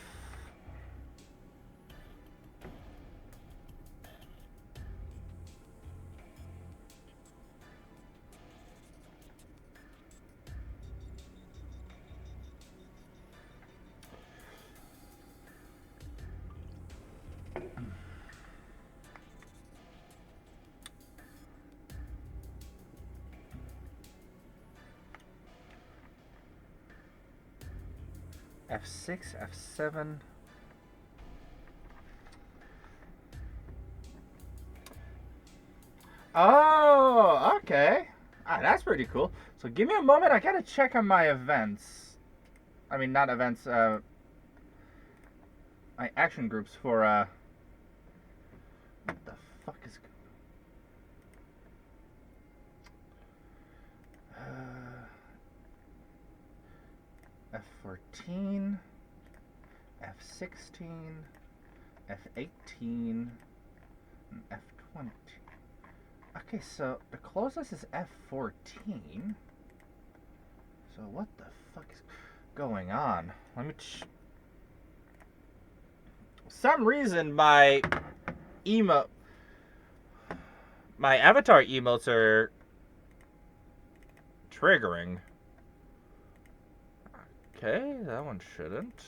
F6, F7. Oh, okay. That's pretty cool. So give me a moment. I gotta check on my events. I mean, not events. My action groups for what the fuck is? F14, F16, F18, and F20. Okay, so the closest is F14. So what the fuck is going on? Let me. For some reason, my avatar emotes are triggering. Okay, that one shouldn't.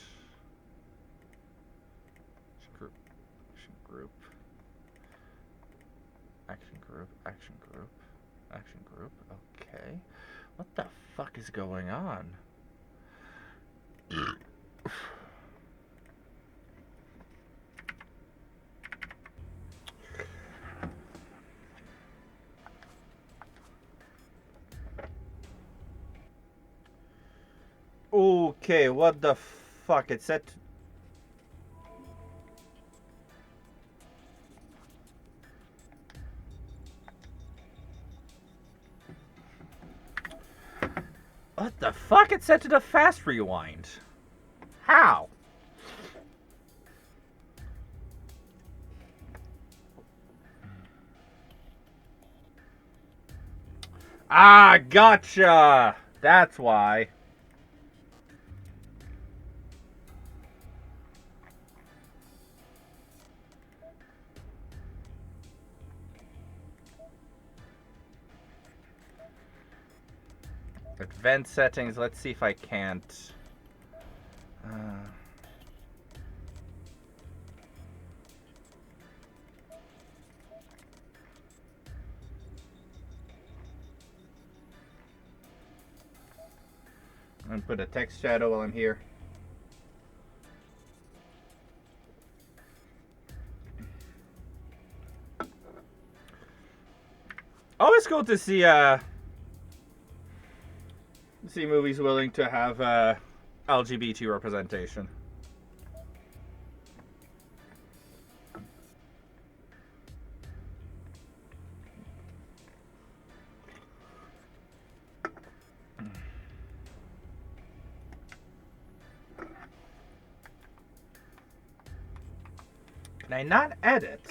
Action group. Okay. What the fuck is going on? Okay, what the fuck? It said... What the fuck? It said to the fast rewind. How? Ah, gotcha! That's why. Advanced settings, let's see if I can't. I'm gonna put a text shadow while I'm here. Always cool to see movies willing to have LGBT representation. Can I not edit?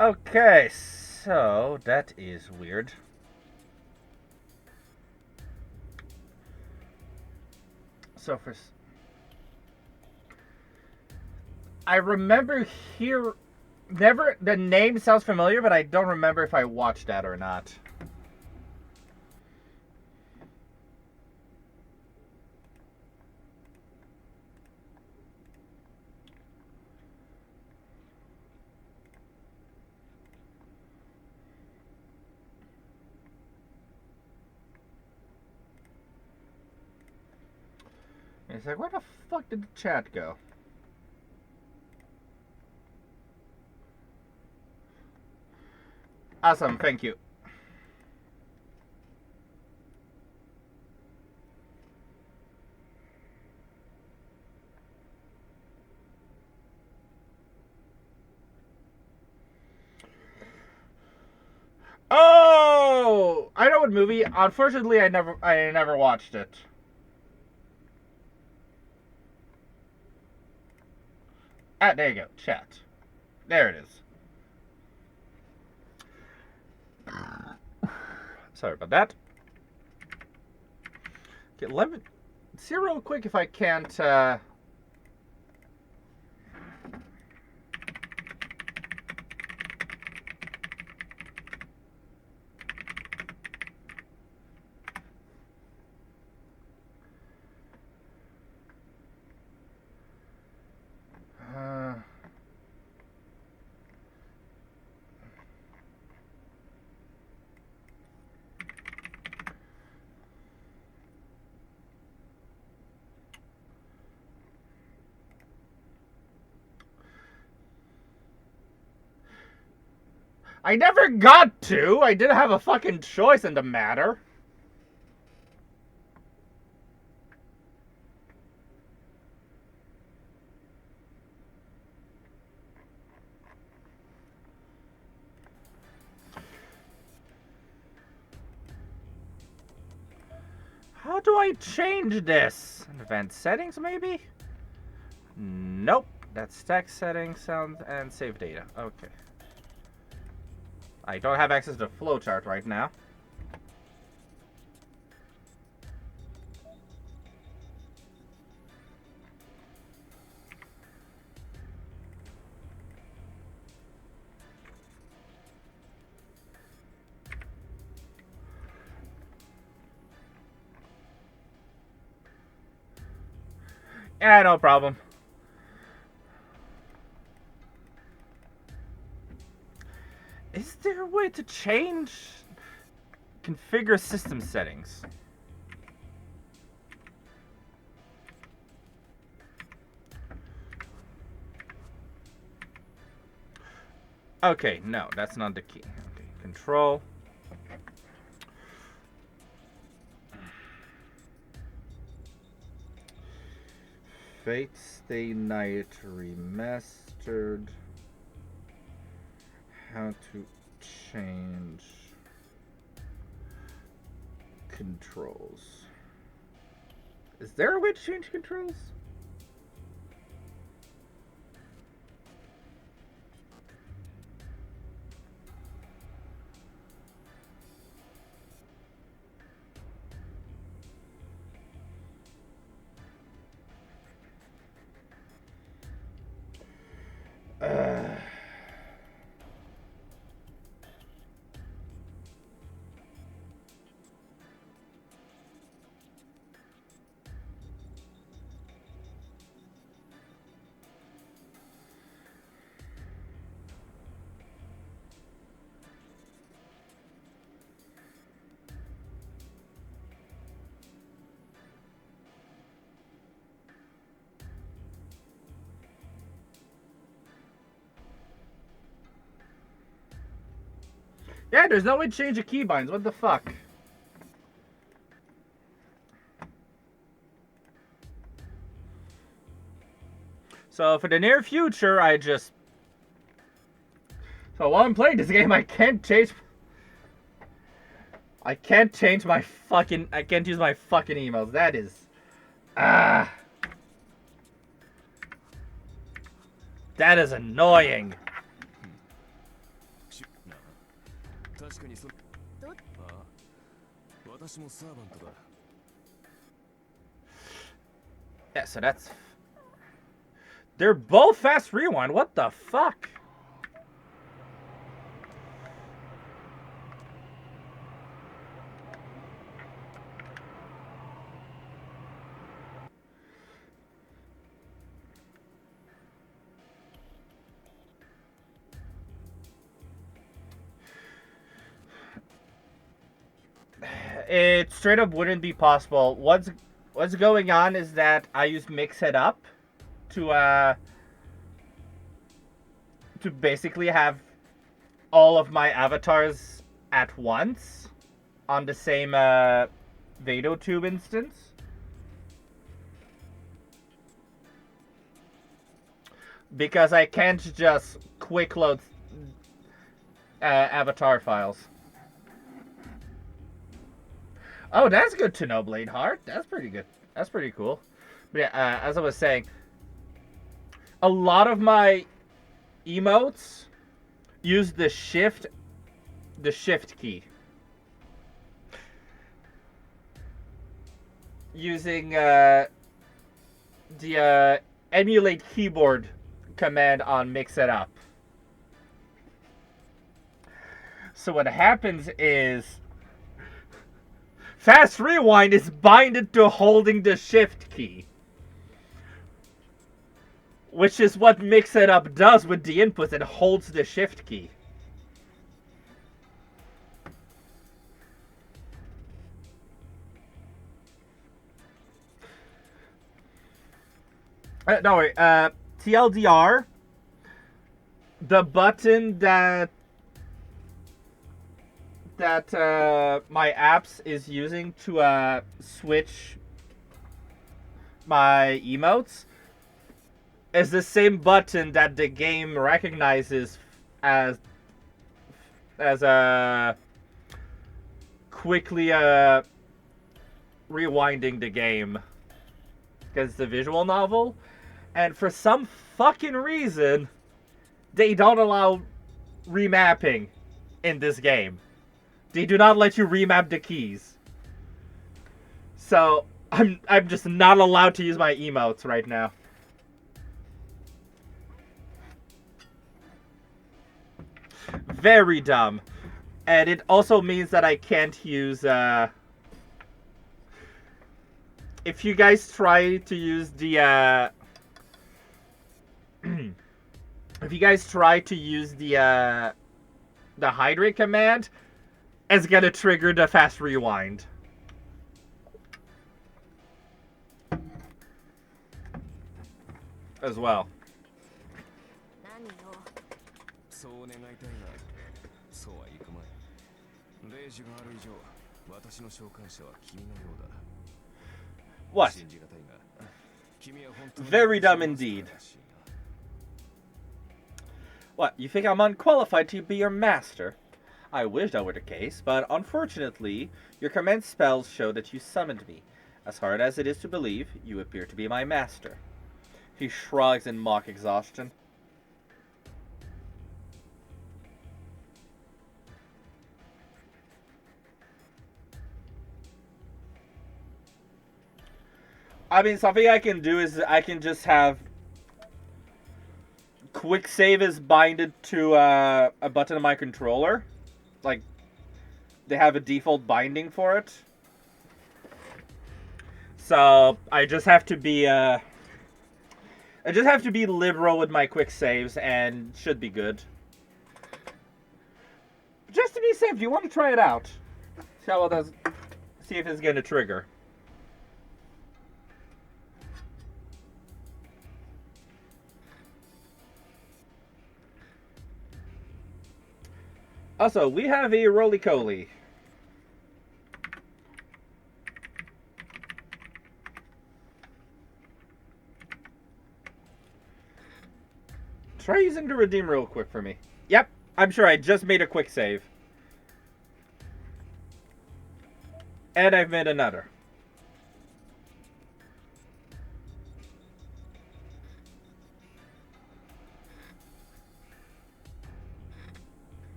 Okay, so that is weird. So I remember the name sounds familiar, but I don't remember if I watched that or not. It's like, where the fuck did the chat go? Awesome, thank you. Oh! good movie. Unfortunately, I never watched it. Ah, there you go. Chat. There it is. Sorry about that. Okay, let me see real quick if I can't. I never got to. I didn't have a fucking choice in the matter. How do I change this? Advanced settings, maybe? Nope. That's text settings, sound, and save data. Okay. I don't have access to the flowchart right now. Yeah, no problem. Is there a way to change... configure system settings? Okay, no, that's not the key. Okay, control. Fate Stay Night Remastered. How to change controls. Is there a way to change controls? Yeah, there's no way to change the keybinds. What the fuck? So for the near future, I just... So while I'm playing this game, I can't change my fucking... I can't use my fucking emails. That is... That is annoying. 確かにそああ私もサーバントだ Yeah, so that's... They're both fast rewind. What the fuck? It straight up wouldn't be possible. What's going on is that I use Mix It Up to basically have all of my avatars at once on the same VadoTube instance. Because I can't just quick load avatar files. Oh, that's good to know, Bladeheart. That's pretty good. That's pretty cool. But yeah, as I was saying, a lot of my emotes use the shift key. Using the emulate keyboard command on Mix It Up. So what happens is fast rewind is binded to holding the shift key, which is what Mix It Up does with the input. It holds the shift key. No worry. TLDR, the button that my apps is using to switch my emotes is the same button that the game recognizes as quickly rewinding the game, because it's a visual novel, and for some fucking reason they don't allow remapping in this game. They do not let you remap the keys. So I'm just not allowed to use my emotes right now. Very dumb. And it also means that I can't use if you guys try to use the if you guys try to use the hydrate command, it's gonna trigger the fast rewind. As well. 何よ。そう願いたいが、そうはいくまい。レイジがある以上、私の召喚者は君のようだ。What? 信じがたいが、君は本当に Very dumb indeed. What, you think I'm unqualified to be your master? I wish that were the case, but unfortunately, your command spells show that you summoned me. As hard as it is to believe, you appear to be my master. He shrugs in mock exhaustion. I mean, something I can do is I can just have quick save is binded to a button on my controller. Like, they have a default binding for it. So I just have to be liberal with my quick saves and should be good. Just to be safe, do you want to try it out? See how well does. See if it's gonna trigger. Also, we have a roly-coly. Try using the redeem real quick for me. Yep, I'm sure I just made a quick save. And I've made another.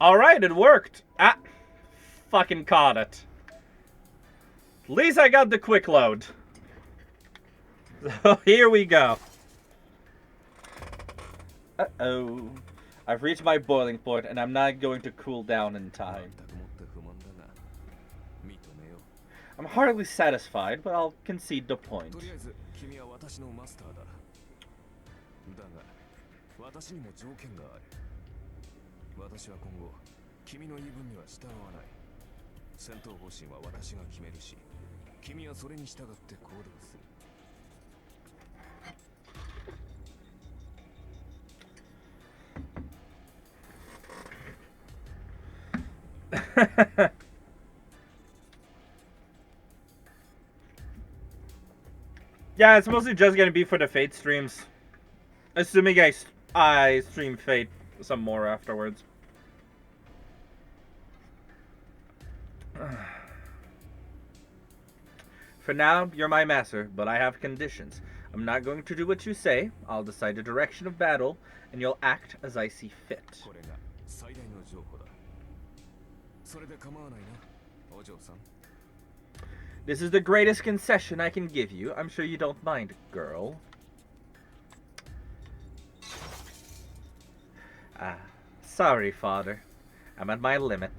Alright, it worked. Ah, fucking caught it. At least I got the quick load. So here we go. Uh-oh. I've reached my boiling point and I'm not going to cool down in time. I'm hardly satisfied, but I'll concede the point. とりあえず君は私のマスターだ。だが、私にも条件がある。私は今後、君の言い分には従わない。戦闘方針は私が決めるし、君はそれに従って行動する。Yeah, it's mostly just gonna be for the Fate streams. Assuming I stream Fate some more afterwards. For now, you're my master, but I have conditions. I'm not going to do what you say. I'll decide the direction of battle, and you'll act as I see fit. これが最大の譲歩だ。それで構わないな、お嬢さん。 This is the greatest concession I can give you. I'm sure you don't mind, girl. Ah, sorry, father. I'm at my limit.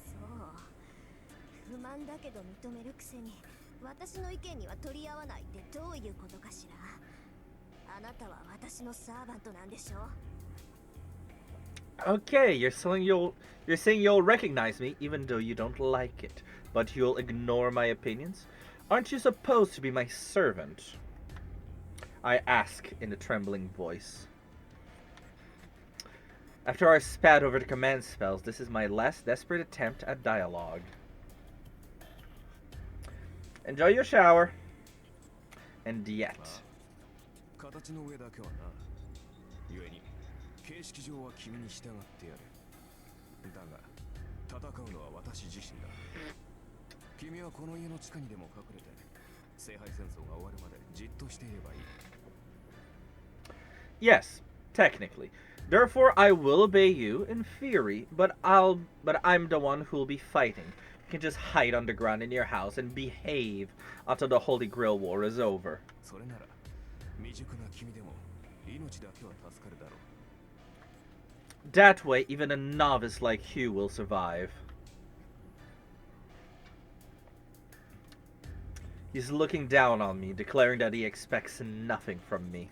そう不満だけど認めるくせに私の意見には取り合わないってどういうことかしら。あなたは私のサーバントなんでしょ。 Okay, you're saying you'll recognize me even though you don't like it, but you'll ignore my opinions? Aren't you supposed to be my servant? I ask in a trembling voice. After our spat over the command spells, this is my last desperate attempt at dialogue. Enjoy your shower. And yet. 形の上だけはな。故に形式上は君に従ってやる。だが戦うのは私自身だ。君はこの家の地下にでも隠れて聖杯戦争が終わるまでじっとしていればいい。 Yes, technically. Therefore, I will obey you in theory, but I'm the one who'll be fighting. You can just hide underground in your house and behave until the Holy Grail War is over. それなら未熟な君でも命だけは助かるだろう。 That way, even a novice like Hugh will survive. He's looking down on me, declaring that he expects nothing from me.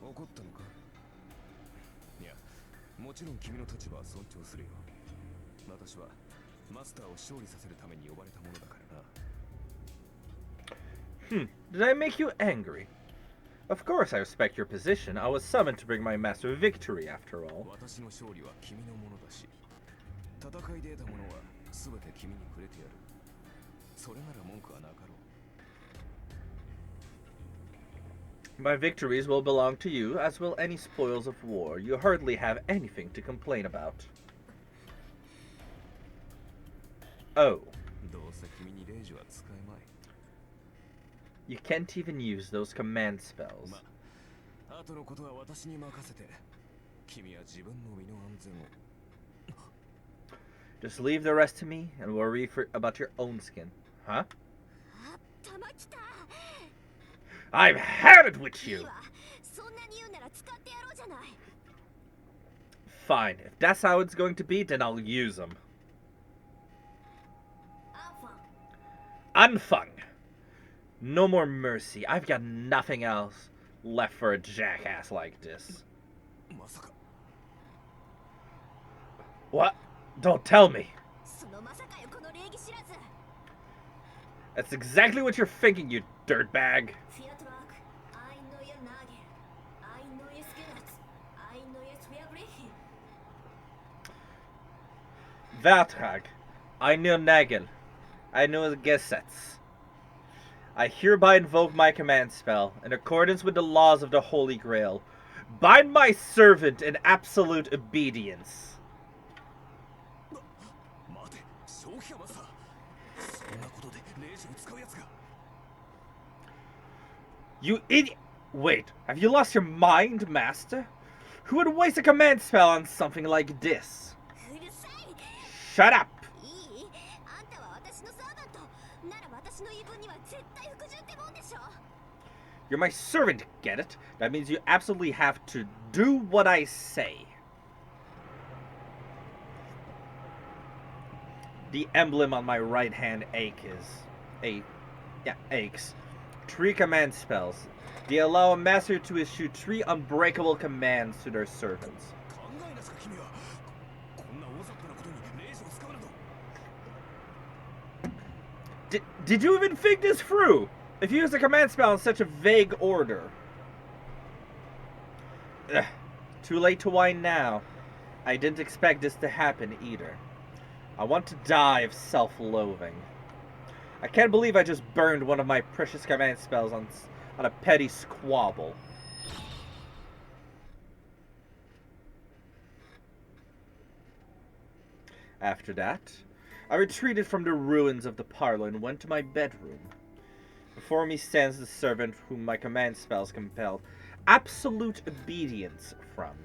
怒ったのか？いや、もちろん君の立場は尊重するよ。私はマスターを勝利させるために呼ばれたものだからな。Did I make you angry? Of course I respect your position. I was summoned to bring my master victory, after all. 私の勝利は君のものだし、戦いで得たものは全て君にくれてやる。それなら文句はなかろう。 My victories will belong to you, as will any spoils of war. You hardly have anything to complain about. Oh. どうせ君にレイジは使えまい。 You can't even use those command spells. まあ、後のことは私に任せて。君は自分の身の安全を。 Just leave the rest to me and worry about your own skin. Huh? 玉来た。 I've had it with いい you! わ。そんなに言うなら使ってやろうじゃない。 Fine. If that's how it's going to be, then I'll use them. アンファン。 Unfung! No more mercy. I've got nothing else left for a jackass like this. まさか。 What? Don't tell me. そのまさかよこの礼儀知らず。 That's exactly what you're thinking, you dirtbag. フィアトラーク、アイノイエナーゲル、アイノイエスゲナツ、アイノイエスフェアブレヒ。 Vatrag. I know Nagel. I know Gesets. I hereby invoke my command spell, in accordance with the laws of the Holy Grail. Bind my servant in absolute obedience. 待て、正気かマスター。そんなことでレイジを使うやつが。 You idiot! Wait, have you lost your mind, Master? Who would waste a command spell on something like this? うるさい。 Shut up! いい？あんたは私のサーバント。なら私の言い分には絶対服従ってもんでしょ。 You're my servant, get it? That means you absolutely have to do what I say. The emblem on my right hand aches. 3 command spells. They allow a master to issue 3 unbreakable commands to their servants. 考えなさか君は。こんな大雑把なことにレイジを使うなど。 Did you even think this through? If you use a command spell in such a vague order. Ugh, too late to whine now. I didn't expect this to happen either. I want to die of self-loathing. I can't believe I just burned one of my precious command spells on a petty squabble. After that, I retreated from the ruins of the parlor and went to my bedroom. Before me stands the servant whom my command spells compelled absolute obedience from.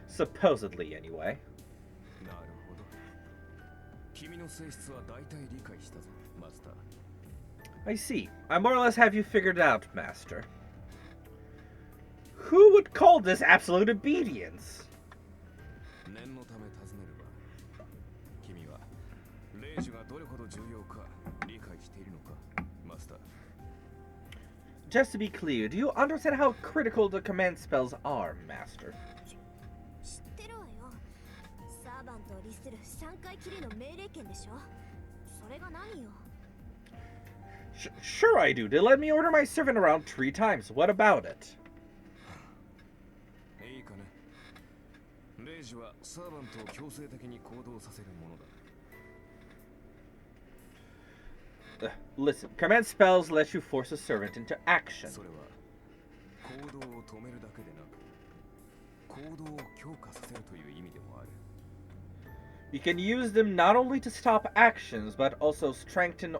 Supposedly, anyway. なるほど。君の性質は大体理解したぞ、マスター。 I see. I more or less have you figured out, Master. Who would call this absolute obedience? 念のため尋ねれば、君は霊樹がどれほど重要か理解しているのか、マスター。 Just to be clear, do you understand how critical the command spells are, Master? 知ってるわよ。サーバントを律する3回きりの命令権でしょ。それが何よ。 Sure I do. They let me order my servant around 3 times. What about it? いいかね。霊樹はサーバントを強制的に行動させるものだ。 Listen, command spells let you force a servant into action. それは行動を止めるだけでなく、行動を強化させるという意味でもある。 You can use them not only to stop actions, but also strengthen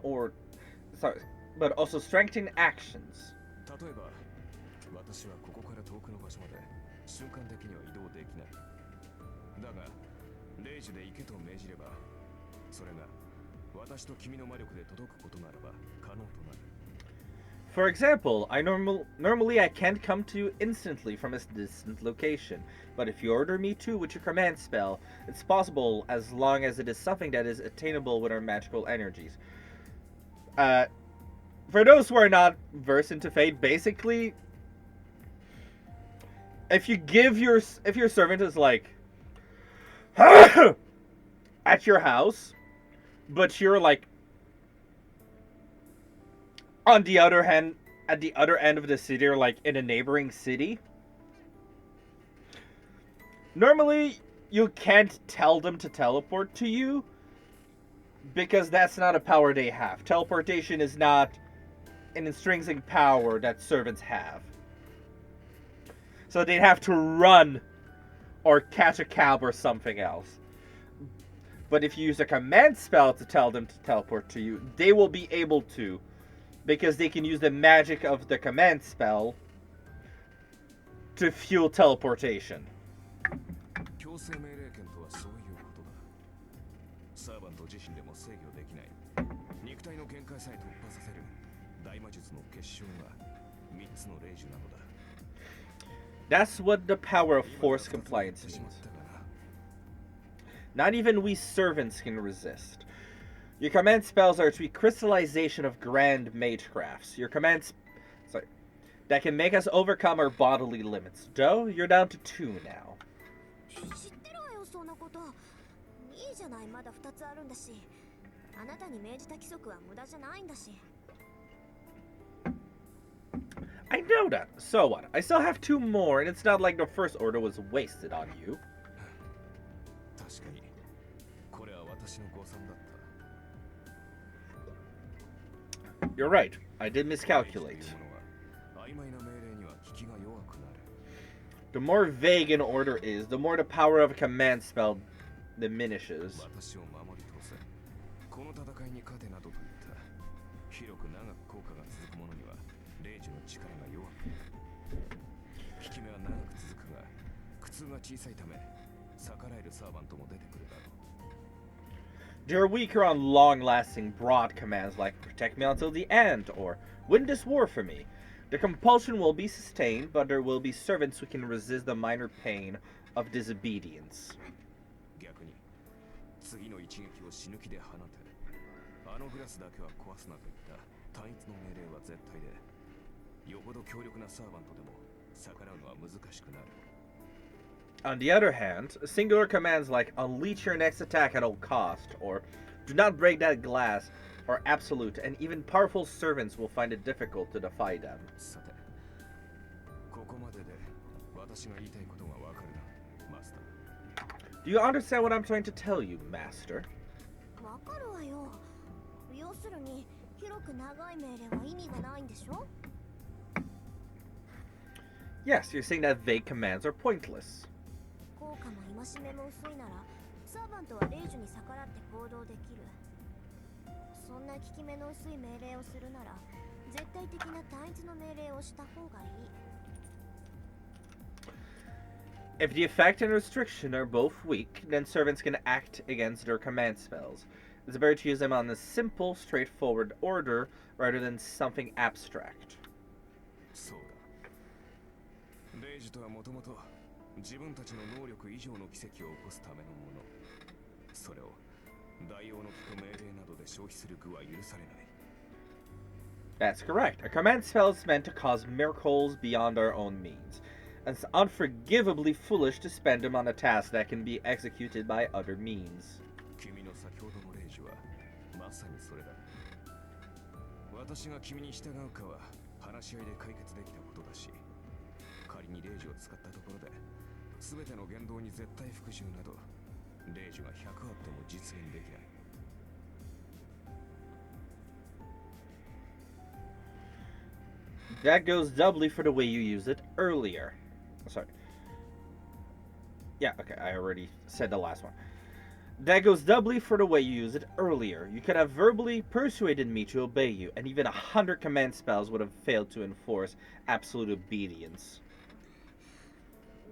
actions. 例えば、私はここから遠くの場所まで瞬間的には移動できない。だが、霊樹で行けと命じれば、それが私と君の魔力で届くことならば可能となる。 For example, normally I can't come to you instantly from a distant location, but if you order me to with your command spell, it's possible as long as it is something that is attainable with our magical energies. For those who are not versed into Fate, basically, if your servant is like at your house, but you're like on the other hand, at the other end of the city, or like in a neighboring city, normally you can't tell them to teleport to you because that's not a power they have. Teleportation is not an intrinsic power that servants have. So they'd have to run or catch a cab or something else. But if you use a command spell to tell them to teleport to you, they will be able to, because they can use the magic of the command spell to fuel teleportation. 強制命令権とはそういうことだ。サーバント自身でも制御できない。肉体の限界さえ突破させる大魔術の結晶が3つの霊樹なのだ。 That's what the power of force compliance means. Not even we servants can resist. Your command spells are to be crystallization of grand magecrafts. Your commands, that can make us overcome our bodily limits. Though, you're down to 2 now. 知ってるわよ、そんなこと。いいじゃない、まだ2つあるんだし。あなたに命じた規則は無駄じゃないんだし。 I know that. So what? I still have 2 more, and it's not like the first order was wasted on you. 確かに、これは私の誤算だった。 You're right. I did miscalculate. 曖昧な命令には効きが弱くなる。 The more vague an order is, the more the power of a command spell diminishes. 私を守り通せ。この戦いに勝てなどと言った。広く長く効果が続くものには霊樹の力が弱くなる。効き目は長く続くが、苦痛が小さいため、逆らえるサーバントも出てくるだろう。 They're weaker on long-lasting, broad commands like protect me until the end or win this war for me. The compulsion will be sustained, but there will be servants who can resist the minor pain of disobedience. 逆に、次の一撃を死ぬ気で放て。あのグラスだけは壊すなといった単一の命令は絶対で、よほど強力なサーバントでも逆らうのは難しくなる。 On the other hand, singular commands like unleash your next attack at all cost or do not break that glass are absolute, and even powerful servants will find it difficult to defy them. さて、ここまでで私が言いたいことがわかるな、マスター。 Do you understand what I'm trying to tell you, Master? わかるわよ。要するに広く長い命令は意味がないんでしょ？ Yes, you're saying that vague commands are pointless. 効果も戒めも薄いならサーバントは霊樹に逆らって行動できる。そんな効き目の薄い命令をするなら絶対的な単一の命令をした方がいい。 If the effect and restriction are both weak, then servants can act against their command spells. It's better to use them on a simple, straightforward order rather than something abstract. そうだ。レイジとはもともと自分たちの能力以上の奇跡を起こすためのもの。それを大王の聞く命令などで消費する具は許されない。 That's correct. A command spell is meant to cause miracles beyond our own means. And it's unforgivably foolish to spend them on a task that can be executed by other means. 君の先ほどのレイジはまさにそれだ。私が君に従うかは話し合いで解決できたことだし、仮にレイジを使ったところで全ての言動に絶対服従などレイジが100あっても実現できない。 That goes doubly for the way you used it earlier. Sorry. Yeah, okay, I already said the last one. That goes doubly for the way you used it earlier. You could have verbally persuaded me to obey you, and even 100 command spells would have failed to enforce absolute obedience.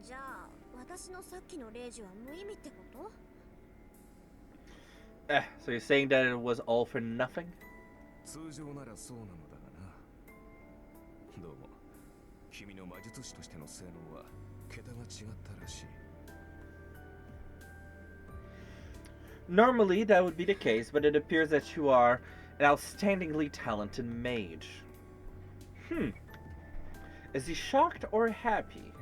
じゃあ私のさっきの霊樹は無意味ってこと？ So you're saying that it was all for nothing? 通常ならそうなのだがな。どうも、君の魔術師としての性能は桁が違ったらしい。 Normally, that would be the case, but it appears that you are an outstandingly talented mage. Is he shocked or happy?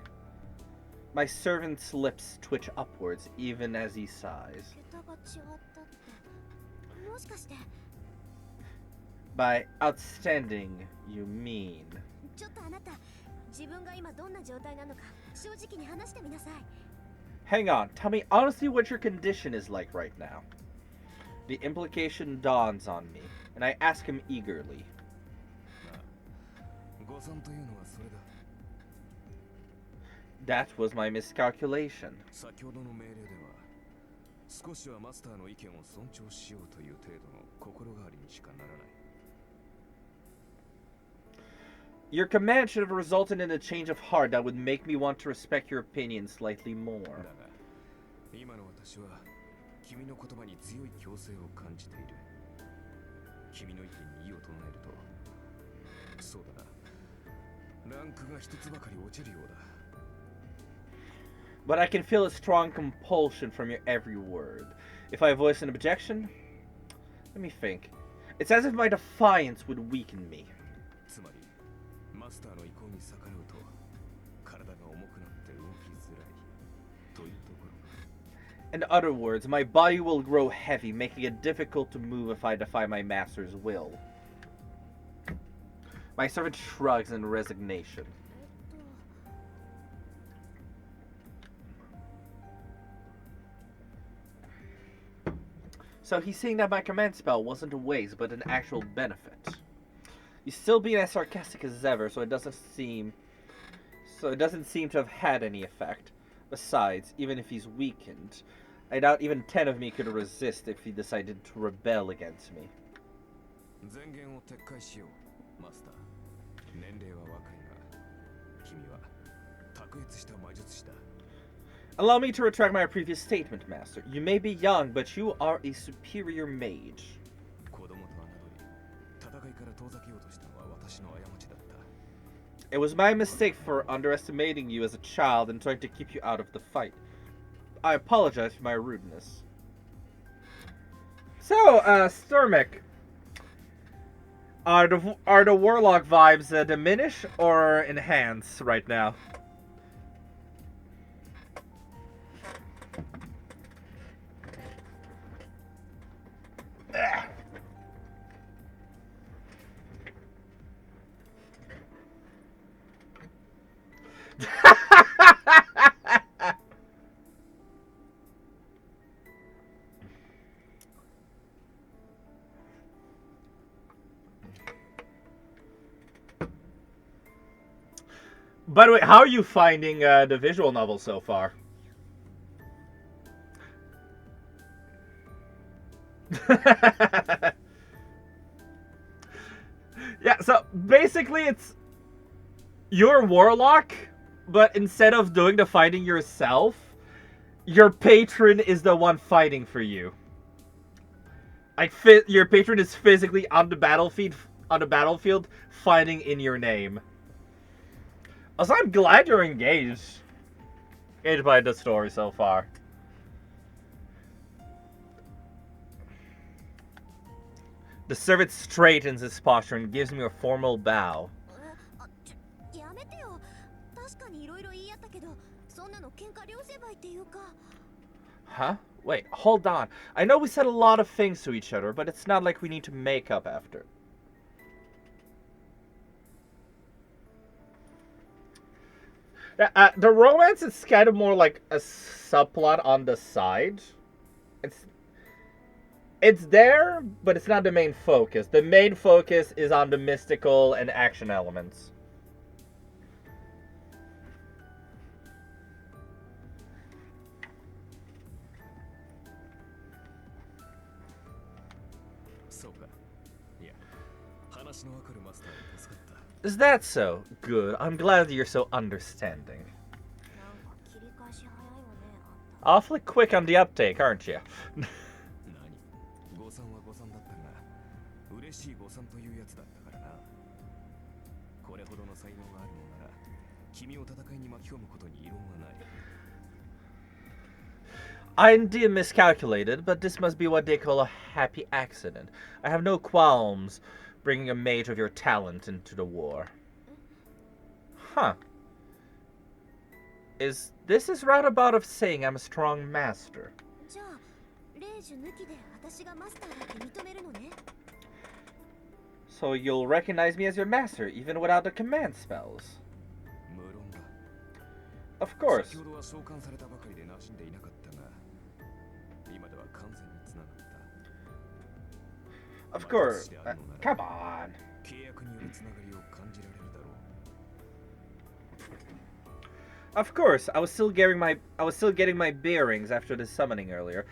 My servant's lips twitch upwards, even as he sighs. 桁が違ったって、もしかして。 By outstanding, you mean... ちょっとあなた、自分が今どんな状態なのか正直に話してみなさい。 Hang on, tell me honestly what your condition is like right now. The implication dawns on me, and I ask him eagerly. 誤算というのはそれだ。 That was my miscalculation. 先ほどの命令では、少しはマスターの意見を尊重しようという程度の心変わりにしかならない。 Your command should have resulted in a change of heart that would make me want to respect your opinion slightly more. だが、今の私は君の言葉に強い強制を感じている。君の意見に異を唱えると、そうだな、ランクが一つばかり落ちるようだ。 But I can feel a strong compulsion from your every word. If I voice an objection, let me think. It's as if my defiance would weaken me. つまり、マスターの意向に逆らうと、体が重くなって動きづらいというところ。 In other words, my body will grow heavy, making it difficult to move if I defy my master's will. My servant shrugs in resignation. So he's saying that my command spell wasn't a waste, but an actual benefit. He's still being as sarcastic as ever, so it doesn't seem to have had any effect. Besides, even if he's weakened, I doubt even 10 of me could resist if he decided to rebel against me. 前言を撤回しよう、マスター。年齢は若いが、君は卓越した魔術師だ。 Allow me to retract my previous statement, Master. You may be young, but you are a superior mage. 子供と侮り、戦いから遠ざけようとしたのは私の過ちだった。 It was my mistake for underestimating you as a child and trying to keep you out of the fight. I apologize for my rudeness. So, Stormic, are the warlock vibes diminish or enhance right now? By the way, how are you finding the visual novel so far? Yeah, so basically it's you're warlock, but instead of doing the fighting yourself, your patron is the one fighting for you. Like your patron is physically on the battlefield fighting in your name. Also, I'm glad you're engaged by the story so far. The servant straightens his posture and gives me a formal bow. やめてよ。確かにいろいろ言い合ったけど、そんなの喧嘩両成敗っていうか。 Huh? Wait, hold on. I know we said a lot of things to each other, but it's not like we need to make up after. The romance is kind of more like a subplot on the side. It's there, but it's not the main focus. The main focus is on the mystical and action elements. Is that so? Good. I'm glad that you're so understanding. なんか切り返し早いわね、あんた。 Awfully quick on the uptake, aren't you? 誤算は誤算だったが、嬉しい誤算というやつだったからな。これほどの才能があるのなら、君を戦いに巻き込むことに異論はない。I indeed miscalculated, but this must be what they call a happy accident. I have no qualms bringing a mage of your talent into the war. Huh. Is this his roundabout of saying I'm a strong master? じゃあ、霊樹抜きで私がマスターだって認めるのね。 So you'll recognize me as your master, even without the command spells? 無論だ。 Of course. 先ほどは召喚されたばかりで馴染んでいなかったが、今では完全につながった。 Of course. Come on. 契約によるつながりを感じられるだろう。 Of course, I was still getting my bearings after the summoning earlier,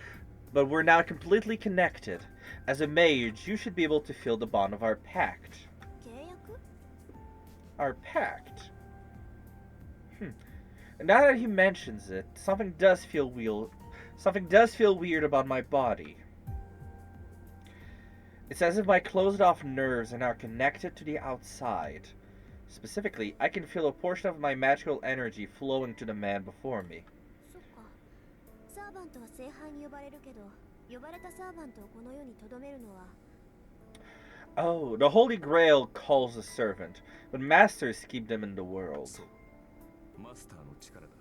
but we're now completely connected. As a mage, you should be able to feel the bond of our pact. 契約？ Our pact. Now that he mentions it, something does feel weird about my body. It's as if my closed-off nerves are now connected to the outside. Specifically, I can feel a portion of my magical energy flowing to the man before me. そっか。サーバントは聖杯に呼ばれるけど、呼ばれたサーバントをこの世に留めるのは。 Oh, the Holy Grail calls a servant, but masters keep them in the world. そう。マスターの力だ。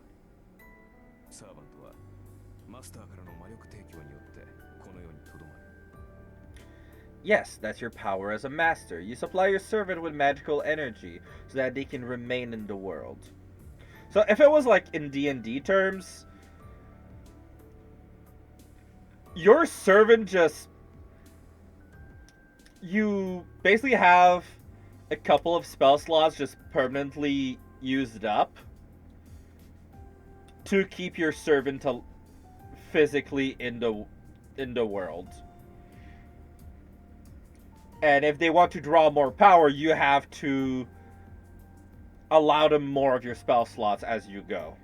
サーバントはマスターからの魔力提供によってこの世にとどまる。 Yes, that's your power as a master. You supply your servant with magical energy so that they can remain in the world. So if it was like in D&D terms, your servant you basically have a couple of spell slots just permanently used up to keep your servant physically in the world. And if they want to draw more power, you have to allow them more of your spell slots as you go.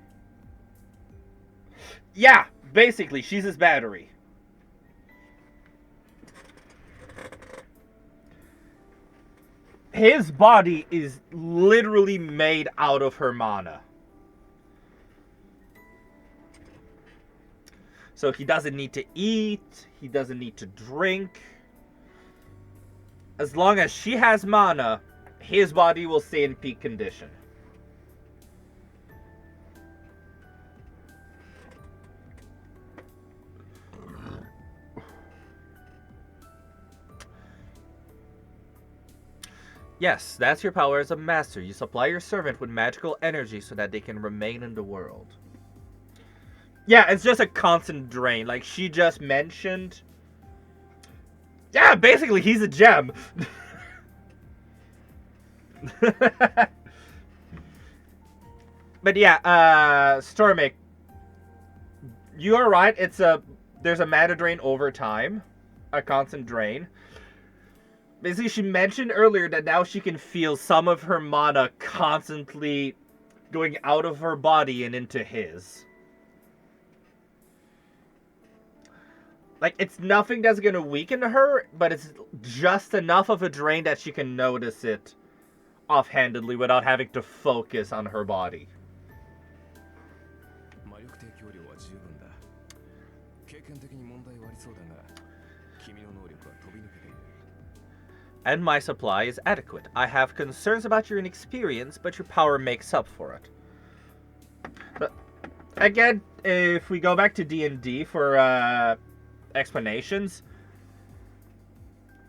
Yeah, basically, she's his battery. His body is literally made out of her mana. So he doesn't need to eat, he doesn't need to drink. As long as she has mana, his body will stay in peak condition. Yes, that's your power as a master. You supply your servant with magical energy so that they can remain in the world. Yeah, it's just a constant drain. Like she just mentioned. Yeah, basically, he's a gem. But yeah, Stormic, you are right. There's a mana drain over time, a constant drain. Basically, she mentioned earlier that now she can feel some of her mana constantly going out of her body and into his. Like, it's nothing that's gonna weaken her, but it's just enough of a drain that she can notice it offhandedly without having to focus on her body. And my supply is adequate. I have concerns about your inexperience, but your power makes up for it. But again, if we go back to D&D for explanations,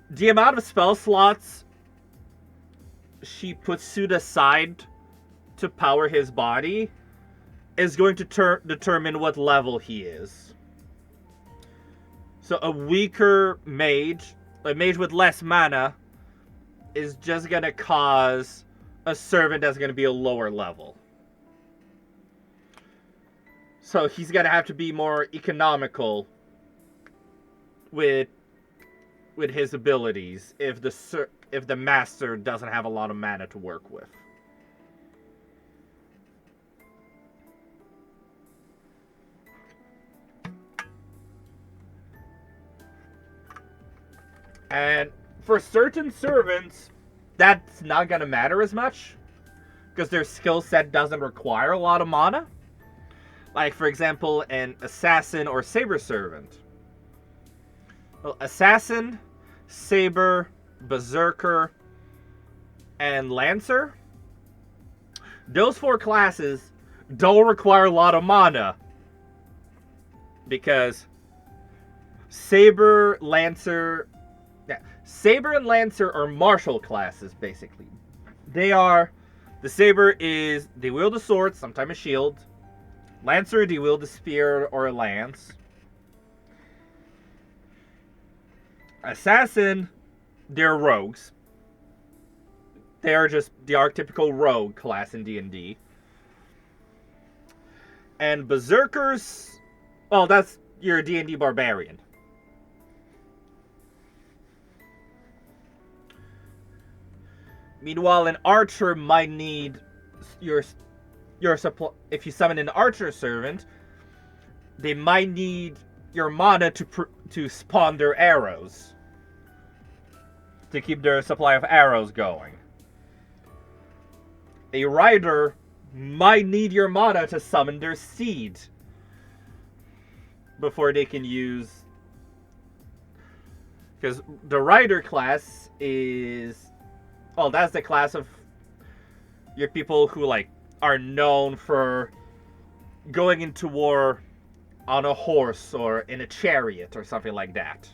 the amount of spell slots she puts suit aside to power his body is going to determine what level he is. So a weaker mage, a mage with less mana, is just gonna cause a servant that's gonna be a lower level. So he's gonna have to be more economical with his abilities if the master doesn't have a lot of mana to work with. And for certain servants, that's not going to matter as much, because their skill set doesn't require a lot of mana. Like, for example, an assassin or saber servant. Well, assassin, saber, berserker, and lancer, those 4 classes don't require a lot of mana, because Saber and Lancer are martial classes, basically. The Saber is, they wield a sword, sometimes a shield. Lancer, they wield a spear or a lance. Assassin, they're rogues. They are just the archetypical rogue class in D&D. And berserkers, well, that's your D&D barbarian. Meanwhile, an archer might need your supply. If you summon an archer servant, they might need your mana to spawn their arrows, to keep their supply of arrows going. A rider might need your mana to summon their steed before they can use, because the rider class is, well, that's the class of your people who are known for going into war on a horse or in a chariot or something like that.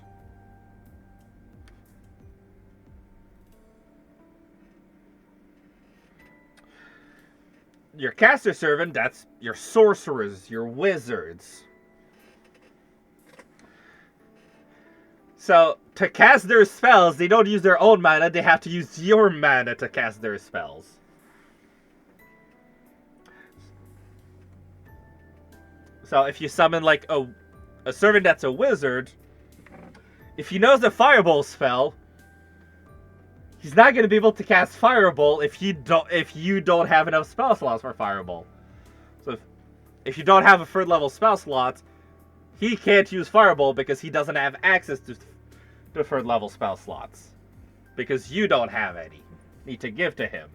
Your caster servant, that's your sorcerers, your wizards. So, to cast their spells, they don't use their own mana, they have to use your mana to cast their spells. So, if you summon, a servant that's a wizard, if he knows the Fireball spell, he's not going to be able to cast Fireball if you don't have enough spell slots for Fireball. So, if you don't have a 3rd level spell slot, he can't use Fireball because he doesn't have access to 3rd level spell slots. Because you don't have any. Need to give to him.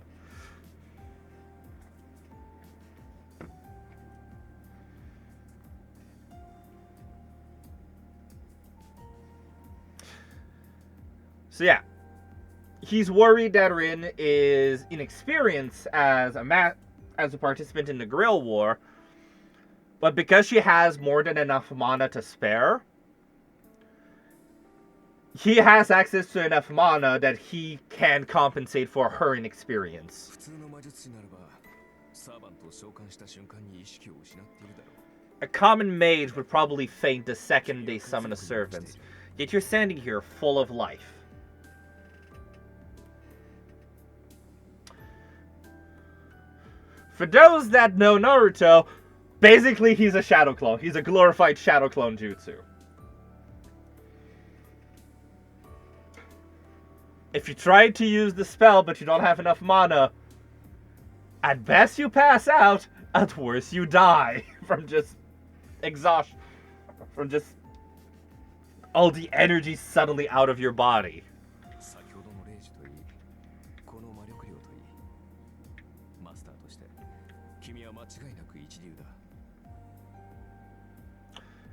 So yeah. He's worried that Rin is inexperienced as a participant in the Guerrilla War. But because she has more than enough mana to spare, he has access to enough mana that he can compensate for her inexperience. A common mage would probably faint the second they summon a servant, yet you're standing here full of life. For those that know Naruto, basically he's a shadow clone. He's a glorified shadow clone jutsu. If you try to use the spell but you don't have enough mana, at best you pass out, at worst you die from just exhaustion. From just all the energy suddenly out of your body. 先ほどの例示といい、この魔力量といい、マスターとして君は間違いなく一流だ。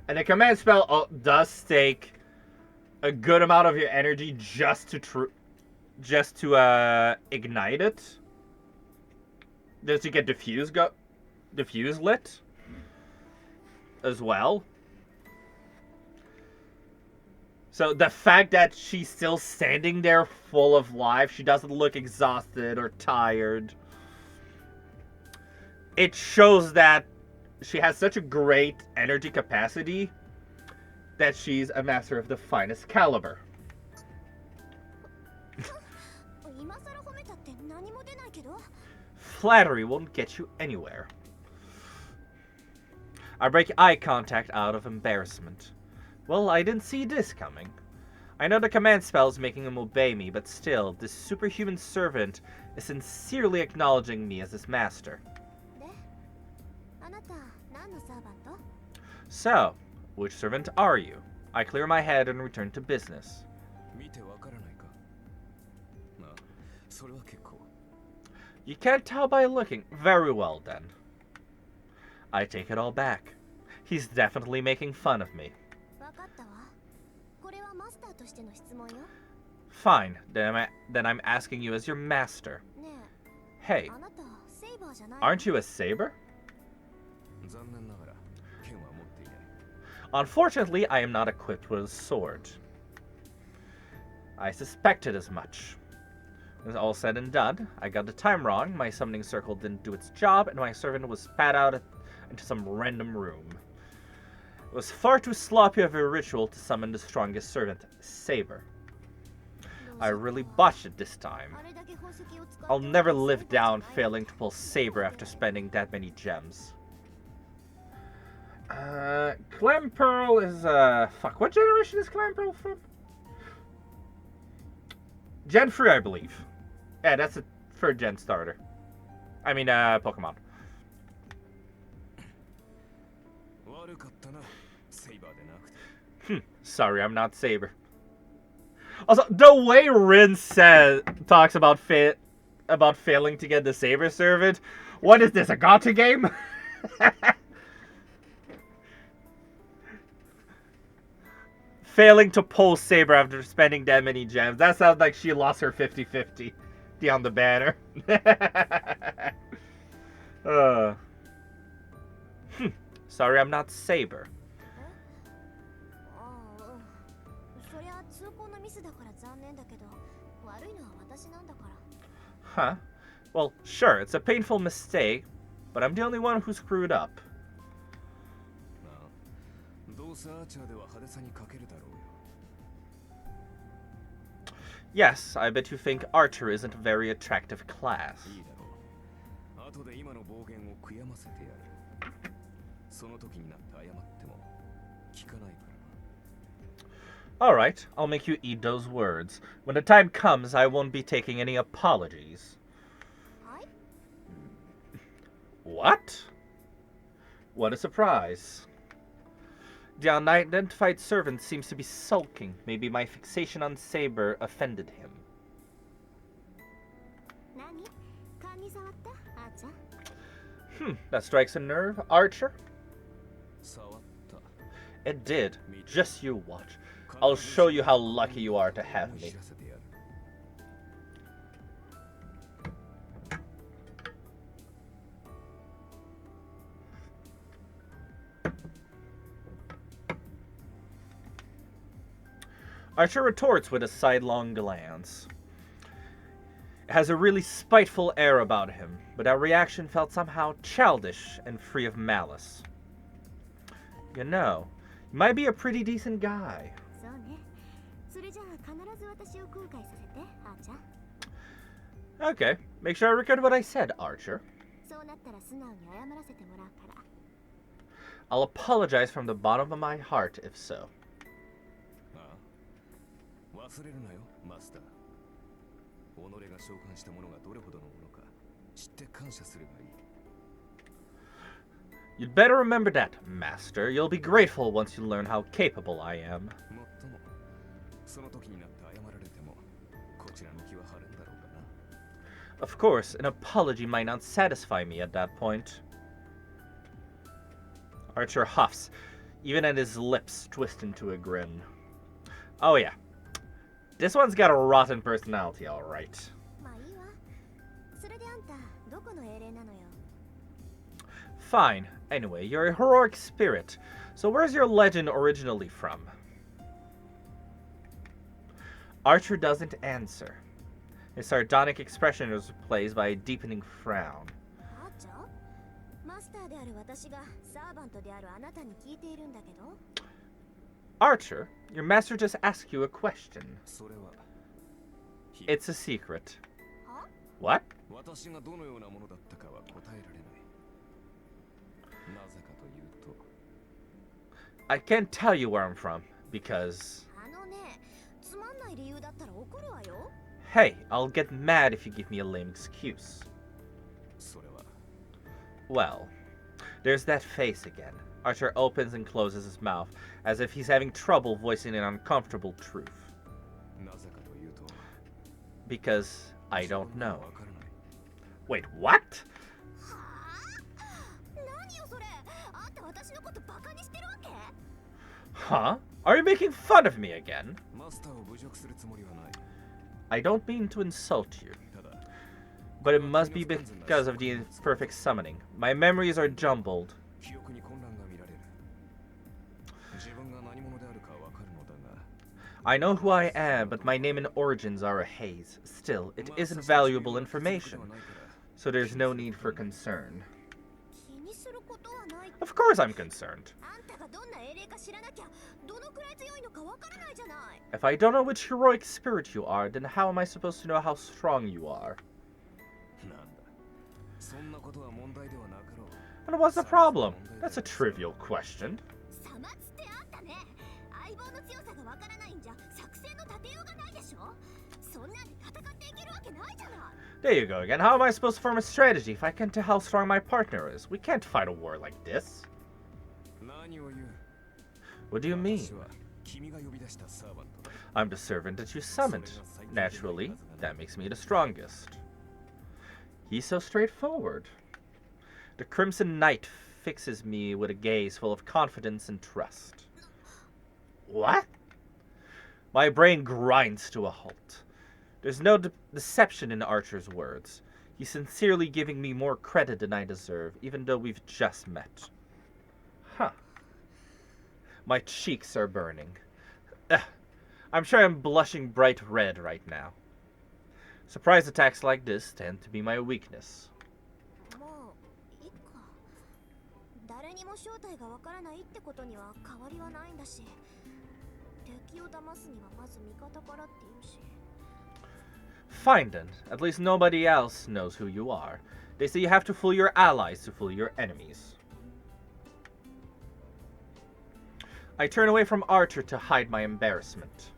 And the command spell does take a good amount of your energy just to ignite it. Just to get diffuse lit as well. So the fact that she's still standing there full of life, she doesn't look exhausted or tired. It shows that she has such a great energy capacity that she's a master of the finest caliber. 今更褒めたって何も出ないけど。 Flattery won't get you anywhere. I break eye contact out of embarrassment. Well, I didn't see this coming. I know the command spell is making him obey me, but still, this superhuman servant is sincerely acknowledging me as his master. で、あなた何のサーバント？ So, which servant are you? I clear my head and return to business. 見てわからないか。まあ、それは結構。 You can't tell by looking. Very well, then. I take it all back. He's definitely making fun of me. わかったわ。これはマスターとしての質問よ。 Fine, then I'm asking you as your master. ね Hey, え、あなたセイバーじゃない？ aren't you a saber? 残念ながら剣は持っていない。 Unfortunately, I am not equipped with a sword. I suspected as much. When all said and done, I got the time wrong, my summoning circle didn't do its job, and my servant was spat out into some random room. It was far too sloppy of a ritual to summon the strongest servant, Saber. I really botched it this time. I'll never live down failing to pull Saber after spending that many gems. Clem Pearl is, fuck, what generation is Clem Pearl from? Gen 3, I believe. Yeah, that's a third gen starter. I mean, Pokemon. 悪かったな、セイバーでなくて。 Sorry, I'm not Saber. Also, the way Rin talks about failing to get the Saber servant, what is this, a gacha game? Failing to pull Saber after spending that many gems. That sounds like she lost her 50-50 on the banner. Sorry, I'm not Saber. ああ、そりゃ通行のミスだから残念だけど、悪いのは私なんだから。 Huh? Well, sure, it's a painful mistake, but I'm the only one who screwed up. まあ、どうせアーチャーでは派手さに欠けるだろうよ。 Yes, I bet you think Archer isn't a very attractive class. いいだろう。後で今の暴言を悔やませてやる。その時になって謝っても聞かないからな。 Alright, I'll make you eat those words. When the time comes, I won't be taking any apologies. はい？ What? What a surprise. The unidentified servant seems to be sulking. Maybe my fixation on Saber offended him. 何？勘に触った？あーちゃん。 That strikes a nerve, Archer? 触った。 It did. Just you watch. I'll show you how lucky you are to have me. 知らせてやる。 Archer retorts with a sidelong glance. It has a really spiteful air about him, but our reaction felt somehow childish and free of malice. You know, you might be a pretty decent guy. そうね。それじゃあ必ず私を後悔させて、あーちゃん。 Okay, make sure I record what I said, Archer. そうなったら素直に謝らせてもらうから。 I'll apologize from the bottom of my heart if so. ああ、忘れるなよ、マスター。己が召喚したものがどれほどのものか知って感謝すればいい。 You'd better remember that, Master. You'll be grateful once you learn how capable I am. もっとも、その時になって謝られても、こちらの気は晴れんだろうかな。 Of course, an apology might not satisfy me at that point. Archer huffs, even at his lips twist into a grin. Oh yeah. This one's got a rotten personality, alright. まあいいわ。それであんたどこの英霊なのよ。 Fine. Anyway, you're a heroic spirit. So where's your legend originally from? Archer doesn't answer. His sardonic expression is replaced by a deepening frown. あーちゃん、マスターである私がサーバントであるあなたに聞いているんだけど。 Archer, your master just asked you a question. それは、It's a secret. は？ What? 私がどのようなものだったかは答えられない。なぜかというと、 I can't tell you where I'm from, because... あのね、つまんない理由だったら怒るわよ。 Hey, I'll get mad if you give me a lame excuse. それは、 Well, there's that face again. Archer opens and closes his mouth, as if he's having trouble voicing an uncomfortable truth. なぜかというと、 Because I don't 自分には know. わからない。 Wait, what? はあ？何よそれ。あんた私のことバカにしてるわけ？ Huh? Are you making fun of me again? マスターを侮辱するつもりはない。 I don't mean to insult you, ただ、 but it must be because of the imperfect summoning. My memories are jumbled. 記憶に混乱が見られる。自分が何者であるかわかるのだが、 I know who I am, but my name and origins are a haze. Still, it isn't valuable information, so there's no need for concern. 気にすることはない。 Of course I'm concerned. あんたがどんな英霊か知らなきゃどのくらい強いのかわからないじゃない。 If I don't know which heroic spirit you are, then how am I supposed to know how strong you are? なんだ。そんなことは問題ではなかろう。 And what's the problem? That's a trivial question. さまつってあんたね。相棒の強さがわからないんじゃ作戦の立てようがないでしょ。そんなんで戦っていけるわけないじゃない。 There you go again. How am I supposed to form a strategy if I can't tell how strong my partner is? We can't fight a war like this. 何を言う。 What do you mean? 私は君が呼び出したサーバントだ。 I'm the servant that you summoned. Naturally, that makes me the strongest. He's so straightforward. The Crimson Knight fixes me with a gaze full of confidence and trust. What? My brain grinds to a halt. There's no deception in Archer's words. He's sincerely giving me more credit than I deserve, even though we've just met. Huh. My cheeks are burning. Ugh. I'm sure I'm blushing bright red right now. Surprise attacks like this tend to be my weakness. もういいか。誰にも正体がわからないってことには変わりはないんだし、敵を騙すにはまず味方からって言うし。 Fine then. At least nobody else knows who you are. They say you have to fool your allies to fool your enemies. I turn away from Archer to hide my embarrassment.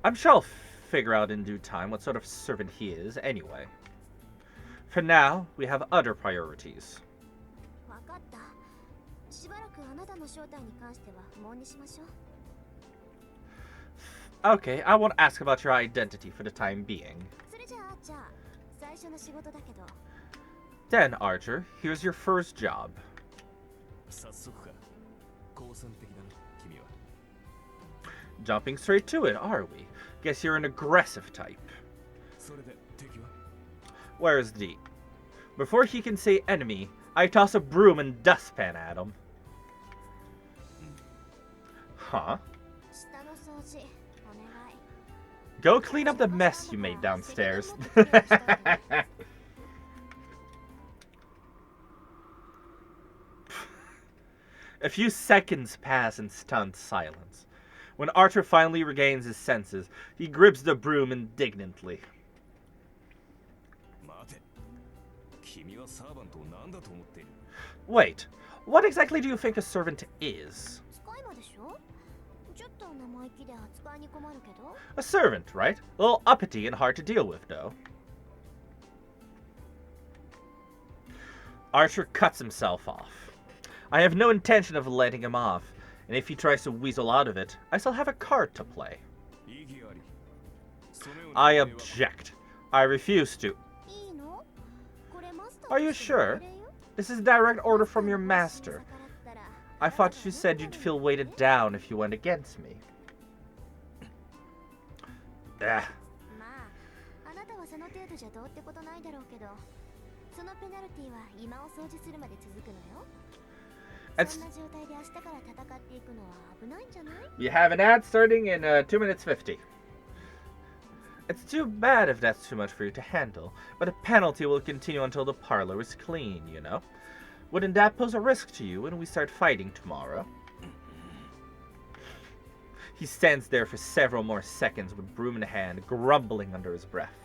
I'm sure I'll figure out in due time what sort of servant he is anyway. For now, we have other priorities. わかった。しばらくあなたの正体に関しては不問にしましょう。 Okay, I won't ask about your identity for the time being. それじゃあじゃあ最初の仕事だけど。 Then, Archer, here's your first job. 早速か。好戦的だな、君は。 Jumping straight to it, are we? Guess you're an aggressive type. それで敵は？ Where's D? Before he can say enemy, I toss a broom and dustpan at him. Huh? 下の掃除お願い。 Go clean up the mess you made downstairs. A few seconds pass in stunned silence. When Archer finally regains his senses, he grips the broom indignantly. 待て。君はサーバントを何だと思っている？ Wait, what exactly do you think a servant is? 使い魔でしょ？ちょっと生意気で扱いに困るけど。 A servant, right? A little uppity and hard to deal with, though. Archer cuts himself off. I have no intention of letting him off, and if he tries to weasel out of it, I still have a card to play. 意義あり。そのような I 命令は object. I refuse to. いいの？これマスター Are you としての sure? 命令よ。 This is a direct order from your master. I thought you said you'd feel weighted down if you went against me. Ah, まあ、あなたはその程度じゃどうってことないだろうけど、そのペナルティは今を掃除するまで続くのよ。 It's- そんな状態で明日から戦っていくのは危ないんじゃない？ you have an ad starting in 2 minutes 50. It's too bad if that's too much for you to handle, but a penalty will continue until the parlor is clean, you know? Wouldn't that pose a risk to you when we start fighting tomorrow? He stands there for several more seconds with broom in hand, grumbling under his breath.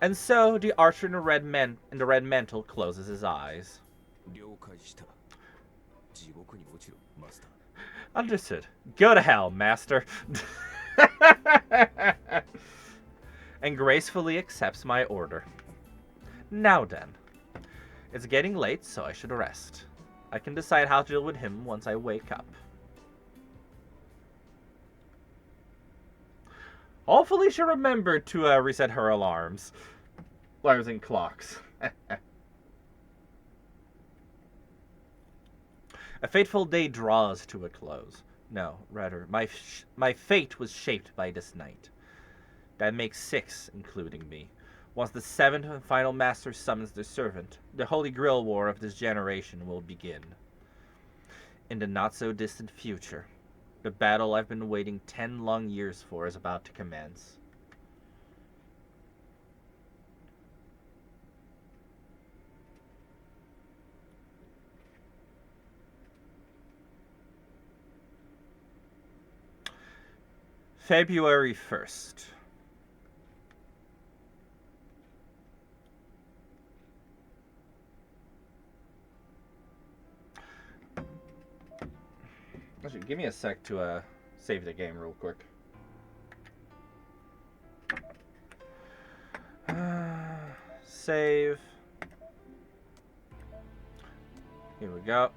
And so the archer in the red mantle closes his eyes. 了解した。地獄に落ちろ、マスター。 Understood. Go to hell, master. And gracefully accepts my order. Now then. It's getting late, so I should rest. I can decide how to deal with him once I wake up. Hopefully she'll remember to reset her alarms. Alarms and clocks. A fateful day draws to a close. No, rather, my fate was shaped by this night. That makes 6, including me. Once the 7th and final master summons their servant, the Holy Grail War of this generation will begin. In the not-so-distant future, the battle I've been waiting 10 long years for is about to commence. February 1st. Actually, give me a sec to save the game real quick. Save. Here we go.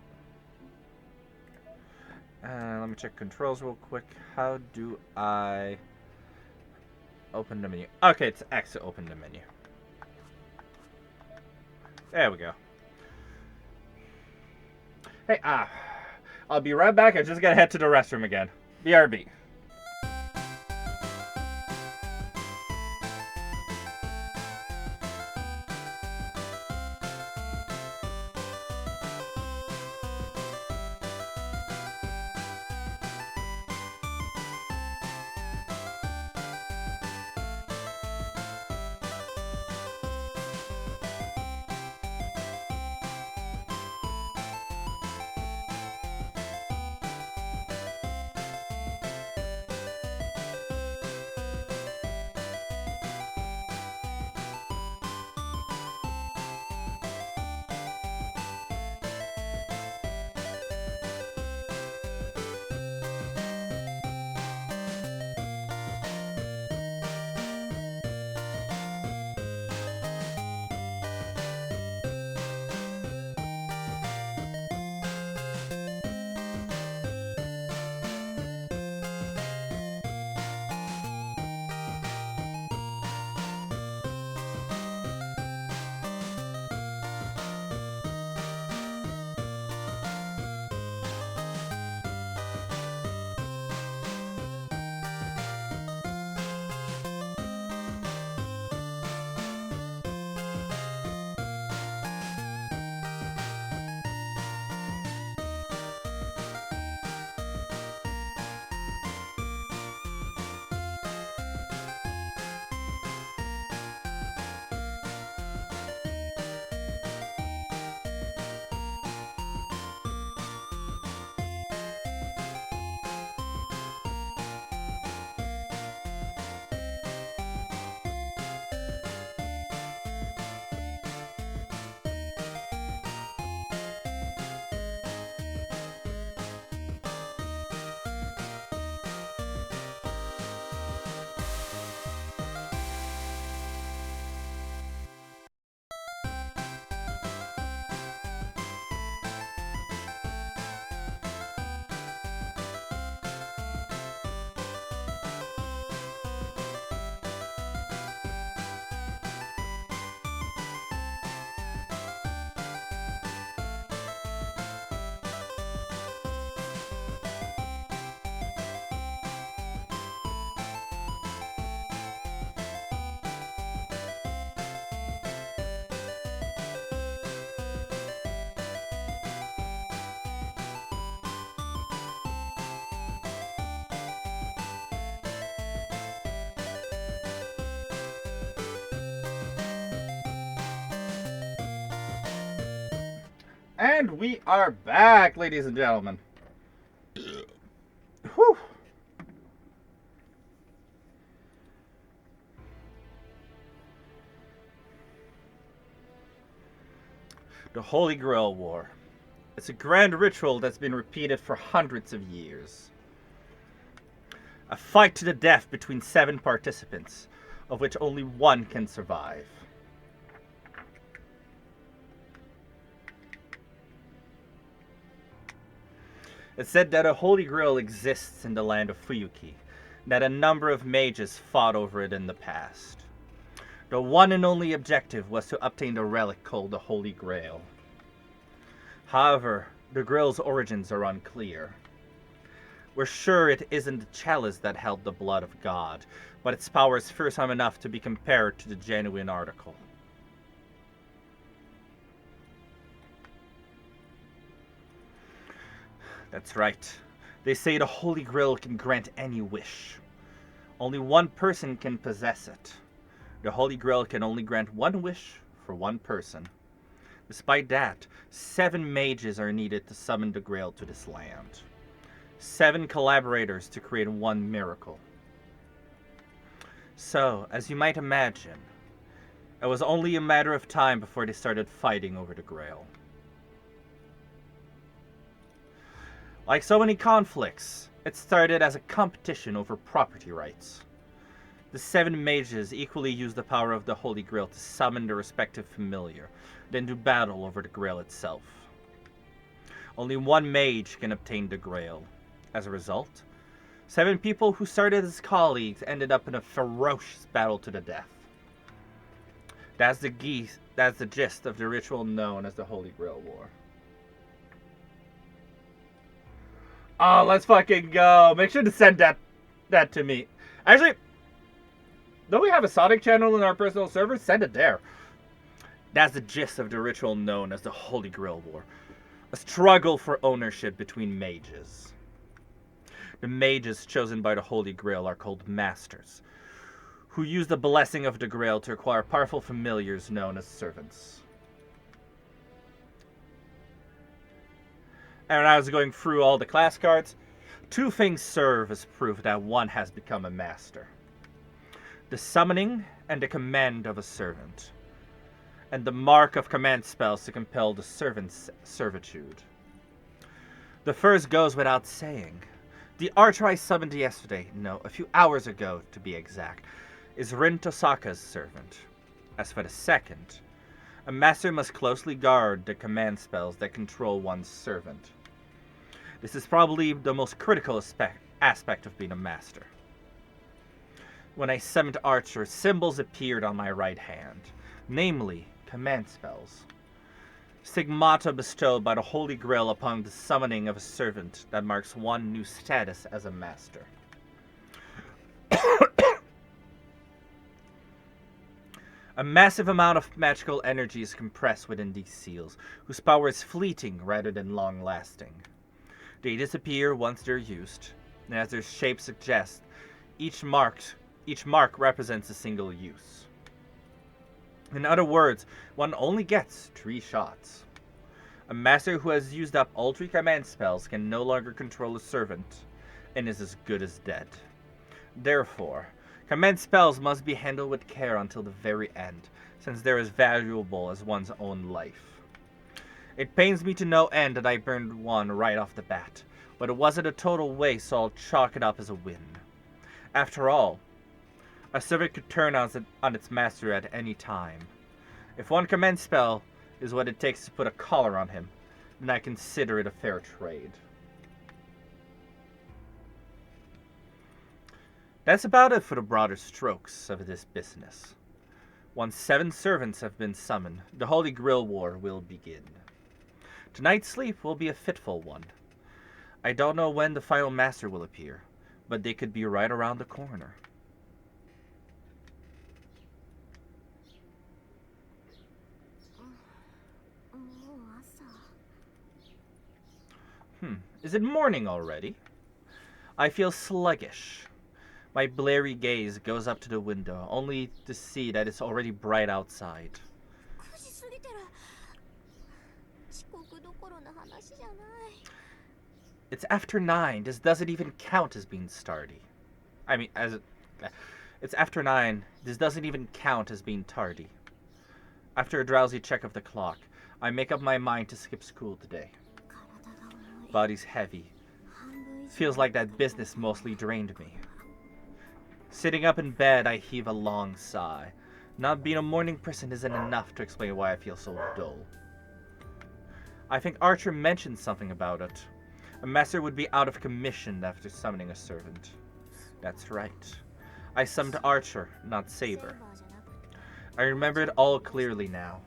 Let me check controls real quick. How do I open the menu? Okay, it's X to open the menu. There we go. Hey, I'll be right back. I just gotta head to the restroom again. BRB. And we are back, ladies and gentlemen. Whew. The Holy Grail War. It's a grand ritual that's been repeated for hundreds of years. A fight to the death between 7 participants, of which only one can survive. It's said that a Holy Grail exists in the land of Fuyuki, and that a number of mages fought over it in the past. The one and only objective was to obtain the relic called the Holy Grail. However, the Grail's origins are unclear. We're sure it isn't the chalice that held the blood of God, but its power is fearsome enough to be compared to the genuine article. That's right. They say the Holy Grail can grant any wish. Only one person can possess it. The Holy Grail can only grant one wish for one person. Despite that, 7 mages are needed to summon the Grail to this land. 7 collaborators to create one miracle. So, as you might imagine, it was only a matter of time before they started fighting over the Grail. Like so many conflicts, it started as a competition over property rights. The 7 mages equally used the power of the Holy Grail to summon their respective familiar, then do battle over the Grail itself. Only one mage can obtain the Grail. As a result, 7 people who started as colleagues ended up in a ferocious battle to the death. That's the gist of the ritual known as the Holy Grail War. Oh, let's fucking go. Make sure to send that to me. Actually, don't we have a Sonic channel in our personal server? Send it there. That's the gist of the ritual known as the Holy Grail War. A struggle for ownership between mages. The mages chosen by the Holy Grail are called Masters, who use the blessing of the Grail to acquire powerful familiars known as servants. And when I was going through all the class cards, 2 things serve as proof that one has become a master. The summoning and the command of a servant, and the mark of command spells to compel the servant's servitude. The first goes without saying. The archer I summoned yesterday, no, a few hours ago to be exact, is Rin Tosaka's servant. As for the second, a master must closely guard the command spells that control one's servant. This is probably the most critical aspect of being a master. When I summoned Archer, symbols appeared on my right hand, namely, command spells. Stigmata bestowed by the Holy Grail upon the summoning of a servant that marks one new status as a master. A massive amount of magical energy is compressed within these seals, whose power is fleeting rather than long-lasting. They disappear once they're used, and as their shape suggests, each mark represents a single use. In other words, one only gets 3 shots. A master who has used up all 3 command spells can no longer control a servant, and is as good as dead. Therefore, command spells must be handled with care until the very end, since they're as valuable as one's own life. It pains me to no end that I burned one right off the bat, but it wasn't a total waste, so I'll chalk it up as a win. After all, a servant could turn on its master at any time. If one command spell is what it takes to put a collar on him, then I consider it a fair trade. That's about it for the broader strokes of this business. Once 7 servants have been summoned, the Holy Grail War will begin. Tonight's sleep will be a fitful one. I don't know when the final master will appear, but they could be right around the corner. Is it morning already? I feel sluggish. My blurry gaze goes up to the window, only to see that it's already bright outside. 遅刻どころの話じゃない。 It's after 9. This doesn't even count as being tardy. I mean, it's after 9. This doesn't even count as being tardy. After a drowsy check of the clock, I make up my mind to skip school today. 体が重い。 Body's heavy. 半分以上 Feels like that business mostly drained me. Sitting up in bed, I heave a long sigh. Not being a morning person isn't enough to explain why I feel so dull. I think Archer mentioned something about it. A master would be out of commission after summoning a servant. That's right. I summoned Archer, not セー Saber. バーじゃなくて。 I remember it all clearly now.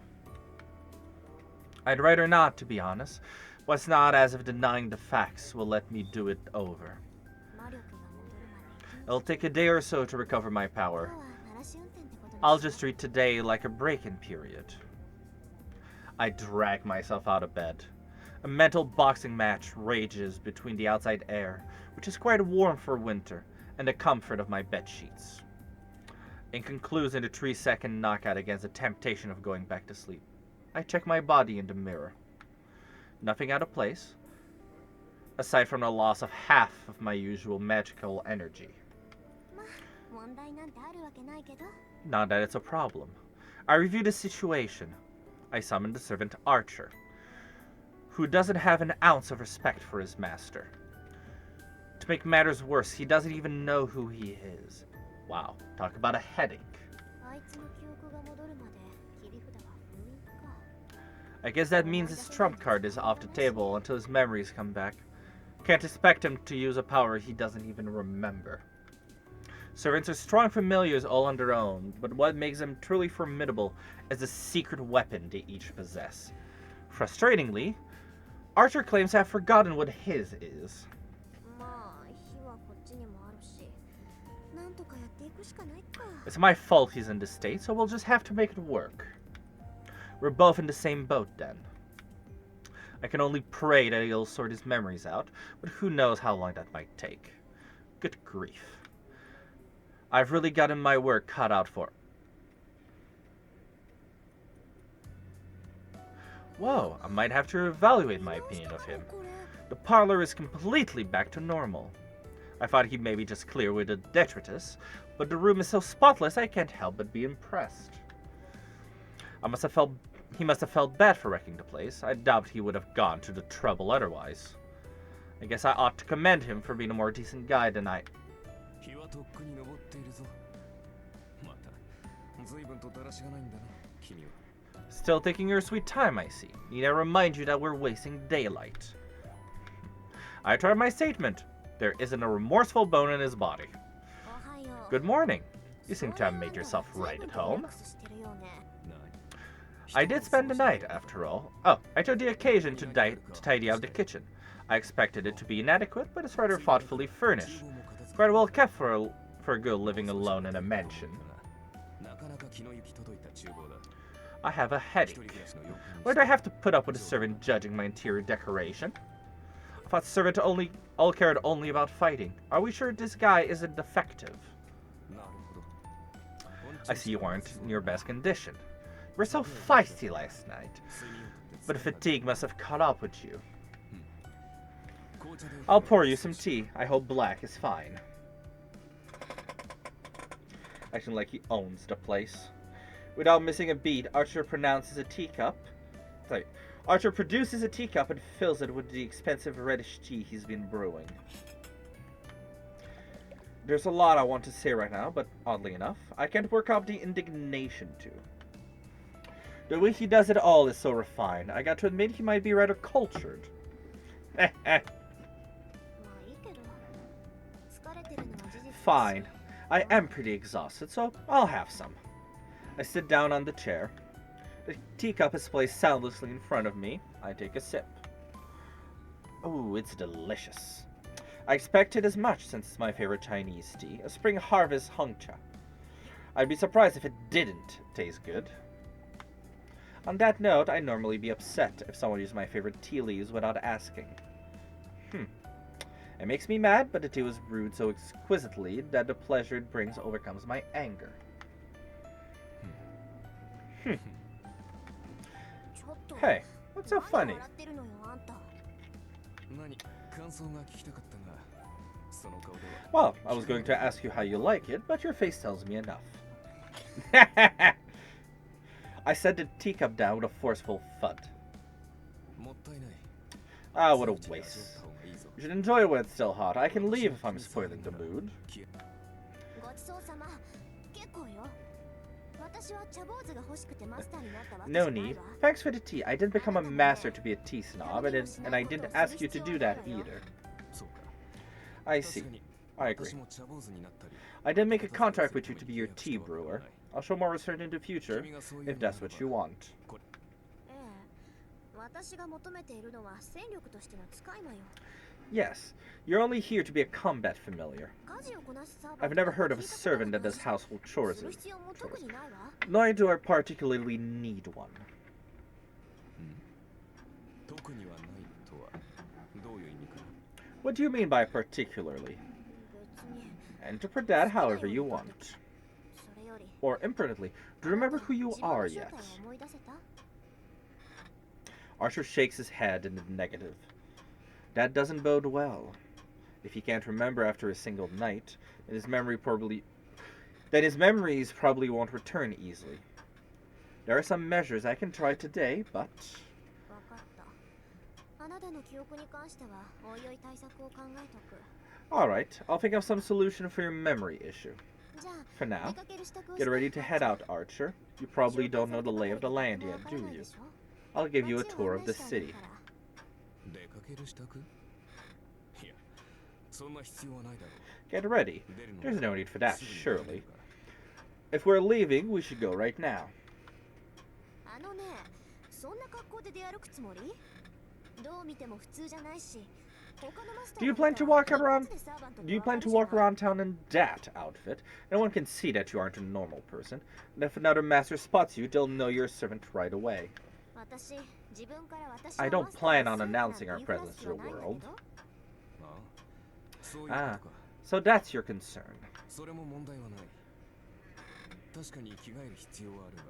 I'd rather not, to be honest, but it's not as if denying the facts will let me do it over. 魔力が戻るまで。 It'll take a day or so to recover my 今 power. 日は鳴らし運転ってことでしょ。 I'll just treat today like a break-in period. I drag myself out of bed. A mental boxing match rages between the outside air, which is quite warm for winter, and the comfort of my bed sheets. It concludes in a 3-second knockout against the temptation of going back to sleep. I check my body in the mirror. Nothing out of place, aside from the loss of half of my usual magical energy. まあ問題なんてあるわけないけど。 Not that it's a problem. I review the situation. I summon the servant Archer, who doesn't have an ounce of respect for his master. To make matters worse, he doesn't even know who he is. Wow, talk about a headache. あいつの記憶が戻るまで切り札は封印か。 I guess that means his trump card is off the table until his memories come back. Can't expect him to use a power he doesn't even remember. Servants are strong familiars all on their own, but what makes them truly formidable is the secret weapon they each possess. Frustratingly, Archer claims to have forgotten what his is. まあ火はこっちにもあるし、なんとかやっていくしかないか。 It's my fault he's in this state, so we'll just have to make it work. We're both in the same boat then. I can only pray that he'll sort his memories out, but who knows how long that might take. Good grief. I've really gotten my work cut out for. Whoa, I might have to reevaluate my opinion of him. これ The parlor is completely back to normal. I thought he'd maybe just clear with a detritus, but the room is so spotless I can't help but be impressed. He must have felt bad for wrecking the place. I doubt he would have gone to the trouble otherwise. I guess I ought to commend him for being a more decent guy than I. 日はとっくに昇っているぞ。また随分とだらしがないんだな、君は。 Still taking your sweet time, I see. Need I remind you that we're wasting daylight? I tried my statement. There isn't a remorseful bone in his body. おはよう。 Good morning. You seem to have made yourself right at home. リラックスしてるよね。 I did spend the night, after all. Oh, I took the occasion to tidy out the kitchen. I expected it to be inadequate, but it's rather thoughtfully furnished. Quite well kept for a girl living alone in a mansion. なかなか気の行き届いた厨房だ。 I have a 一人 headache. 暮らしのよく Why do I have to put up with a servant judging my interior decoration? I thought servant all cared only about fighting. Are we sure this guy isn't defective? なるほど。 I see you aren't in your best condition. You were so feisty last night, 睡眠をとって but fatigue must have caught up with you. 紅茶で I'll pour you some tea. I hope black is fine. Acting like he owns the place. Without missing a beat, Archer produces a teacup and fills it with the expensive reddish tea he's been brewing. There's a lot I want to say right now, but oddly enough, I can't work up the indignation to. The way he does it all is so refined. I got to admit he might be rather cultured. まあいいけど。疲れてるのは事実だし。 Fine. I am pretty exhausted, so I'll have some. I sit down on the chair. The teacup is placed soundlessly in front of me. I take a sip. Ooh, it's delicious. I expected as much since it's my favorite Chinese tea, a spring harvest hongcha. I'd be surprised if it didn't taste good. On that note, I'd normally be upset if someone used my favorite tea leaves without asking. It makes me mad, but the tea was brewed so exquisitely that the pleasure it brings overcomes my anger. ちょっと。 Hey, What's so funny? 笑ってるのよあんた。何感想が聞きたかったが、その顔では。 Well, I was going to ask you how you like it, but your face tells me enough. I set the teacup down with a forceful thud. もったいない。 Ah, what a waste. You should enjoy it when it's still hot. I can leave if I'm spoiling the mood. ごちそうさま。結構よ。私は茶坊主が欲しくてマスターになったわけじ No ゃない need. わ。 Thanks for the tea. I didn't become a master to be a tea snob, and I didn't ask you to do that either. そうか。 I 確 see. かに I agree. 私も茶坊主になったり。 I didn't make a contract with you to be your tea brewer. I'll show more restraint in the future, 君がそういう if のなら that's ば what you want. ええ。私が求めているのは戦力としての使い魔よ。 Yes, you're only here to be a combat familiar. 家事をこなすサーバー I've never heard of a servant that does household す chores, る必要も特にないわ。 nor do I particularly need one. 特にはないとはどういう意味かな。 What do you mean by particularly? 別に。 Interpret that however you want. それより。 Or impertinently, do you remember who you 自分の are 正 yet? 体を思い出せた？ Archer shakes his head in the negative. That doesn't bode well. If he can't remember after a single night, then his memories probably won't return easily. There are some measures I can try today, but... わかった。あなたの記憶に関してはおいおい対策を考えとく。 Alright, I'll think of some solution for your memory issue. じゃあ、 For now, 出かける支度を get して ready to head out, Archer. You probably don't know the lay of the land yet, do you? I'll give you a tour of the city. 出かける支度？いや、そんな必要はないだろう。 Get ready. 出るの There's は no need for that, すぐに surely. 出るから。 If we're leaving, we should go right now. あのね、そんな格好で出歩くつもり？どう見ても普通じゃないし。 Do you plan to walk around town in that outfit? No one can see that you aren't a normal person. And if another master spots you, they'll know you're a servant right away. I don't plan on announcing our presence to the world. ああ、そういうことか。 So that's your concern. それも問題はない。確かに着替える必要はあるが、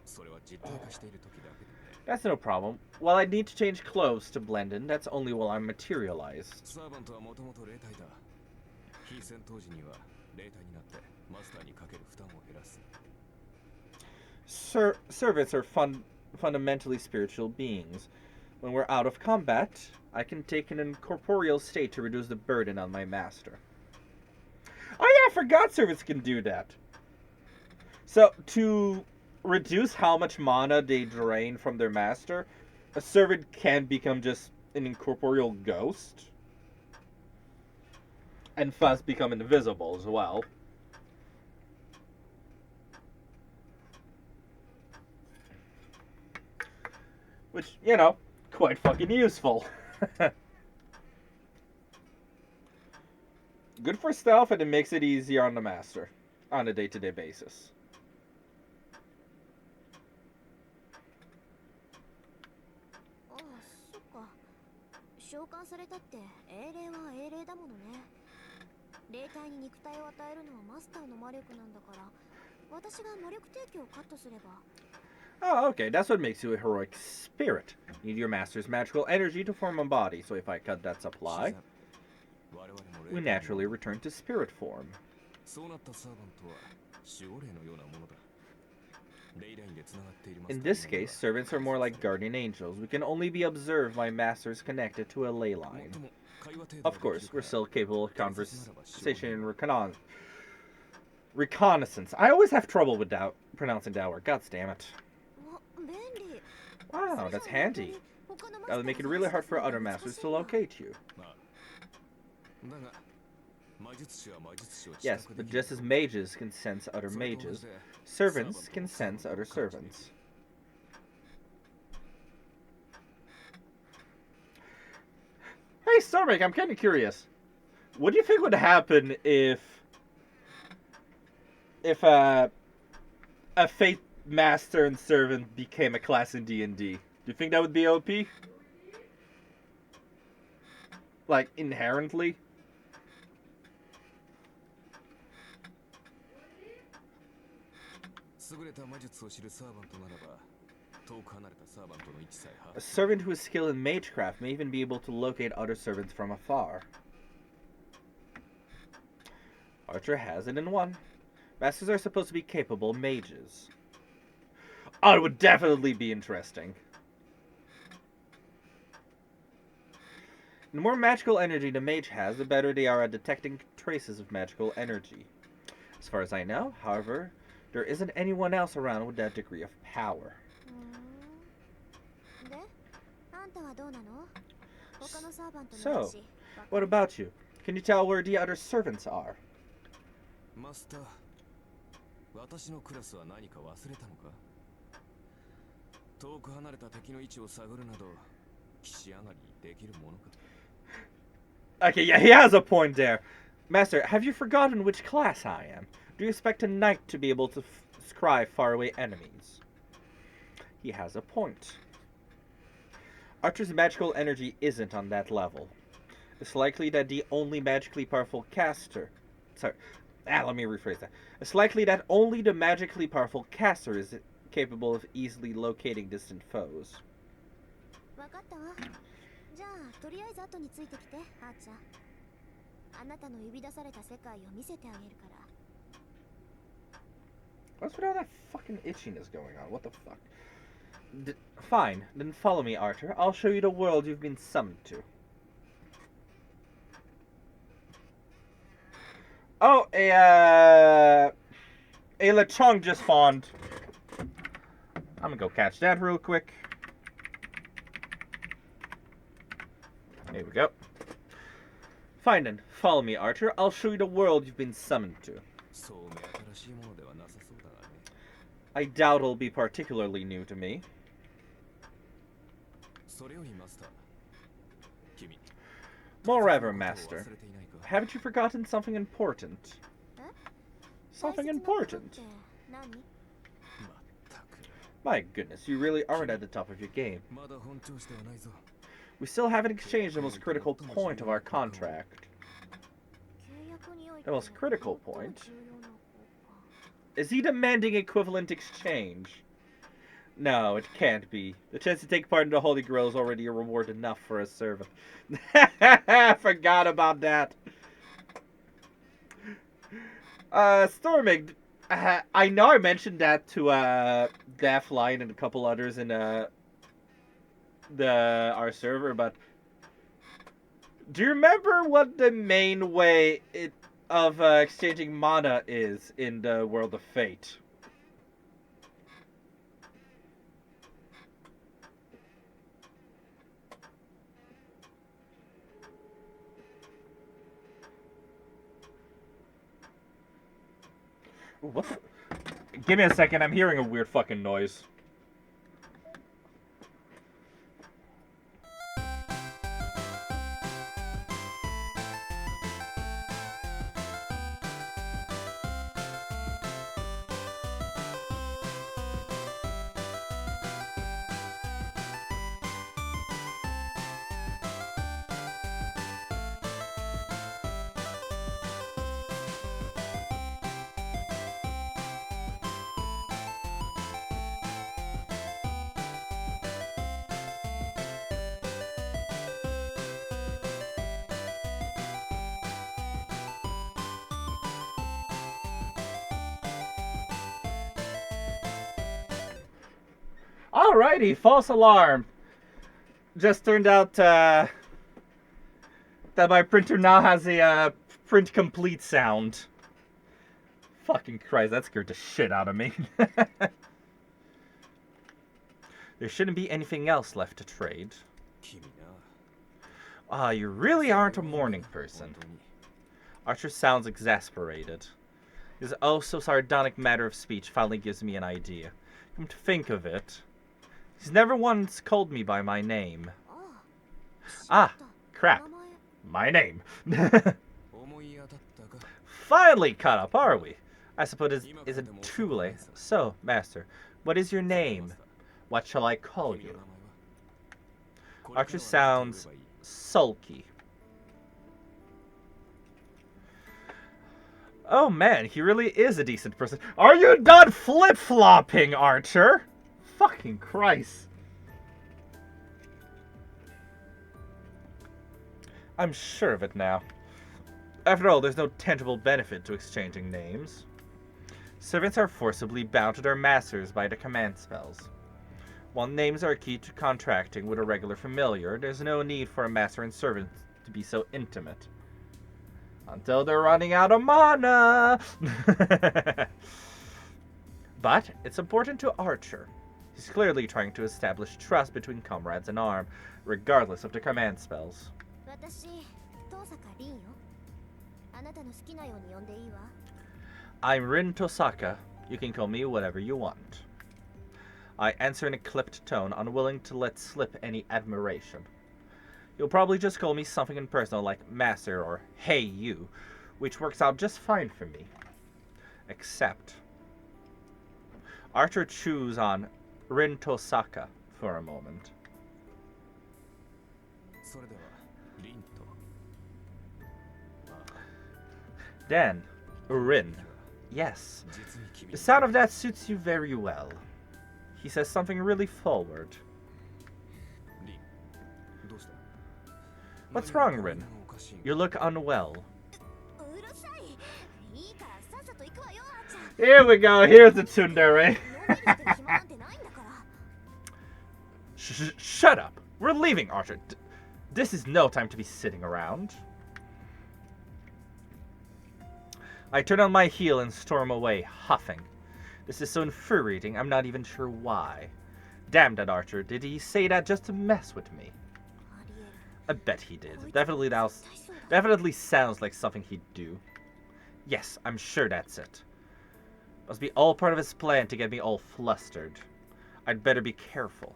それは実体化している時だけでね。 That's no problem. While I need to change clothes to blend in, that's only while I'm materialized. サーバントはもともと霊体だ。非戦闘時には霊体になってマスターにかける負担を減らす。 Servants are fundamentally spiritual beings. When we're out of combat, I can take an incorporeal state to reduce the burden on my master. Oh yeah, I forgot servants can do that. So, to reduce how much mana they drain from their master, a servant can become just an incorporeal ghost. And thus become invisible as well. Which, you know, quite fucking useful. Good for stealth, and it makes it easier on the master on a day-to-day basis. 召喚されたって英霊は英霊だものね。霊体に肉体を与えるのはマスターの魔力なんだから、私が魔力提供をカットすれば。 Oh, okay, that's what makes you a heroic spirit. You need your master's magical energy to form a body, so if I cut that supply, we naturally return to spirit form. そうなったサーバントは守護霊のようなものだ。 In this case, servants are more like guardian angels. We can only be observed by masters connected to a ley line. Of course, we're still capable of conversation and reconnaissance. I always have trouble with pronouncing that word. God damn it. Wow, that's handy. That would make it really hard for other masters to locate you. Yes, but just as mages can sense other mages, servants can sense other servants. Hey, Stormake, I'm kind of curious. What do you think would happen if a Fate Master and Servant became a class in D&D? Do you think that would be OP? Like, inherently? 優れた魔術を知るサーバントならば遠く離れたサーバントの位置さえ把 A 握 servant who is skilled in magecraft may even be able to locate other servants from afar. Archer has it in one. Masters are supposed to be capable mages. Oh, it would definitely be interesting. The more magical energy the mage has, the better they are at detecting traces of magical energy. As far as I know, however, there isn't anyone else around with that degree of power. で、あんたはどうなの？他のサーバントもい So, るし。 what about you? Can you tell where the other servants are? マスター、私のクラスは何か忘れたのか？遠く離れた敵の位置を探るなど、騎士上がりにできるものか？ Okay, yeah, he has a point there. Master, have you forgotten which class I am? Do you expect a knight to be able to scry faraway enemies? He has a point. Archer's magical energy isn't on that level. It's likely that the only magically powerful caster... let me rephrase that. It's likely that only the magically powerful caster is capable of easily locating distant foes. わかったわ。じゃあ、とりあえず後についてきて、あーちゃん。あなたの呼び出された世界を見せてあげるから。 What's with all that fucking itchiness going on? What the fuck? Fine, then follow me, Archer. I'll show you the world you've been summoned to. Oh, a Lechonk just spawned. I'm gonna go catch that real quick. Here we go. Fine then, follow me, Archer. I'll show you the world you've been summoned to. そう目新しいものではなさそうだがね。 I doubt it'll be particularly new to me. それよりマスター、君。 Moreover, 忘 Master, れていないか？ haven't you forgotten something important? え？ Something 大切なことっ important. て何？まったく。 My goodness, you really aren't at the top of your game. まだ本調子ではないぞ。 We still haven't exchanged the most critical point of our contract. 契約において The most critical point? 最も重要な交換。 Is he demanding equivalent exchange? No, it can't be. The chance to take part in the Holy Grail is already a reward enough for a servant. Forgot about that. Stormig, I know I mentioned that to Deathline and a couple others in our server, but do you remember what the main way of exchanging mana is in the World of Fate? What the? Give me a second, I'm hearing a weird fucking noise. Alrighty, false alarm. Just turned out that my printer now has a print complete sound. Fucking Christ, that scared the shit out of me. There shouldn't be anything else left to trade. 君な。 Ah, you really aren't a morning person. 本当に。 Archer sounds exasperated. His oh so sardonic matter of speech finally gives me an idea. Come to think of it, he's never once called me by my name. ああ、 Ah, crap. 名前。 My name. 思い当たったか？ Finally caught up, are we? I suppose it isn't too late. So, Master, what is your name? What shall I call 君の you? 名前は？ Archer sounds sulky. Oh man, he really is a decent person. Are you done flip-flopping, Archer? fucking Christ. I'm sure of it now. After all, there's no tangible benefit to exchanging names. Servants are forcibly bound to their masters by the command spells. While names are key to contracting with a regular familiar, there's no need for a master and servant to be so intimate. Until they're running out of mana! But it's important to Archer. He's clearly trying to establish trust between comrades in arm, regardless of the command spells. 私遠坂凛よあなたの好きなように呼んでいいわ I'm Rin Tosaka. You can call me whatever you want. I answer in a clipped tone, unwilling to let slip any admiration. You'll probably just call me something impersonal like Master or Hey You, which works out just fine for me. Except Archer chews on Rin Tosaka for a moment. それではリンと Then, Rin. Yes, 実に君 the sound of that suits you very well. He says something really forward. リンどうした What's wrong, 何 Rin? かおかしい You look unwell. うるさいいいからさっさと行くわよあーちゃん Here we go, here's the tsundere. のんびりしてる暇なんてないんだから Shut up! We're leaving, Archer. This is no time to be sitting around. I turn on my heel and storm away, huffing. This is so infuriating, I'm not even sure why. Damn that Archer, did he say that just to mess with me? ありえる I bet he did. こいつ Definitely 絶対そうだ definitely sounds like something he'd do. Yes, I'm sure that's it. Must be all part of his plan to get me all flustered. I'd better be careful.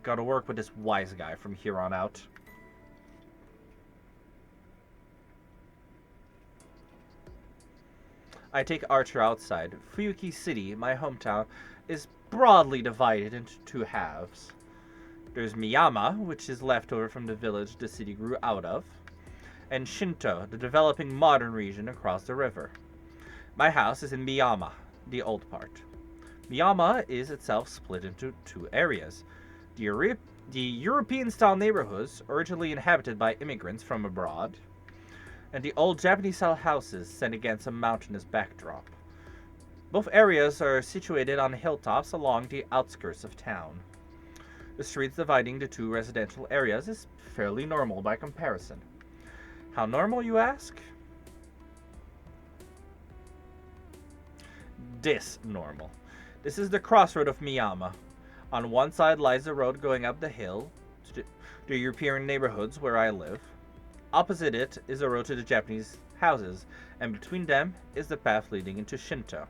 Gotta work with this wise guy from here on out. I take Archer outside. Fuyuki City, my hometown, is broadly divided into two halves. There's Miyama, which is left over from the village the city grew out of, and Shinto, the developing modern region across the river. My house is in Miyama, the old part. Miyama is itself split into two areas. The European-style neighborhoods, originally inhabited by immigrants from abroad, and the old Japanese-style houses set against a mountainous backdrop. Both areas are situated on hilltops along the outskirts of town. The streets dividing the two residential areas is fairly normal by comparison. How normal, you ask? Disnormal. This is the crossroad of Miyama. On one side lies the road going up the hill to the European neighborhoods where I live. Opposite it is a road to the Japanese houses, and between them is the path leading into Shinto,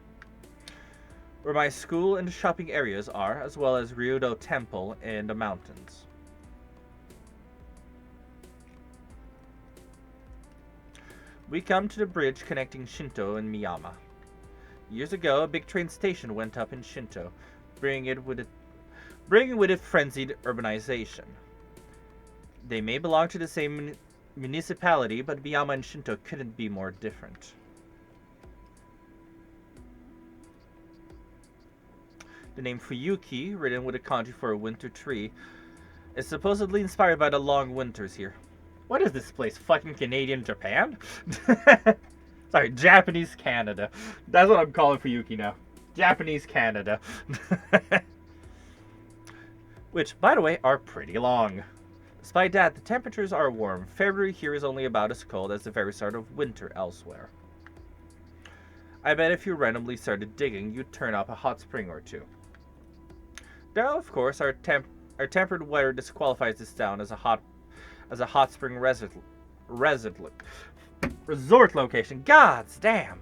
where my school and the shopping areas are, as well as Ryudo Temple in the mountains. We come to the bridge connecting Shinto and Miyama. Years ago, a big train station went up in Shinto, bringing with it frenzied urbanization. They may belong to the same municipality, but Miyama and Shinto couldn't be more different. The name Fuyuki, written with a kanji for a winter tree, is supposedly inspired by the long winters here. What is this place, fucking Canadian Japan? Sorry, Japanese Canada. That's what I'm calling Fuyuki now. Japanese Canada. Which, by the way, are pretty long. Despite that, the temperatures are warm. February here is only about as cold as the very start of winter elsewhere. I bet if you randomly started digging, you'd turn up a hot spring or two. Though, of course, our temperate weather disqualifies this town as a hot spring resort location. Gods damn!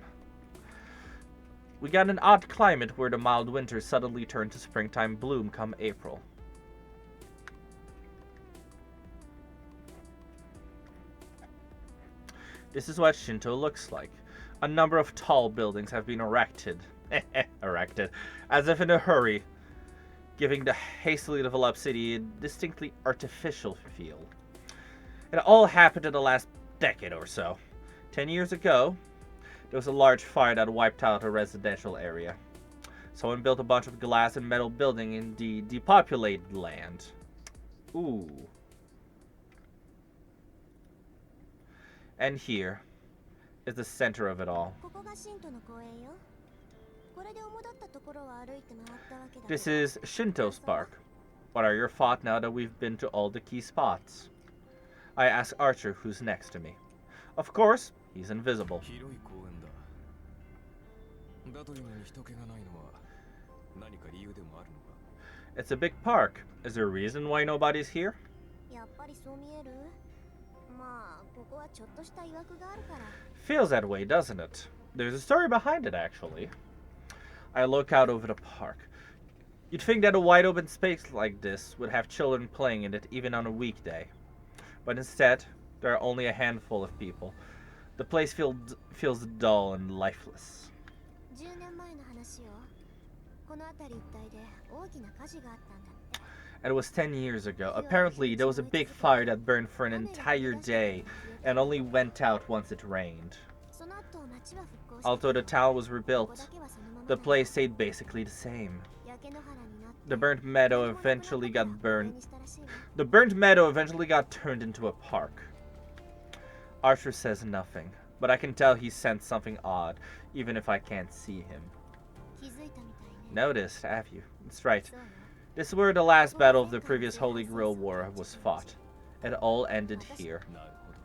We got an odd climate where the mild winters suddenly turn to springtime bloom come April. This is what Shinto looks like. A number of tall buildings have been erected, as if in a hurry, giving the hastily developed city a distinctly artificial feel. It all happened in the last decade or so. 10 years ago, there was a large fire that wiped out a residential area. Someone built a bunch of glass and metal building in the depopulated land. Ooh. And here is the center of it all. ここが神都の公園よ。これで主だったところを歩いて回ったわけだけど。 This is Shinto's park. What are your thoughts now that we've been to all the key spots? I ask Archer who's next to me. Of course, he's invisible. 広い公園だ。だというのに人気がないのは何か理由でもあるのか。 It's a big park. Is there a reason why nobody's here? やっぱりそう見える？まあ、ここはちょっとした曰くがあるから。 Feels that way, doesn't it? There's a story behind it, actually. I look out over the park. You'd think that a wide open space like this would have children playing in it even on a weekday. But instead, there are only a handful of people. The place feels dull and lifeless. 10年前の話よ。この辺り一帯で大きな火事があったんだって。 And it was 10 years ago. Apparently, there was a big fire that burned for an entire day and only went out once it rained. その後町は復興して Although the town was ここ rebuilt, だけはそのまま the だ。 place stayed basically the same. 焼け野原になって The burnt meadow eventually got これ burned. にしたらしいわ。 The burnt meadow eventually got turned into a park. Archer says nothing, but I can tell he sensed something odd, even if I can't see him. 気づいたみたいね。 Noticed, have you? That's right. そうよ。 This is where the last battle of the previous Holy Grail War was fought. It all ended here. なるほど。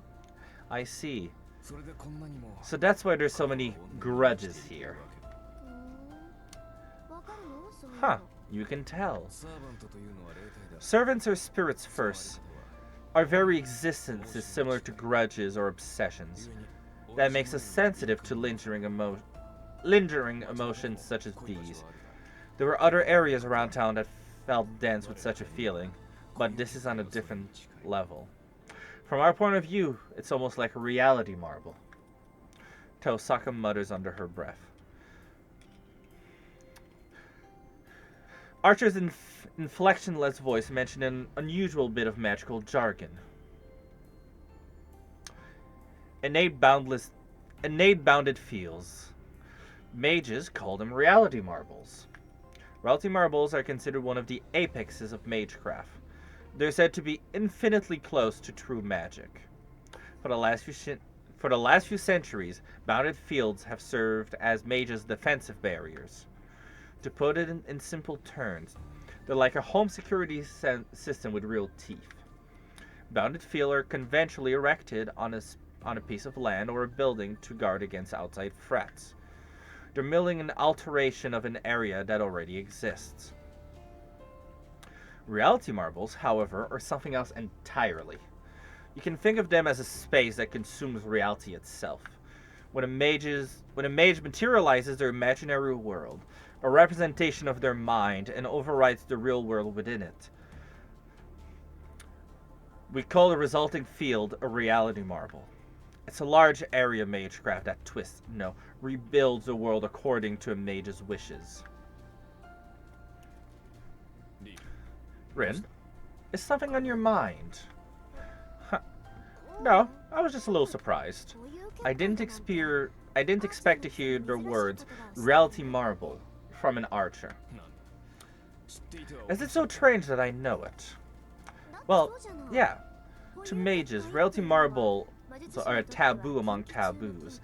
I see. それでこんなにも。 So that's why there's so many grudges here. うーん。わかるの？そういうの。 Huh, you can tell. サーバントというのは霊体だ。 Servants are spirits first. Our very existence is similar to grudges or obsessions. That makes us sensitive to lingering emotions such as these. There were other areas around town that felt dense with such a feeling, but this is on a different level. From our point of view, it's almost like a reality marble. Tosaka mutters under her breath. Archer's inflectionless voice mentioned an unusual bit of magical jargon. Innate bounded fields. Mages call them reality marbles. Reality marbles are considered one of the apexes of magecraft. They're said to be infinitely close to true magic. For the last few centuries, bounded fields have served as mages' defensive barriers. To put it in simple terms, they're like a home security system with real teeth. Bounded fields are conventionally erected on a piece of land or a building to guard against outside threats. They're merely an alteration of an area that already exists. Reality marbles, however, are something else entirely. You can think of them as a space that consumes reality itself. When a mage materializes their imaginary world, a representation of their mind, and overrides the real world within it, we call the resulting field a reality marble. It's a large area magecraft that twists, rebuilds the world according to a mage's wishes. Rin, is something on your mind? Huh. No, I was just a little surprised. I didn't expect to hear the words reality marble from an archer. Is it so strange that I know it? Well, yeah. To mages, reality marble are a taboo among taboos.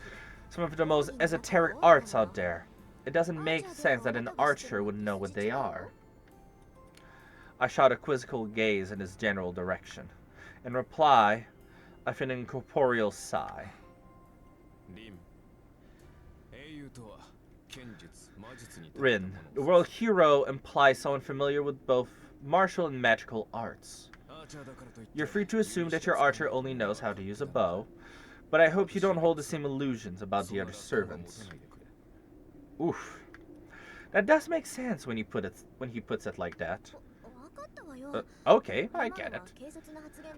Some of the most esoteric arts out there. It doesn't make sense that an archer would know what they are. I shot a quizzical gaze in his general direction. In reply, I felt an incorporeal sigh. Rin, the word hero implies someone familiar with both martial and magical arts. You're free to assume that your archer only knows how to use a bow, but I hope you don't hold the same illusions about the other servants. Oof. That does make sense when he puts it like that. Okay, I get it.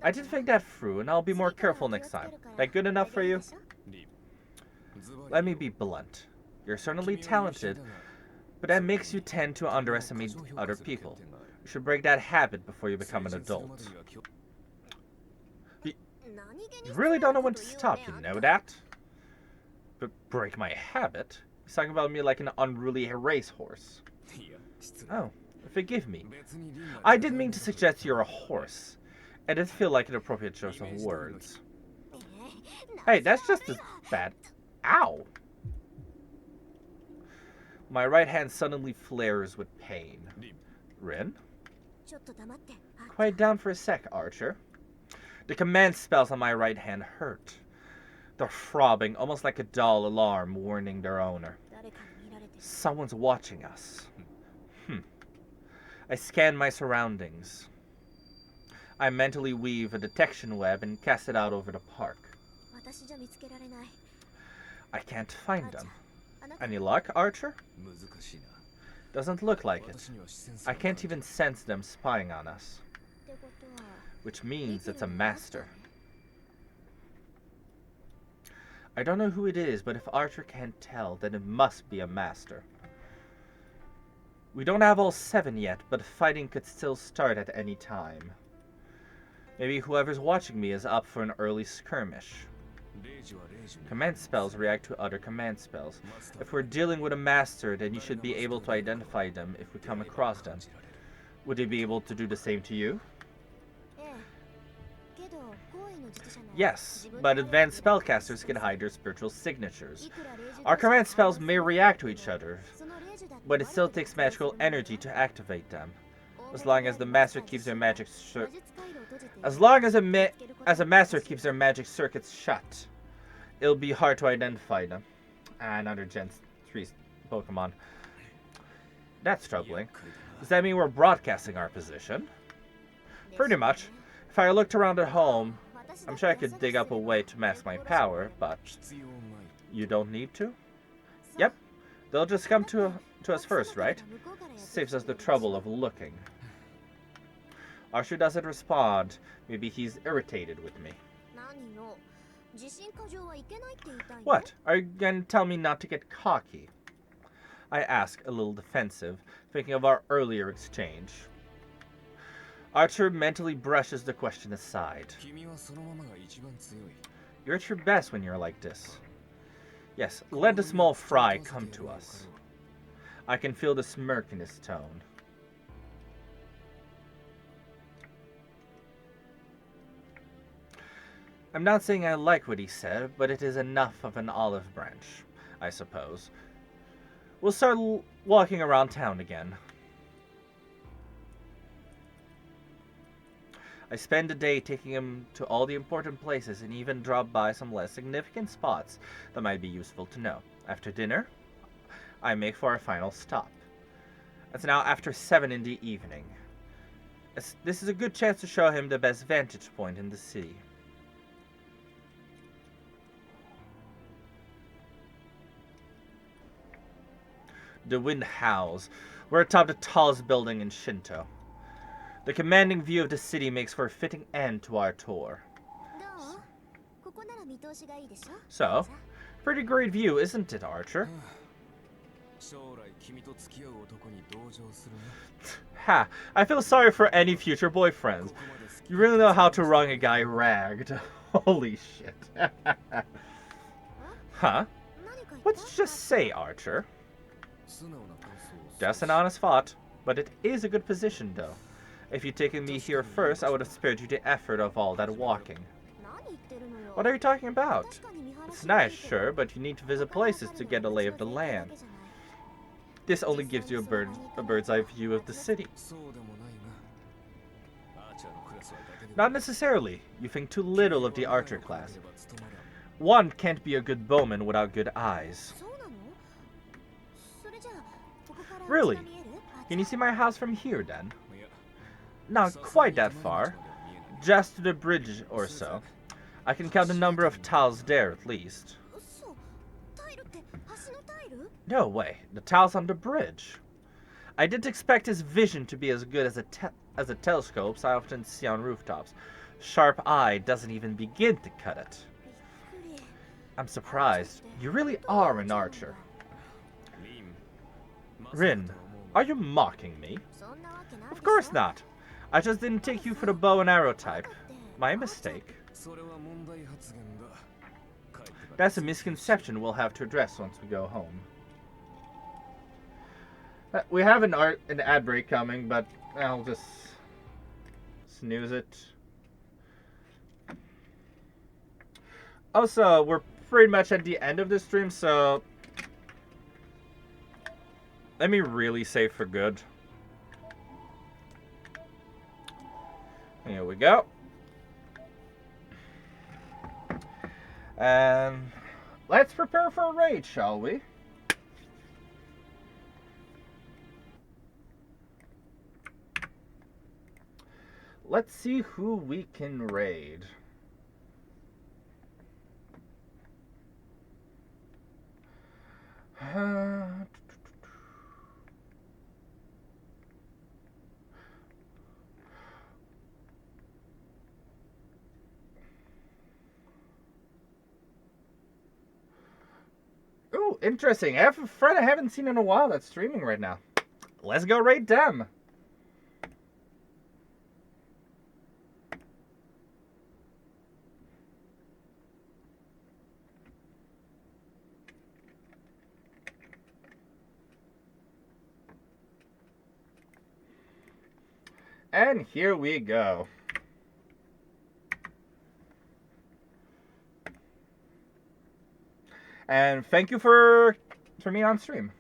I did think that through, and I'll be more careful next time. That good enough for you? Let me be blunt. You're certainly talented, but that makes you tend to underestimate other people. You should break that habit before you become an adult. You really don't know when to stop, you know that? But break my habit? He's talking about me like an unruly racehorse. Oh, forgive me. I didn't mean to suggest you're a horse. It did feel like an appropriate choice of words. Hey, that's just as bad. Ow! My right hand suddenly flares with pain. Rin? ちょっと黙って。 Quiet down for a sec, Archer. The command spells on my right hand hurt. They're throbbing, almost like a dull alarm warning their owner. 誰かに見られてる。 Someone's watching us. I scan my surroundings. I mentally weave a detection web and cast it out over the park. 私じゃ見つけられない。 I can't find them. あなた Any luck, Archer? 難しいな。 Doesn't look like it. 私には視線す I ら can't even sense them spying on us. ってことは。 Which means it's a master. I don't know who it is, but if Archer can't tell, then it must be a master. We don't have all 7 yet, but fighting could still start at any time. Maybe whoever's watching me is up for an early skirmish. 0時は0時に Command spells react to other command spells. If we're dealing with a master, then you should be able to identify them if we come across them. Would they be able to do the same to you? ええ。けど、行為の術者なら Yes, 自分 but で advanced spellcasters can hide their spiritual signatures. いくら霊樹 Our 同士が command spells 会 may 話する react to each other, その霊樹だって but it still 悪い takes と説 magical 明する energy to activate them. 大 As 目 long に as the 見 master る keeps their 魔 magic 術 cir- 回路を閉じて as long as 見つけることが as a master keeps their magic circuits shut, it'll be hard to identify them. Another Gen 3 Pokemon. That's troubling. Does that mean we're broadcasting our position? Pretty much. If I looked around at home, I'm sure I could dig up a way to mask my power, but 必要ない。 you don't need to? Yep. They'll just come to us first, right? Saves us the trouble of looking. Archer doesn't respond. Maybe he's irritated with me. 何よ、自信過剰はいけないって言いたいの？ What? Are you going to tell me not to get cocky? I ask, a little defensive, thinking of our earlier exchange. Archer mentally brushes the question aside. 君はそのままが一番強い。 You're at your best when you're like this. Yes, let the small fry come to us. I can feel the smirk in his tone. I'm not saying I like what he said, but it is enough of an olive branch, I suppose. We'll start walking around town again. I spend the day taking him to all the important places and even drop by some less significant spots that might be useful to know. After dinner, I make for our final stop. It's now after 7 in the evening. This is a good chance to show him the best vantage point in the city. The wind howls. We're atop the tallest building in Shinto. The commanding view of the city makes for a fitting end to our tour. どう？ここなら見通しがいいでしょ？ So, pretty great view, isn't it, Archer? 将来君と付き合う男に同情するね。 Ha! I feel sorry for any future boyfriends. ここまで好き You really know how to wrong a guy ragged. Holy shit. Huh? 何か言った？ What did you just say, Archer? 素直な感想を Just an honest thought. But it is a good position, though. If you'd taken me here first, I would have spared you the effort of all that walking. 何言ってるのよ？ What are you talking about? 確かに見晴ら It's しがいい nice, けど sure, but you need to visit places to get a lay of the land. This only gives you a bird's eye view of the city. そうでもないが。アーチャーのクラスはだけで Not necessarily. You think too little of the archer class. One can't be a good bowman without good eyes. そうなの？それじゃあここから Really? うちが見える？ Can you see my house from here, then? いや Not quite that far. Just to the bridge or so. I can count the number of tiles there, at least. 嘘。タイルって橋のタイル？ No way. The tiles on the bridge. I didn't expect his vision to be as good as the telescopes I often see on rooftops. Sharp eye doesn't even begin to cut it. びっくり。 I'm surprised. You really are an archer. リンまさかとは Rin, 思うが are you mocking me? そんなわけないでしょ？ Of course not. I just didn't take you for the bow and arrow type. My mistake. それは問題発言だ。帰ってから That's a misconception we'll have to address once we go home. We have an ad break coming, but I'll just snooze it. Also, we're pretty much at the end of the stream, so let me really save for good. Here we go. And let's prepare for a raid, shall we? Let's see who we can raid. Ooh, interesting. I have a friend I haven't seen in a while that's streaming right now. Let's go raid them. And here we go. And thank you for me on stream.